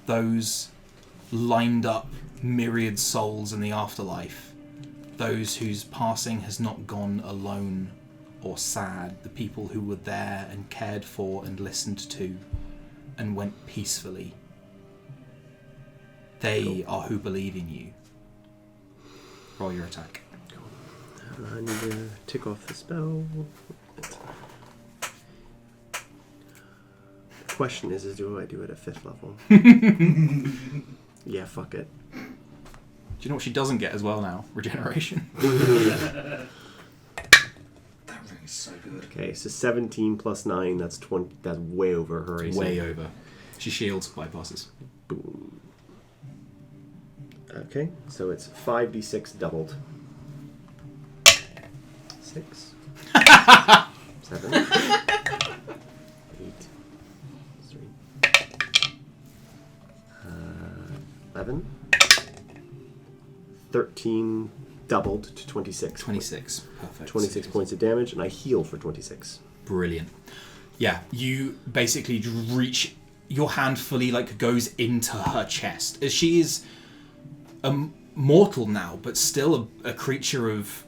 Those lined up myriad souls in the afterlife. Those whose passing has not gone alone or sad. The people who were there and cared for and listened to and went peacefully. They are who believe in you. Roll your attack. I need to tick off the spell. The question is do I do it at 5th level? Yeah, fuck it. Do you know what she doesn't get as well now? Regeneration. That ring is so good. Okay, so 17 plus 9, that's 20. That's way over her AC. Way over. She shields, bypasses. Boom. Okay, so it's 5d6 doubled. 6. 7. 8. 3. 11. 13 doubled to 26. 26. Perfect. 26 points of damage, and I heal for 26. Brilliant. Yeah, you basically reach your hand fully goes into her chest as she is mortal now, but still a creature of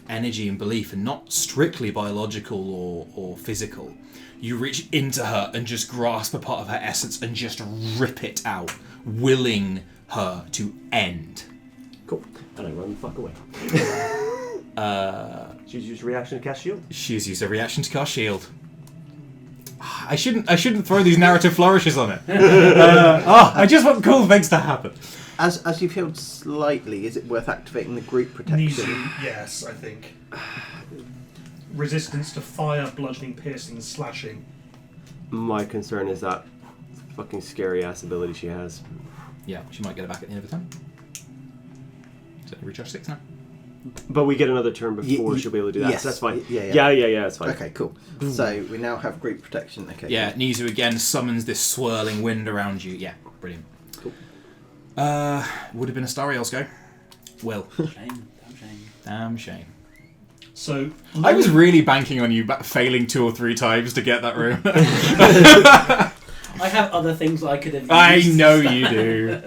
energy and belief, and not strictly biological or physical. You reach into her and just grasp a part of her essence and just rip it out, willing her to end. Cool. And I run the fuck away. She's used reaction to cast shield. She's used a reaction to cast shield. I shouldn't throw these narrative flourishes on it. I just want cool things to happen. As you've healed slightly, is it worth activating the group protection? Yes, I think. Resistance to fire, bludgeoning, piercing, and slashing. My concern is that fucking scary ass ability she has. Yeah, she might get it back at the end of the turn. So recharge 6 now. But we get another turn before she'll be able to do that, yes. so that's fine. Yeah, That's fine. Okay, cool. So we now have group protection. Okay. Yeah, cool. Nizu again summons this swirling wind around you. Yeah, brilliant. Cool. Would have been a Stariel's go. Will. Shame. Damn shame. So I was really banking on you failing 2 or 3 times to get that room. I have other things I could have used. I know you do.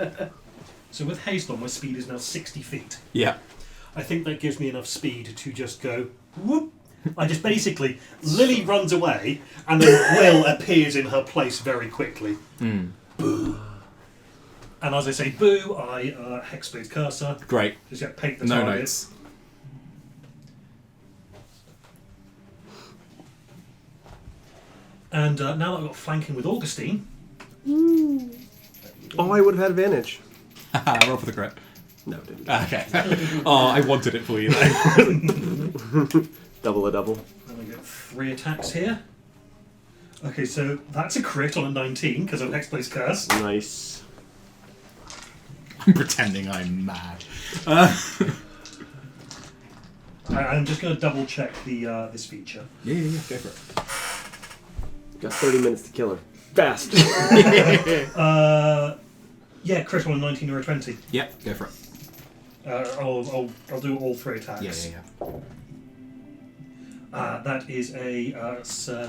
So with haste on, my speed is now 60 feet. Yeah. I think that gives me enough speed to just go whoop. I just basically, Lily runs away, and then Will appears in her place very quickly. Boo. And as I say boo, I Hexblade's cursor. Great. Just get paint the No target. notes. And now that I've got flanking with Augustine. Oh, I would have had advantage. Roll for the crit. No, it didn't. Okay. Oh, I wanted it for you though. Double a double. And I get 3 attacks here. Okay, so that's a crit on a 19 because of Hexblade's curse. Nice. I'm pretending I'm mad. I'm just going to double check the this feature. Yeah, go for it. Got 30 minutes to kill her. Fast. Yeah, crit on a 19 or a 20. Yep, go for it. I'll do all 3 attacks. Yeah. That is a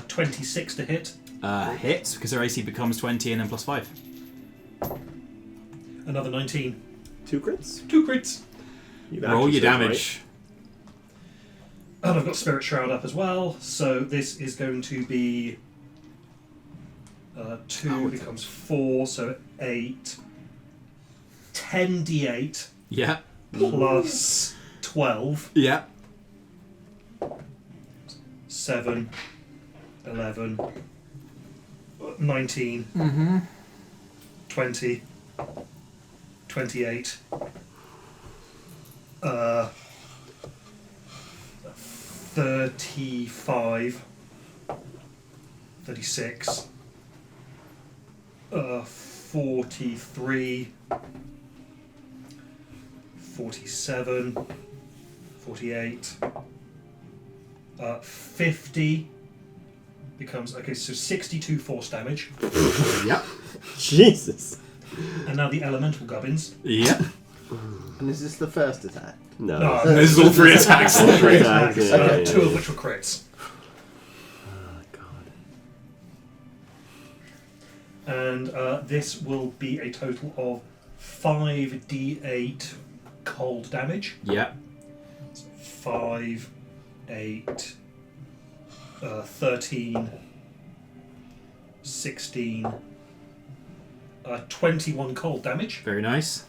26 to hit. Hits, because her AC becomes 20 and then plus 5. Another 19. 2 crits? 2 crits. You've Roll actually your said damage. And I've got Spirit Shroud up as well, so this is going to be 2 becomes 4, so 8. 10d8 Yeah. plus 12. Yeah. 7, 11, 19, 20, 28, 35, 36, 43, 47, 48, 50 becomes, okay, so 62 force damage. Yep. Jesus. And now the elemental gubbins. Yep. And is this the first attack? No. No, This is all 3 attacks. all 3 Yeah, attacks, yeah, 2 of yeah. which were crits. Oh, God. And this will be a total of 5d8 cold damage. Yep. 5, 8, 13, 16, 21 cold damage. Very nice.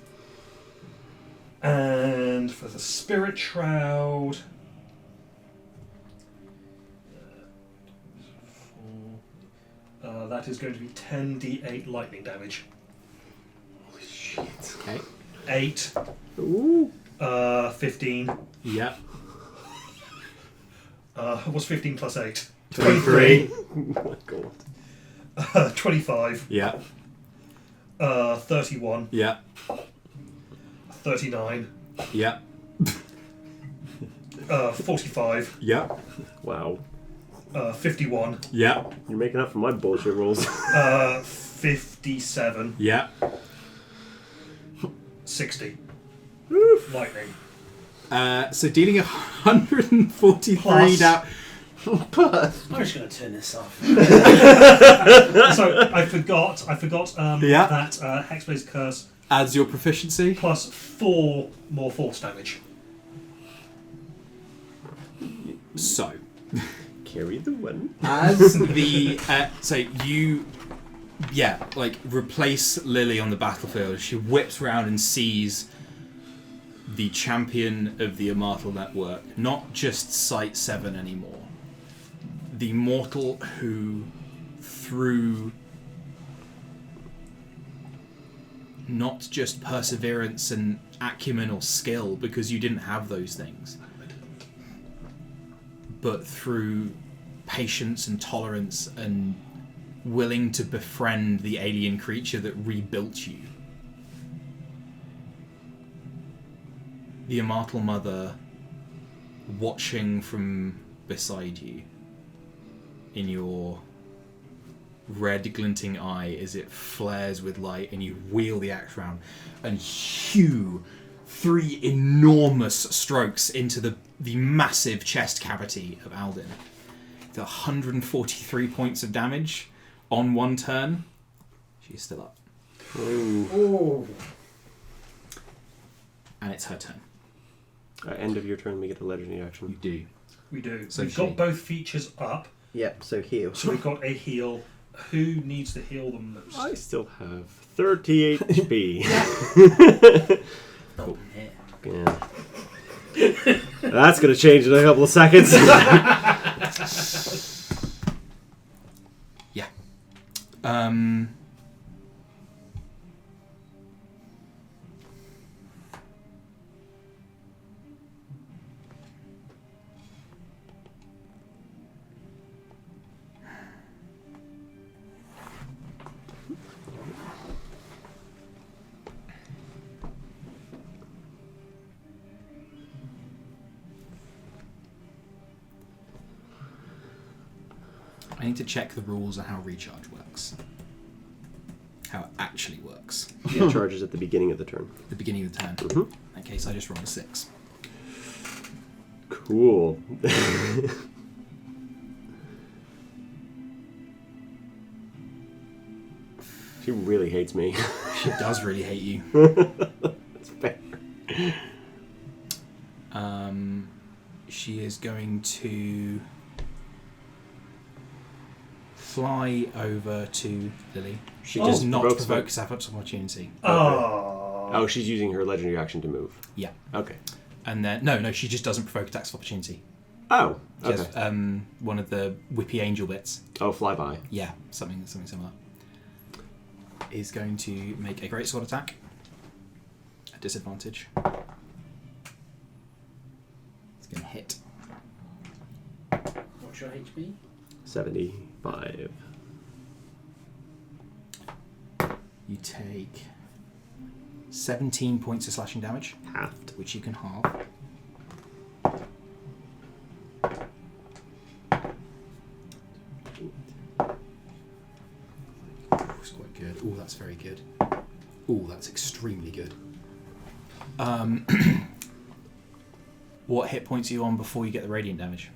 And for the Spirit Shroud, that is going to be 10d8 lightning damage. Holy shit. Okay. 8, Ooh. 15. Yep. What's 15 plus 8? 23. Oh, my God. 25. Yep. 31. Yep. 39. Yep. 45. Yep. Wow. 51. Yep. You're making up for my bullshit rolls. 57. Yep. 60. Oof. Lightning. So dealing 143 Plus. down. I'm just going to turn this off. So I forgot Yeah. that Hexblade's Curse Adds your proficiency. plus 4 more force damage. So, Carry the one. as the so you, replace Lily on the battlefield. She whips round and sees the champion of the Immortal Network, not just Site 7 anymore. The mortal who, through not just perseverance and acumen or skill, because you didn't have those things, but through patience and tolerance and willing to befriend the alien creature that rebuilt you. The Immortal Mother, watching from beside you, in your red glinting eye as it flares with light, and you wheel the axe round and hew 3 enormous strokes into the massive chest cavity of Alden. The 143 points of damage on 1 turn. She's still up. Ooh. Oh. and it's her turn. End of your turn, we get a legendary action. You do. We do. So We've she- got both features up, Yep, so heal. so we've got a heal. Who needs to heal the most? I still have 30 HP. Cool. Yeah. Yeah. That's going to change in a couple of seconds. Yeah. I need to check the rules on how recharge works. How it actually works. Yeah, charges at the beginning of the turn. At the beginning of the turn. Mhm. In that case, I just rolled a 6. Cool. She really hates me. She does really hate you. That's fair. She is going to fly over to Lily. She does not provokes provoke her. savage opportunity. Oh. Oh, she's using her legendary action to move. Yeah. Okay. And then no, she just doesn't provoke attacks of opportunity. Oh, She okay. has, one of the whippy angel bits. Oh, flyby. Yeah, something similar. Is going to make a great sword attack at disadvantage. It's going to hit. What's your HP? 75. You take 17 points of slashing damage, Halved. which you can halve. It's quite good. Oh, that's very good. Oh, that's extremely good. What hit points are you on before you get the radiant damage?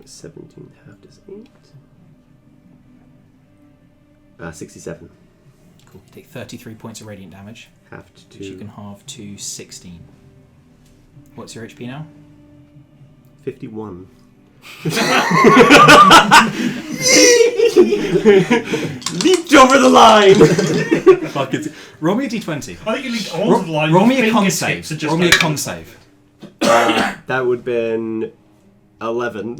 17 halved is 8. 67. Cool. You take 33 points of radiant damage, Halved which you to can halve to 16. What's your HP now? 51. Leaped over the line! Fuck it. Roll me a d20. I think you leaped onto the line. Roll your me a con fingertips save. are just Roll me a over. con save. That would have been 11.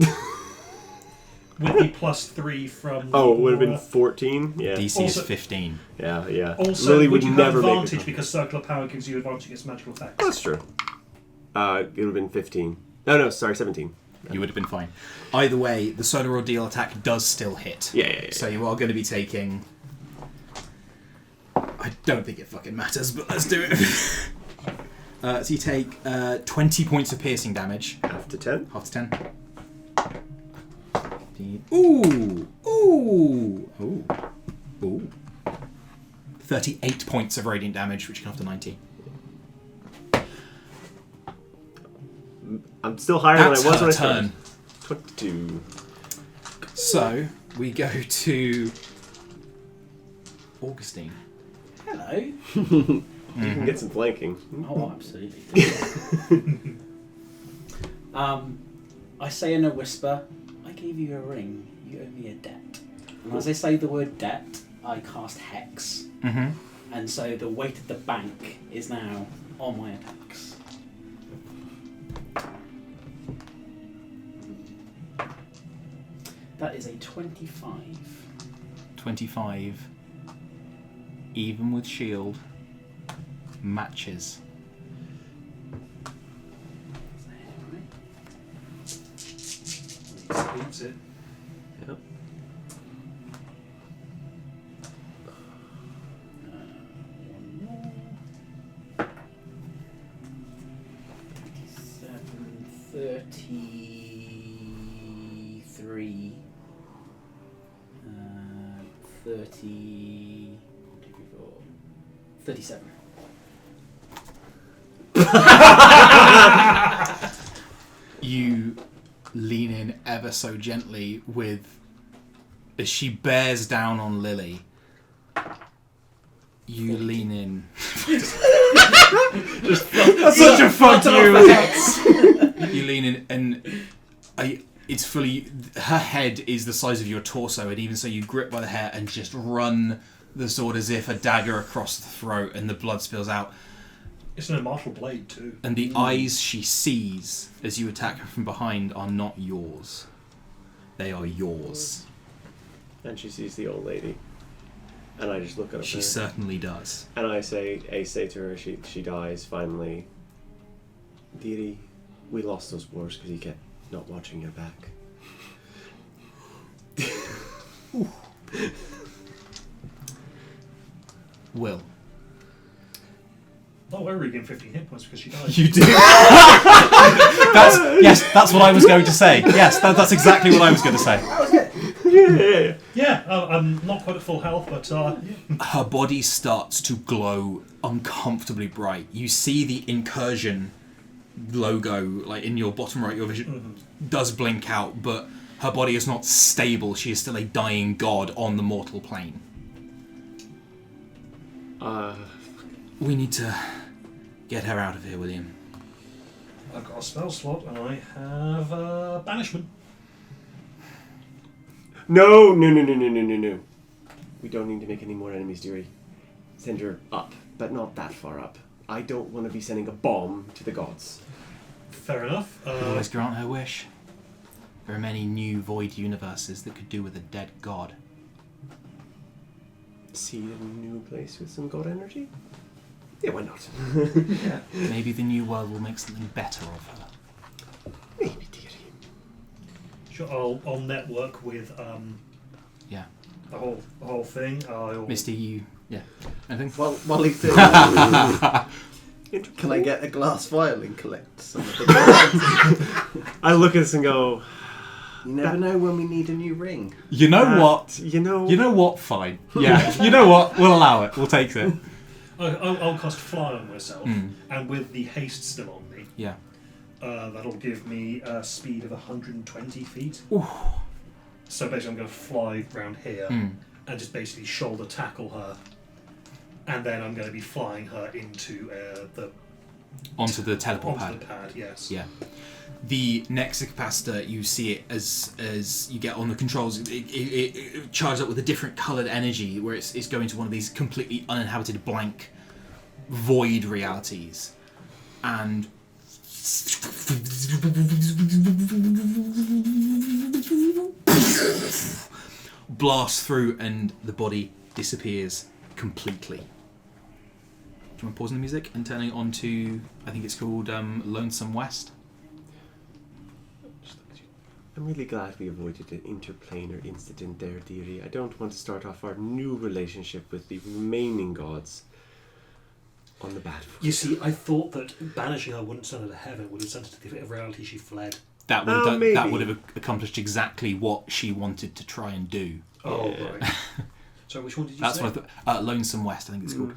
With the +3 from. Oh, it would have been Aurora. 14? Yeah. DC Also- is 15. Yeah, yeah. Also, Lily would would you never have make advantage the because Circle of Power gives you advantage against magical attacks? That's true. It would have been 15. No, sorry, 17. You would have been fine. Either way, the solar ordeal attack does still hit. Yeah. So you are going to be taking... I don't think it fucking matters, but let's do it. So you take 20 points of piercing damage. Half to 10. Half to 10. Ooh! Ooh! Ooh! Ooh! 38 points of radiant damage, which you can have to 90. I'm still higher That's than I was her when I turn. started. 22. So, we go to Augustine. Hello. You can get some flanking. Oh, absolutely. I say in a whisper, I gave you a ring, you owe me a debt. And as I say the word debt, I cast Hex. Mm-hmm. And so the weight of the bank is now on my attacks. That is a 25. 25, even with shield, matches. Beats it. Yep. One more. 27, 33, 30, 37. You lean in ever so gently with, as she bears down on Lily, you lean in. That's such a fuck you. You lean in, and it's fully. Her head is the size of your torso, and even so, you grip by the hair and just run the sword as if a dagger across the throat, and the blood spills out. It's an immortal blade too. And the eyes she sees as you attack her from behind are not yours. They are yours. And she sees the old lady. And I just look at her. She certainly does. And I say to her, she dies finally. Dearie, we lost those wars because you kept not watching your back. Will. Oh, I regained 15 hit points because she died. You do. That's what I was going to say. Yes, that's exactly what I was going to say. Yeah, I'm not quite at full health, but yeah. Her body starts to glow uncomfortably bright. You see the incursion logo, like in your bottom right, your vision does blink out, but her body is not stable. She is still a dying god on the mortal plane. We need to get her out of here, William. I've got a spell slot and I have banishment. No. We don't need to make any more enemies, dearie. Send her up, but not that far up. I don't want to be sending a bomb to the gods. Fair enough. Could always grant her wish. There are many new void universes that could do with a dead god. See a new place with some god energy? Yeah, why not? Maybe the new world will make something better of her. Maybe, dearie. Sure, I'll network with Yeah. the whole thing. Misty, anything? While he's doing that, can I get a glass vial and collect some of the vials? I look at this and go, You never know when we need a new ring. You know what? You know... You know what? Fine. Yeah. You know what? We'll allow it. We'll take it. I'll cast fly on myself, and with the haste still on me, Yeah. that'll give me a speed of 120 feet. Ooh. So basically I'm going to fly around here and just basically shoulder tackle her, and then I'm going to be flying her into Onto the teleport onto pad. the pad, yes. Yeah. The next capacitor, you see it as you get on the controls, it charges up with a different coloured energy where it's going to one of these completely uninhabited blank void realities. And blasts through and the body disappears completely. Do you want pausing the music and turning it on to, I think it's called Lonesome West? I'm really glad we avoided an interplanar incident there, dearie. I don't want to start off our new relationship with the remaining gods on the bad foot. You see, I thought that banishing her wouldn't send her to heaven, would have sent her to the reality she fled. That would have maybe. that would have accomplished exactly what she wanted to try and do. Oh, right. So which one did you That's say? what I thought. Lonesome West, I think it's called.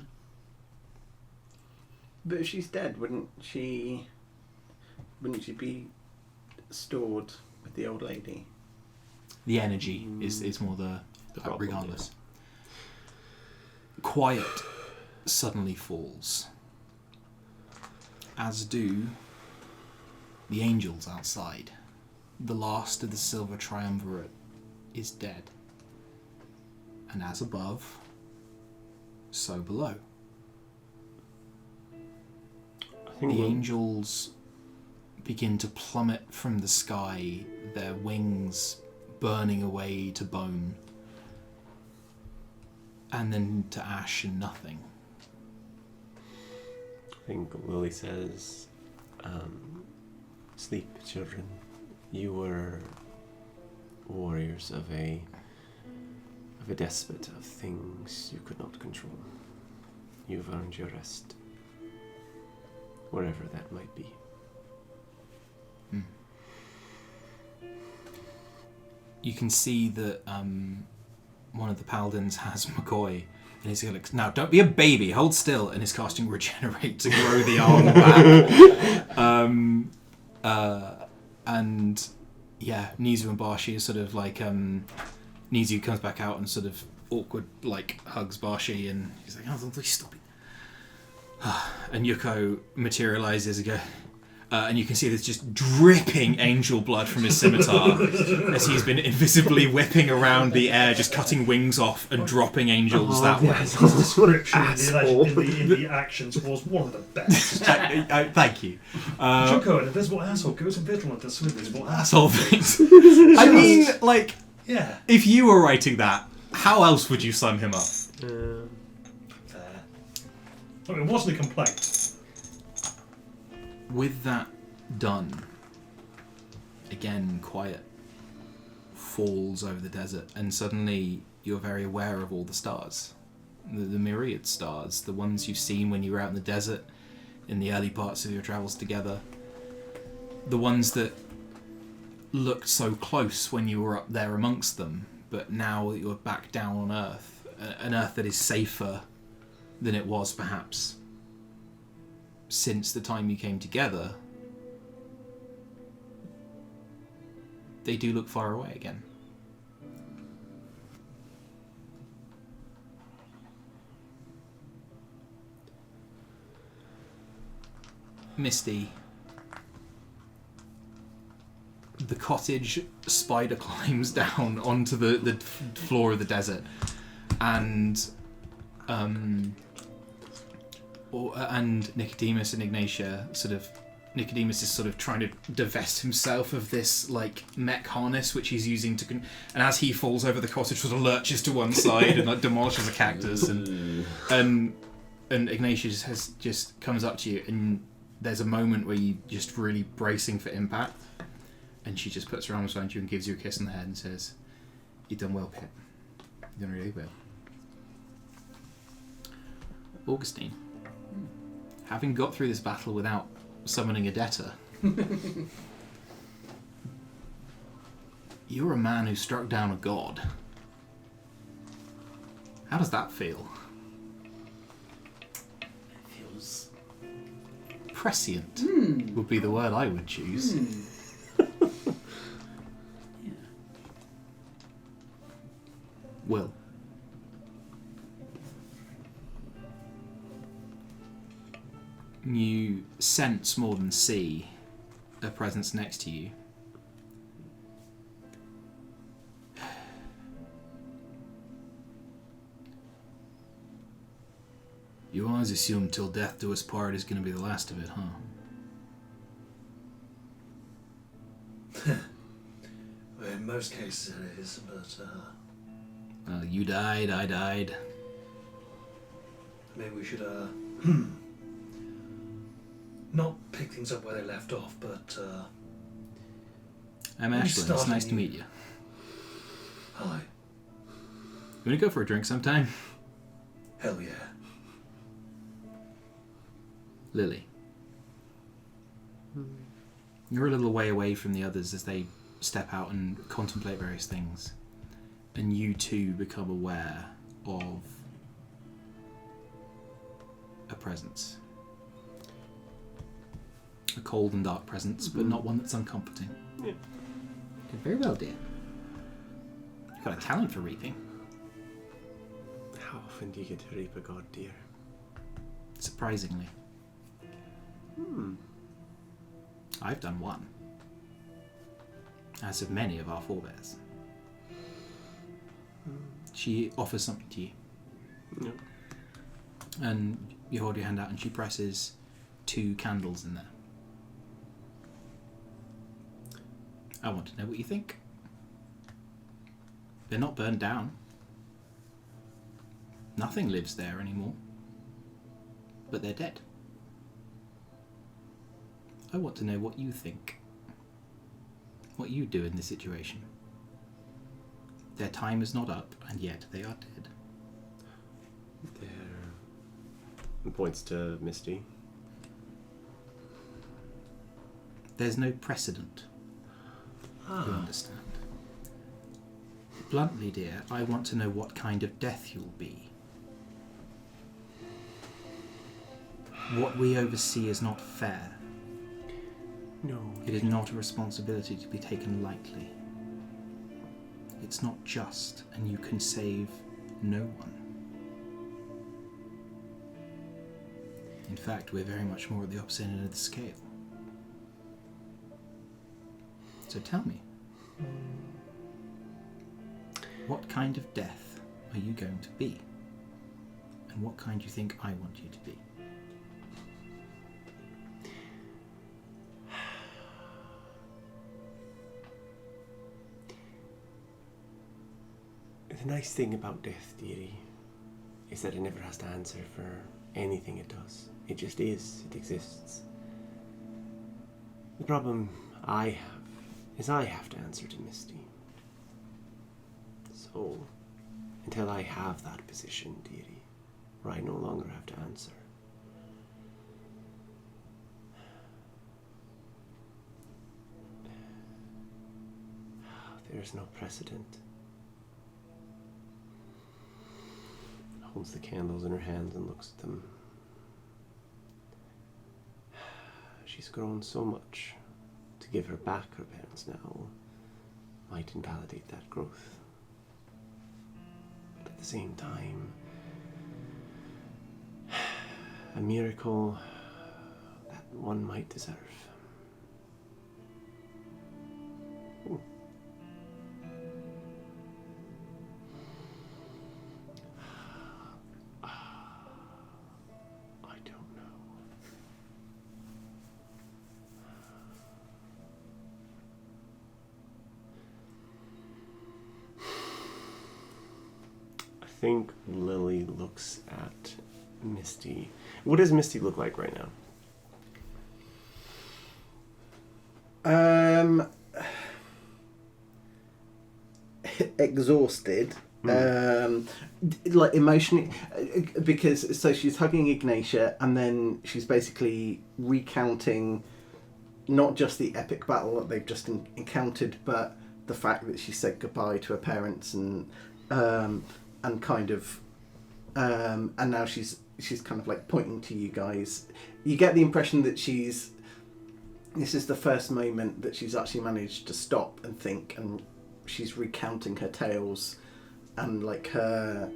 But if she's dead, wouldn't she be stored with the old lady? The energy is more the problem, regardless. Quiet suddenly falls, as do the angels outside. The last of the silver triumvirate is dead, and as above, so below. The angels begin to plummet from the sky, their wings burning away to bone, and then to ash and nothing. I think Lily says, sleep, children. You were warriors of a despot of things you could not control. You've earned your rest. Wherever that might be. You can see that one of the paladins has McCoy, and he's like, now don't be a baby, hold still, and is casting Regenerate to grow the arm back. And yeah, Nizu and Barshi is sort of like, Nizu comes back out and sort of awkward like hugs Barshi, and he's like, oh, stop it. And Yuko materializes again. And you can see there's just dripping angel blood from his scimitar as he's been invisibly whipping around the air, just cutting wings off and dropping angels that way. His description in the actions was one of the best. Thank you. Yuko, an invisible asshole, goes invisible and does some invisible Asshole things. I mean, like, Yeah. if you were writing that, how else would you sum him up? Fair. I mean, it wasn't a complaint. With that done, again, quiet falls over the desert, and suddenly you're very aware of all the stars. The myriad stars, the ones you've seen when you were out in the desert in the early parts of your travels together. The ones that looked so close when you were up there amongst them, but now that you're back down on Earth, an Earth that is safer than it was perhaps since the time you came together, they do look far away again. Misty, the cottage spider climbs down onto the floor of the desert, and Nicodemus and Ignatia Nicodemus is sort of trying to divest himself of this like mech harness which he's using to and as he falls over, the cottage sort of lurches to one side and like demolishes a cactus, and Ignatius just comes up to you, and there's a moment where you just really bracing for impact, and she just puts her arms around you and gives you a kiss on the head and says, "You've done well, Pip. You've done really well." Augustine, having got through this battle without summoning a debtor, you're a man who struck down a god. How does that feel? It feels Prescient would be the word I would choose. Yeah. Will. You sense more than see a presence next to you. You always assume till death do us part is going to be the last of it, huh? Well, in most cases it is, but Well, you died, I died. maybe we should not pick things up where they left off, but I'm Ashlyn, it's nice to meet you. hi. You want to go for a drink sometime? Hell yeah. Lily. You're a little way away from the others as they step out and contemplate various things. And you too become aware of a presence. A cold and dark presence, but not one that's uncomforting. Yeah. Did very well, dear. You've got a talent for reaping. How often do you get to reap a god, dear? Surprisingly. I've done one. As have many of our forebears. She offers something to you. No. And you hold your hand out and she presses 2 candles in there. I want to know what you think. They're not burned down. Nothing lives there anymore. But they're dead. I want to know what you think. What you do in this situation. Their time is not up, and yet they are dead. There. Points to Misty. There's no precedent. You understand? Bluntly, dear, I want to know what kind of death you'll be. What we oversee is not fair. No. It is not a responsibility to be taken lightly. It's not just, and you can save no one. In fact, we're very much more at the opposite end of the scale. So tell me, what kind of death are you going to be? And what kind do you think I want you to be? The nice thing about death, dearie, is that it never has to answer for anything it does. It just is. It exists. The problem I have is I have to answer to Misty. So, until I have that position, dearie, where I no longer have to answer, there is no precedent. Holds the candles in her hands and looks at them. She's grown so much. To give her back her parents now might invalidate that growth. But at the same time, a miracle that one might deserve. Ooh. I don't know. I think Lily looks at Misty. What does Misty look like right now? Exhausted. Like emotionally, because so she's hugging Ignatia, and then she's basically recounting not just the epic battle that they've just encountered, but the fact that she said goodbye to her parents, and kind of, and now she's kind of like pointing to you guys. You get the impression that this is the first moment that she's actually managed to stop and think, and she's recounting her tales and like her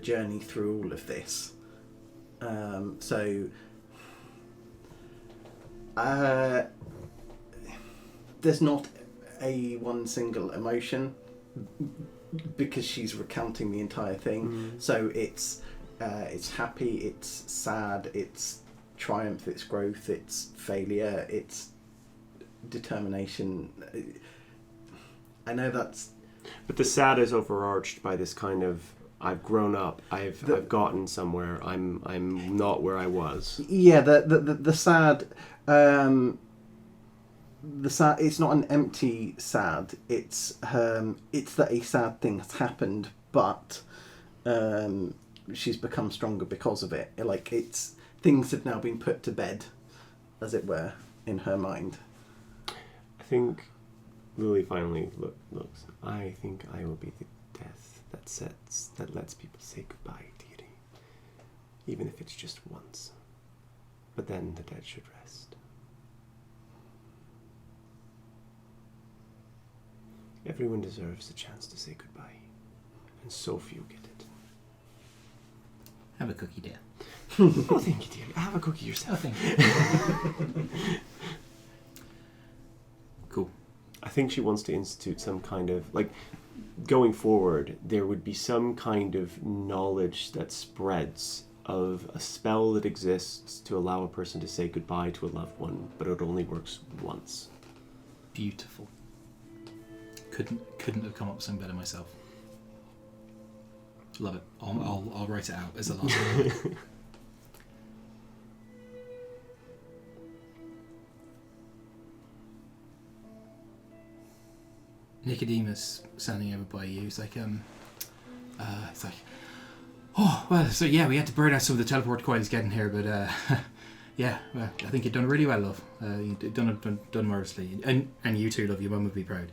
journey through all of this. There's not a one single emotion because she's recounting the entire thing. So it's happy, it's sad, it's triumph, it's growth, it's failure, it's determination. I know that's... But the sad is overarched by this kind of, I've grown up, I've gotten somewhere, I'm not where I was. Yeah, the sad... the sad, it's not an empty sad, it's that a sad thing has happened, but she's become stronger because of it. Like, it's... Things have now been put to bed, as it were, in her mind. I think Lily finally looks. I think I will be the death that lets people say goodbye, deity. Even if it's just once. But then the dead should rest. Everyone deserves a chance to say goodbye. And so few get it. Have a cookie, dear. Oh, thank you, dear. Have a cookie yourself. Oh, thank you. Cool. I think she wants to institute some kind of, like, going forward, there would be some kind of knowledge that spreads of a spell that exists to allow a person to say goodbye to a loved one, but it only works once. Beautiful. Couldn't have come up with something better myself. Love it. I'll write it out as the last one. Nicodemus standing over by you. It's like, oh, well, so yeah, we had to burn out some of the teleport coils getting here, but yeah, well, I think you've done really well, love. You've done marvellously, and you too, love. Your mum would be proud.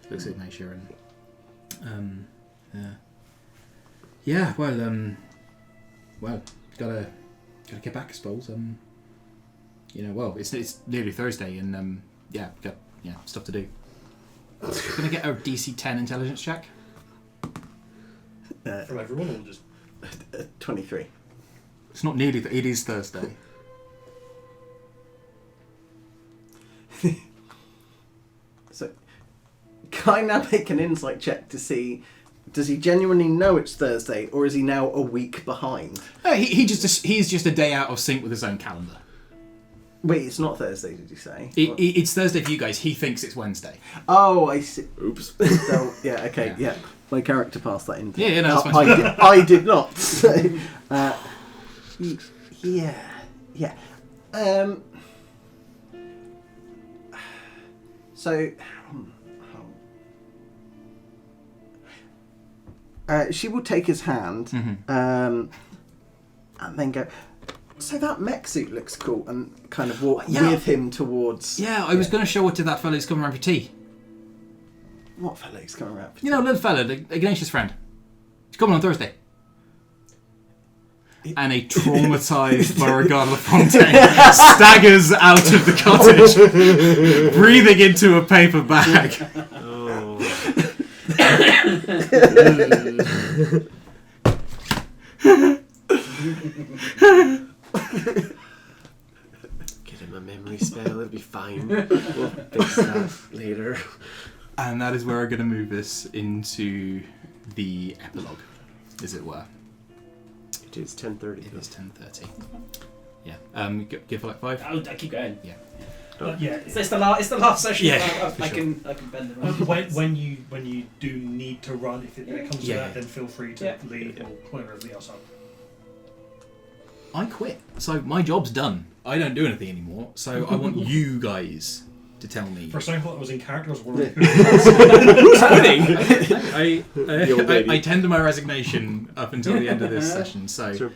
Looks at Ignatia and yeah, well, gotta get back, I suppose. Well, it's nearly Thursday, and yeah, got stuff to do. Gonna get a DC 10 intelligence check. From everyone, or just 23. It's not nearly. It is Thursday. So, can I now make an insight check to see, does he genuinely know it's Thursday, or is he now a week behind? He's just a day out of sync with his own calendar. Wait, it's not Thursday, did you say? It's Thursday for you guys. He thinks it's Wednesday. Oh, I see. Oops. So, yeah, okay, yeah. My character passed that in. Yeah, no, that's fine. I did not. So, yeah. So, she will take his hand, and then go, so that mech suit looks cool, and kind of walk with him towards... Yeah, I was going to show it to that fellow who's coming around for tea. What fellow's coming around for tea? You know, little fella, the Ignatius friend. He's coming on Thursday. And a traumatised Beauregard LaFontaine staggers out of the cottage, breathing into a paper bag. Oh. Get him a memory spell, it'll be fine. We'll fix that later. And that is where I'm going to move this into the epilogue, as it were. It is 10:30. It is 10:30. Yeah. Give for like 5. I keep going. Yeah. Yeah. It's the last session. Yeah, I can bend it around. When you do need to run, if it comes to Yeah. that, then feel free to leave or point everybody else up. I quit, so my job's done. I don't do anything anymore, so I want you guys to tell me. For a second, I thought I was in character. I was worried. Who's quitting? The old lady. I tender my resignation up until the end of this session. So, Sure.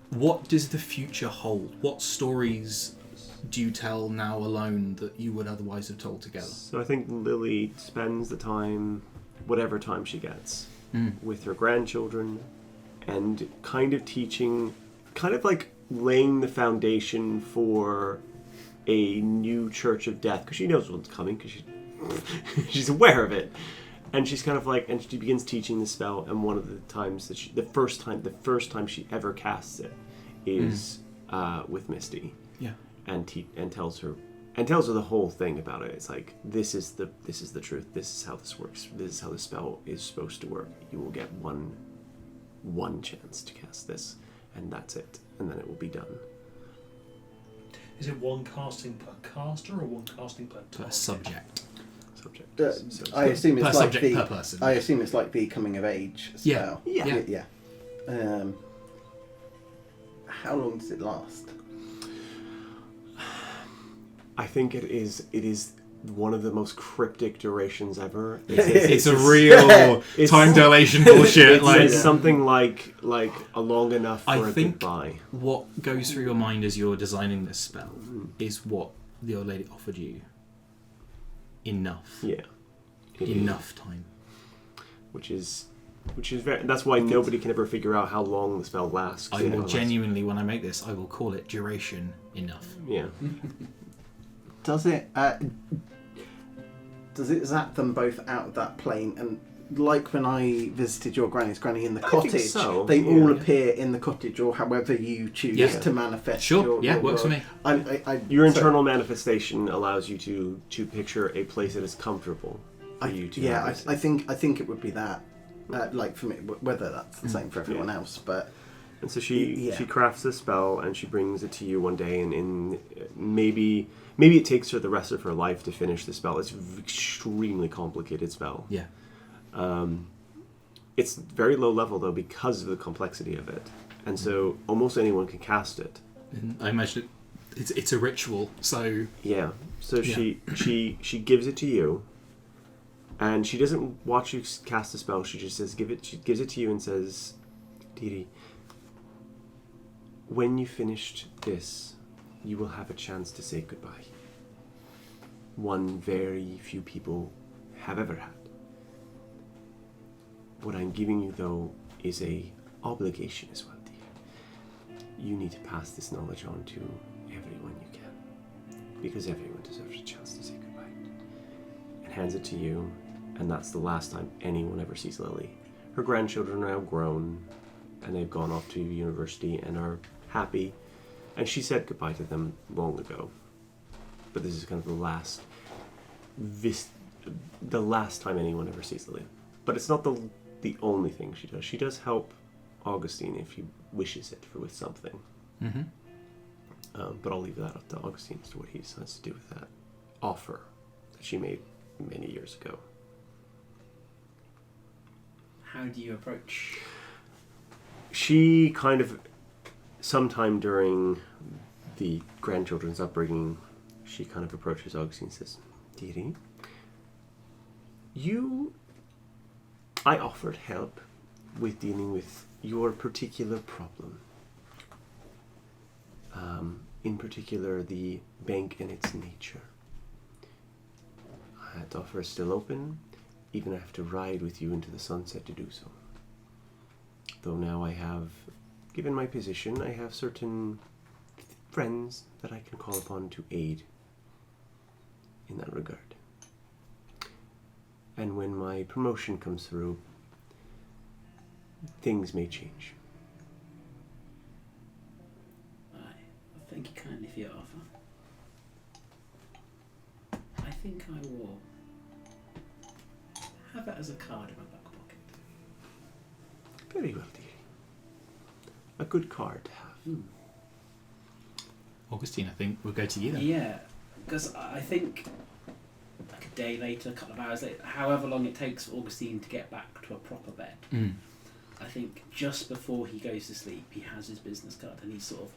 what does the future hold? What stories do you tell now alone that you would otherwise have told together? So I think Lily spends the time, whatever time she gets, with her grandchildren and kind of teaching, kind of like laying the foundation for a new Church of Death, because she knows what's coming, because she's aware of it. And she's kind of like, and she begins teaching the spell, and one of the times that the first time she ever casts it is with Misty. Yeah. And tells her the whole thing about it. It's like, this is the truth. This is how this works. This is how the spell is supposed to work. You will get one chance to cast this, and that's it. And then it will be done. Is it one casting per caster or one casting per target? Subject. I assume it's Per like subject, per person. I assume it's like the coming of age spell. Yeah. How long does it last? I think it is one of the most cryptic durations ever. It's a real time dilation bullshit. It's something like a long enough for a think goodbye. what goes through your mind as you're designing this spell is what the old lady offered you. Enough. Yeah. Enough time. Which is very. That's why nobody can ever figure out how long the spell lasts. I will genuinely, when I make this, I will call it duration enough. Yeah. Does it zap them both out of that plane? And like when I visited your granny in the cottage, think so, they yeah. all appear in the cottage, or however you choose to manifest. Sure, works for me. Your internal manifestation allows you to picture a place that is comfortable for you to. Yeah, I think it would be that. Like for me, whether that's the same for everyone else, but. And so she crafts a spell and she brings it to you one day, and in maybe it takes her the rest of her life to finish the spell. It's an extremely complicated spell. Yeah. It's very low level though because of the complexity of it, and so almost anyone can cast it. And I imagine it's a ritual, so yeah. So she gives it to you, and she doesn't watch you cast the spell. She just says She gives it to you and says, "Didi, when you finished this, you will have a chance to say goodbye. One very few people have ever had. What I'm giving you, though, is a obligation as well, dear. You need to pass this knowledge on to everyone you can, because everyone deserves a chance to say goodbye." And hands it to you, and that's the last time anyone ever sees Lily. Her grandchildren are now grown, and they've gone off to university and are happy, and she said goodbye to them long ago. but this is kind of the last time anyone ever sees Lillian. But it's not the only thing she does. She does help Augustine if he wishes it with something. Mm-hmm. But I'll leave that up to Augustine as to what he decides to do with that offer that she made many years ago. How do you approach? She kind of, sometime during the grandchildren's upbringing, she kind of approaches Augustine and says, "Dearie, I offered help with dealing with your particular problem. In particular, the bank and its nature. That offer is still open. Even I have to ride with you into the sunset to do so. Though now I have, given my position, I have certain friends that I can call upon to aid in that regard. And when my promotion comes through, things may change." Thank you kindly for your offer. I think I will have that as a card in my back pocket. Very well, dearie. A good card to have. Augustine, I think we'll go to you then. Yeah, because I think like a day later, a couple of hours later, however long it takes Augustine to get back to a proper bed, I think just before he goes to sleep, he has his business card and he's sort of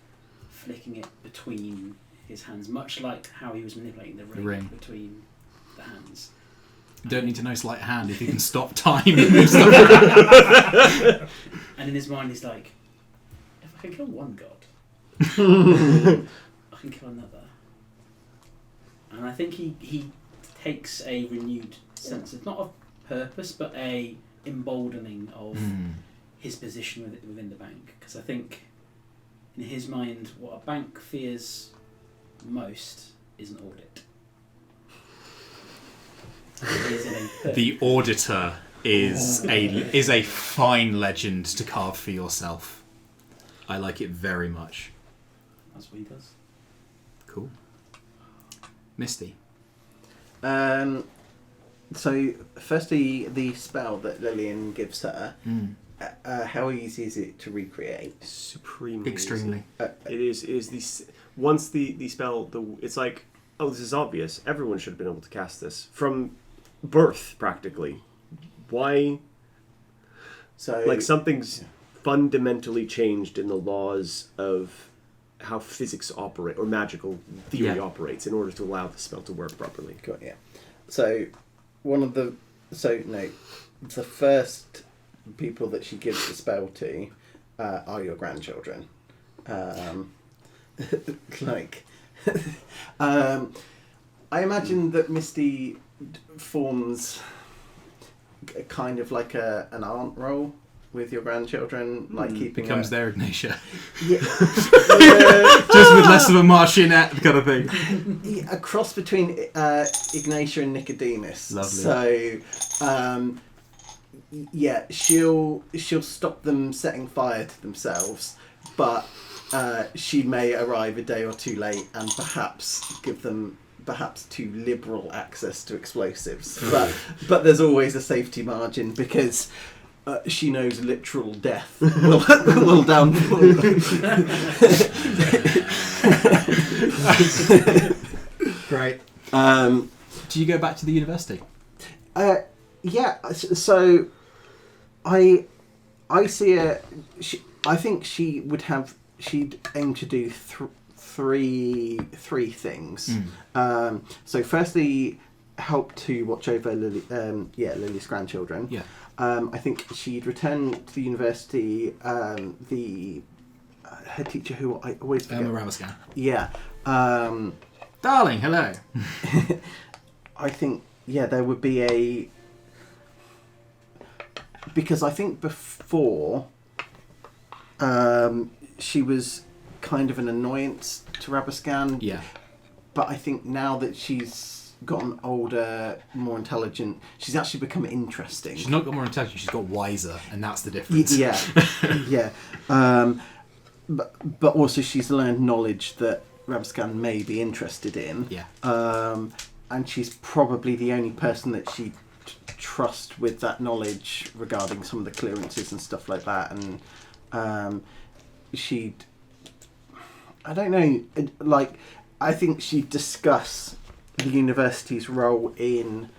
flicking it between his hands, much like how he was manipulating the ring between the hands. You don't need to know sleight of hand if you can stop time and move stuff around. And in his mind he's like, if I can kill one god, I can kill another. And I think he takes a renewed sense of, not of purpose, but a emboldening of his position within the bank. Because I think in his mind, what a bank fears most is an audit. The auditor is a fine legend to carve for yourself. I like it very much. That's what he does. Cool. Misty. So, firstly, the spell that Lillian gives her, how easy is it to recreate? Supremely Extremely. Easy. It is the once the spell, it's like, oh, this is obvious. Everyone should have been able to cast this from birth, practically. Why? So, like, something's fundamentally changed in the laws of how physics operate, or magical theory operates, in order to allow the spell to work properly. Got yeah. So, the first people that she gives the spell to are your grandchildren. I imagine that Misty forms kind of like an aunt role with your grandchildren, like keeping becomes their Ignatia. Yeah. Just with less of a marionette kind of thing. A cross between Ignatia and Nicodemus. Lovely. So, she'll stop them setting fire to themselves, but she may arrive a day or two late and perhaps give them too liberal access to explosives. But there's always a safety margin because she knows literal death will downfall. Great. Do you go back to the university? Yeah. So I see I think she'd aim to do three things. So firstly, help to watch over Lily's grandchildren. Yeah. I think she'd return to the university. The head teacher, who I always forget. Ramascan. Yeah. Darling, hello. I think there would be because I think before she was kind of an annoyance to Rabascan. Yeah. But I think now that she's gotten older, more intelligent, she's actually become interesting. She's not got more intelligent, she's got wiser, and that's the difference. Yeah. But also she's learned knowledge that Ravscan may be interested in. Yeah. And she's probably the only person that she trust with that knowledge regarding some of the clearances and stuff like that. And she'd, I don't know, like, I think she'd discuss the university's role in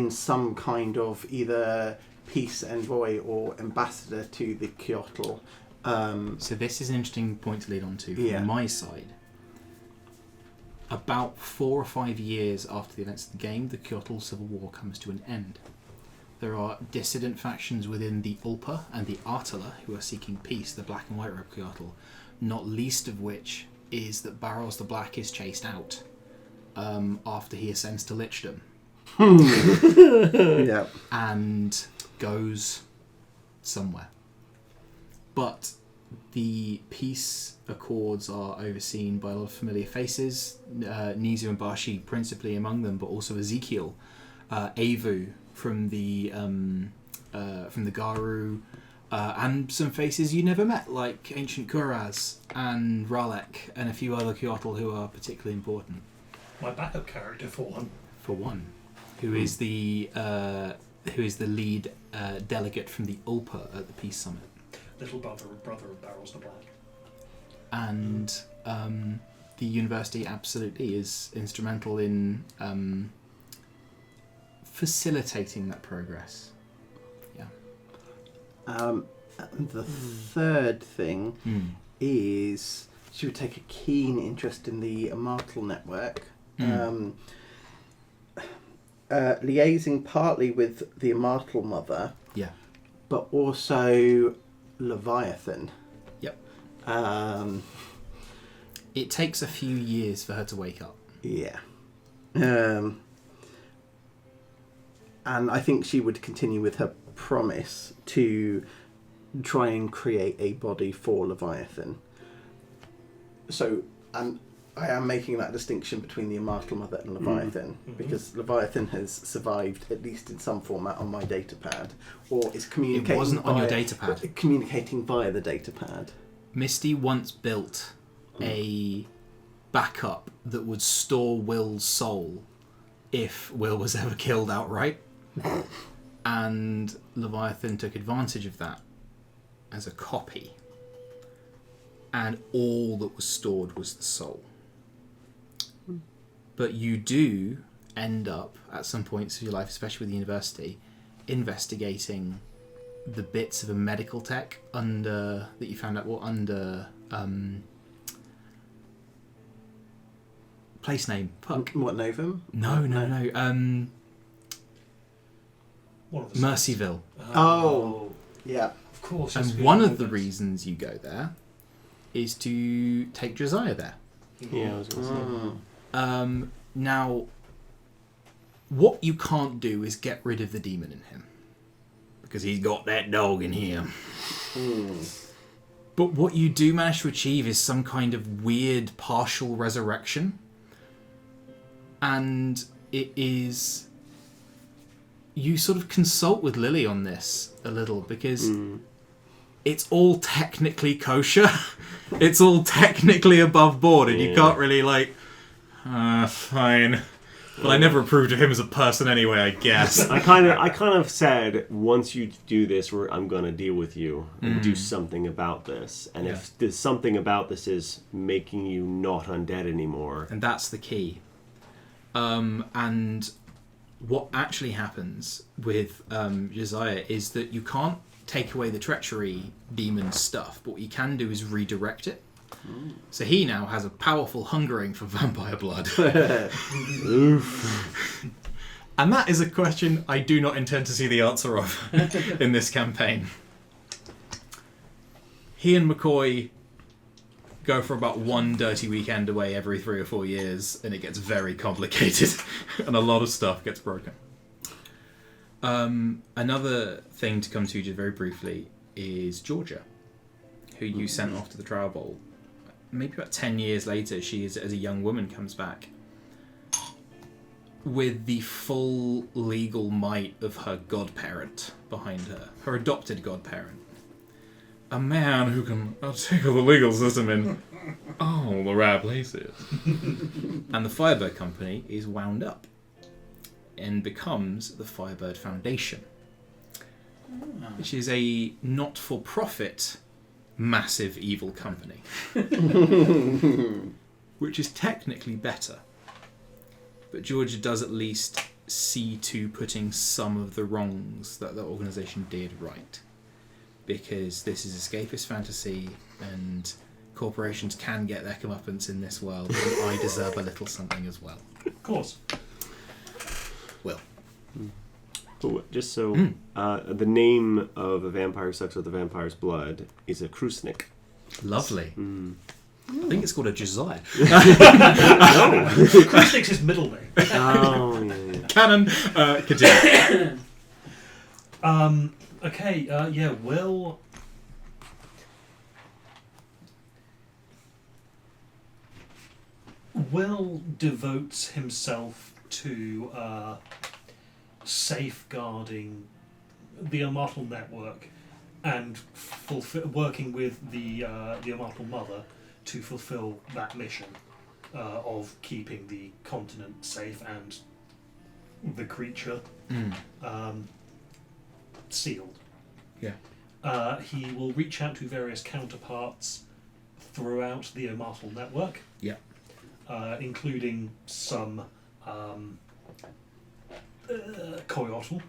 some kind of either peace envoy or ambassador to the Kyoto. So this is an interesting point to lead on to Yeah. from my side. About 4 or 5 years after the events of the game, the Kyoto Civil War comes to an end. There are dissident factions within the Ulpa and the Artala who are seeking peace, the Black and White Robe Kyoto, not least of which is that Barros the Black is chased out after he ascends to lichdom Yeah. and goes somewhere. But the peace accords are overseen by a lot of familiar faces, Nizu and Bashi principally among them, but also Ezekiel, Avu from the Garu, and some faces you never met, like Ancient Kuraz and Ralek, and a few other Kyoto who are particularly important. My backup character for one. Who is the lead delegate from the Ulpa at the Peace Summit. Little brother of Barrels the Black. And the university absolutely is instrumental in facilitating that progress. Yeah. The third thing is she would take a keen interest in the Immortal Network, liaising partly with the Immortal Mother, Yeah. but also Leviathan. Yep. It takes a few years for her to wake up. Yeah. And I think she would continue with her promise to try and create a body for Leviathan. So, and I am making that distinction between the Immortal Mother and Leviathan, because Leviathan has survived, at least in some format, on my datapad, or is communicating. It wasn't on your datapad. Communicating via the datapad. Misty once built a backup that would store Will's soul if Will was ever killed outright. And Leviathan took advantage of that as a copy. And all that was stored was the soul. But you do end up, at some points of your life, especially with the university, investigating the bits of a medical tech that you found out under place name. Fuck. What, Novum? No. One of the Mercyville. Oh, yeah. Of course. And one of the reasons you go there is to take Josiah there. Yeah, I was going to say. Now, what you can't do is get rid of the demon in him. Because he's got that dog in him. But what you do manage to achieve is some kind of weird partial resurrection. And it is... You sort of consult with Lily on this a little, because it's all technically kosher. It's all technically above board, and you can't really fine. But I never approved of him as a person anyway, I guess. I kind of said, once you do this, I'm going to deal with you and do something about this. And if there's something about this is making you not undead anymore, And that's the key. And what actually happens with Josiah is that you can't take away the treachery demon stuff, but what you can do is redirect it. So he now has a powerful hungering for vampire blood. And that is a question I do not intend to see the answer of in this campaign. He and McCoy go for about one dirty weekend away every 3 or 4 years, and it gets very complicated, and a lot of stuff gets broken. Another thing to come to just very briefly is Georgia, who you sent off to the Trial Bowl. Maybe about 10 years later, she, as a young woman, comes back with the full legal might of her godparent behind her, her adopted godparent. a man who can tickle the legal system in all the right places. And the Firebird Company is wound up and becomes the Firebird Foundation, which is a not-for-profit massive evil company, which is technically better. But Georgia does at least see to putting some of the wrongs that the organisation did right. Because this is escapist fantasy and corporations can get their comeuppance in this world, and I deserve a little something as well. Of course. Will. Oh, just so the name of a vampire who sucks with the vampire's blood is a Krusnik. Lovely. I think it's called a Josiah. Krusnik's his middle name. Oh, yeah. Canon. Continue. Okay, yeah, Will devotes himself to safeguarding the Immortal Network and working with the Immortal Mother to fulfill that mission of keeping the continent safe and the creature sealed. Yeah. He will reach out to various counterparts throughout the Immortal Network. Yeah. Including some Coyotl.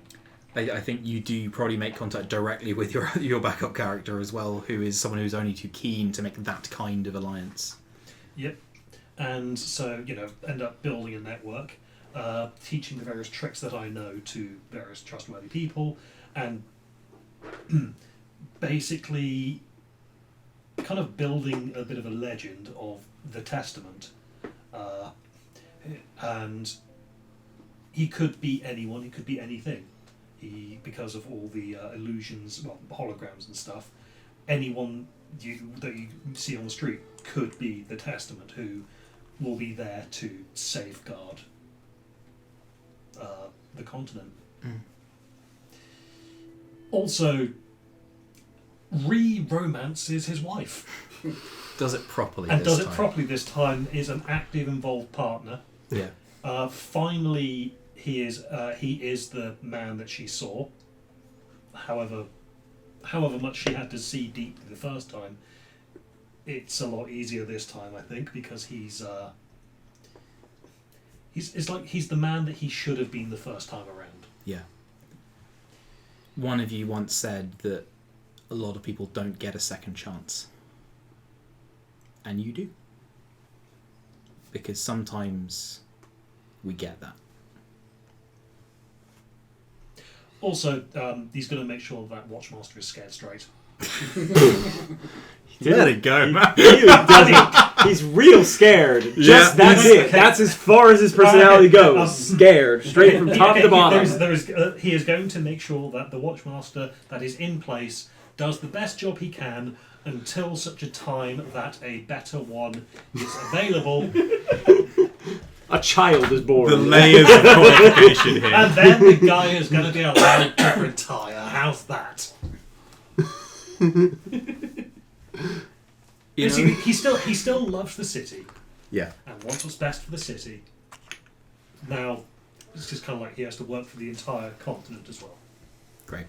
I think you do probably make contact directly with your backup character as well, who is someone who's only too keen to make that kind of alliance. Yep. And so, end up building a network, teaching the various tricks that I know to various trustworthy people, and basically kind of building a bit of a legend of the Testament. And he could be anyone, he could be anything. Because of all the illusions, holograms and stuff, anyone that you see on the street could be the Testament, who will be there to safeguard the continent. Also, romances his wife. Does it properly And this does it time. properly this time, is an active, involved partner. Yeah. Finally, he is the man that she saw. However much she had to see deeply the first time, it's a lot easier this time, I think, because he's the man that he should have been the first time around. Yeah. One of you once said that a lot of people don't get a second chance. And you do. Because sometimes we get that. Also, he's going to make sure that Watchmaster is scared straight. Let it go, man. He's real scared. Yeah. That's it. Okay. That's as far as his personality goes. Scared, straight from top to bottom. He is going to make sure that the Watchmaster that is in place does the best job he can until such a time that a better one is available. A child is born. The layers of qualification here. And then the guy is going to be allowed to retire. How's that? You See, know? he still loves the city Yeah. and wants what's best for the city. Now, it's just kind of like he has to work for the entire continent as well. Great.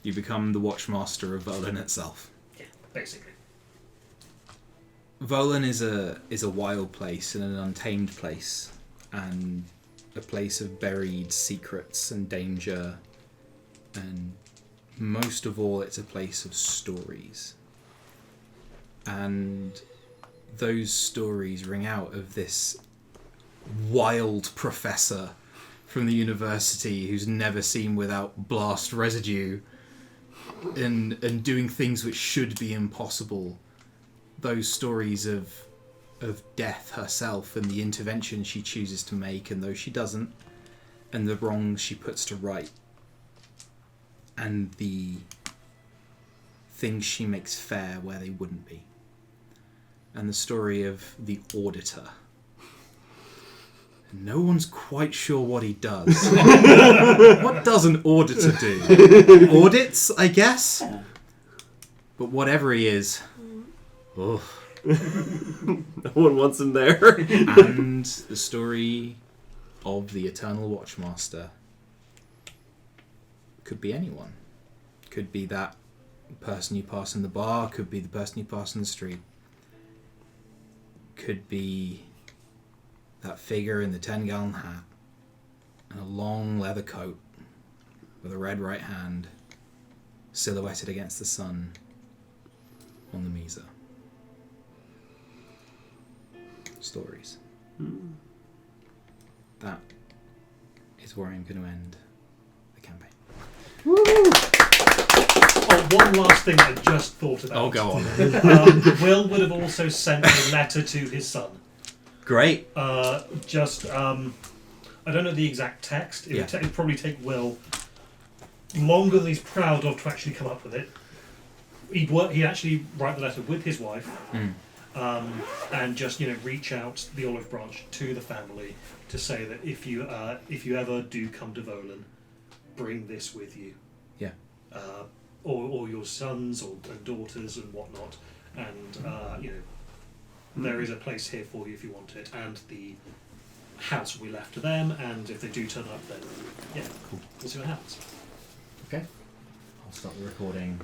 You become the Watchmaster of Volan itself. Yeah, basically. Volan is a wild place and an untamed place, and a place of buried secrets and danger, and most of all, it's a place of stories. And those stories ring out of this wild professor from the university who's never seen without blast residue, and doing things which should be impossible. Those stories of death herself and the intervention she chooses to make and those she doesn't, and the wrongs she puts to right, and the things she makes fair where they wouldn't be, and the story of the auditor. No one's quite sure what he does. What does an auditor do? Audits, I guess? But whatever he is, No one wants him there. and the story of the Eternal Watchmaster could be anyone. Could be that person you pass in the bar, could be the person you pass in the street. Could be that figure in the 10-gallon hat and a long leather coat with a red right hand silhouetted against the sun on the Mesa. Stories. That is where I'm going to end the campaign. Oh, one last thing I just thought about. Oh, go on. Will would have also sent a letter to his son. Great. I don't know the exact text. It would probably take Will longer than he's proud of to actually come up with it. He'd actually write the letter with his wife, and just reach out the olive branch to the family to say that if you ever do come to Volan, bring this with you. Yeah. Or your sons and daughters and whatnot, and there is a place here for you if you want it, and the house will be left to them, and if they do turn up, then cool. We'll see what happens. Okay. I'll start the recording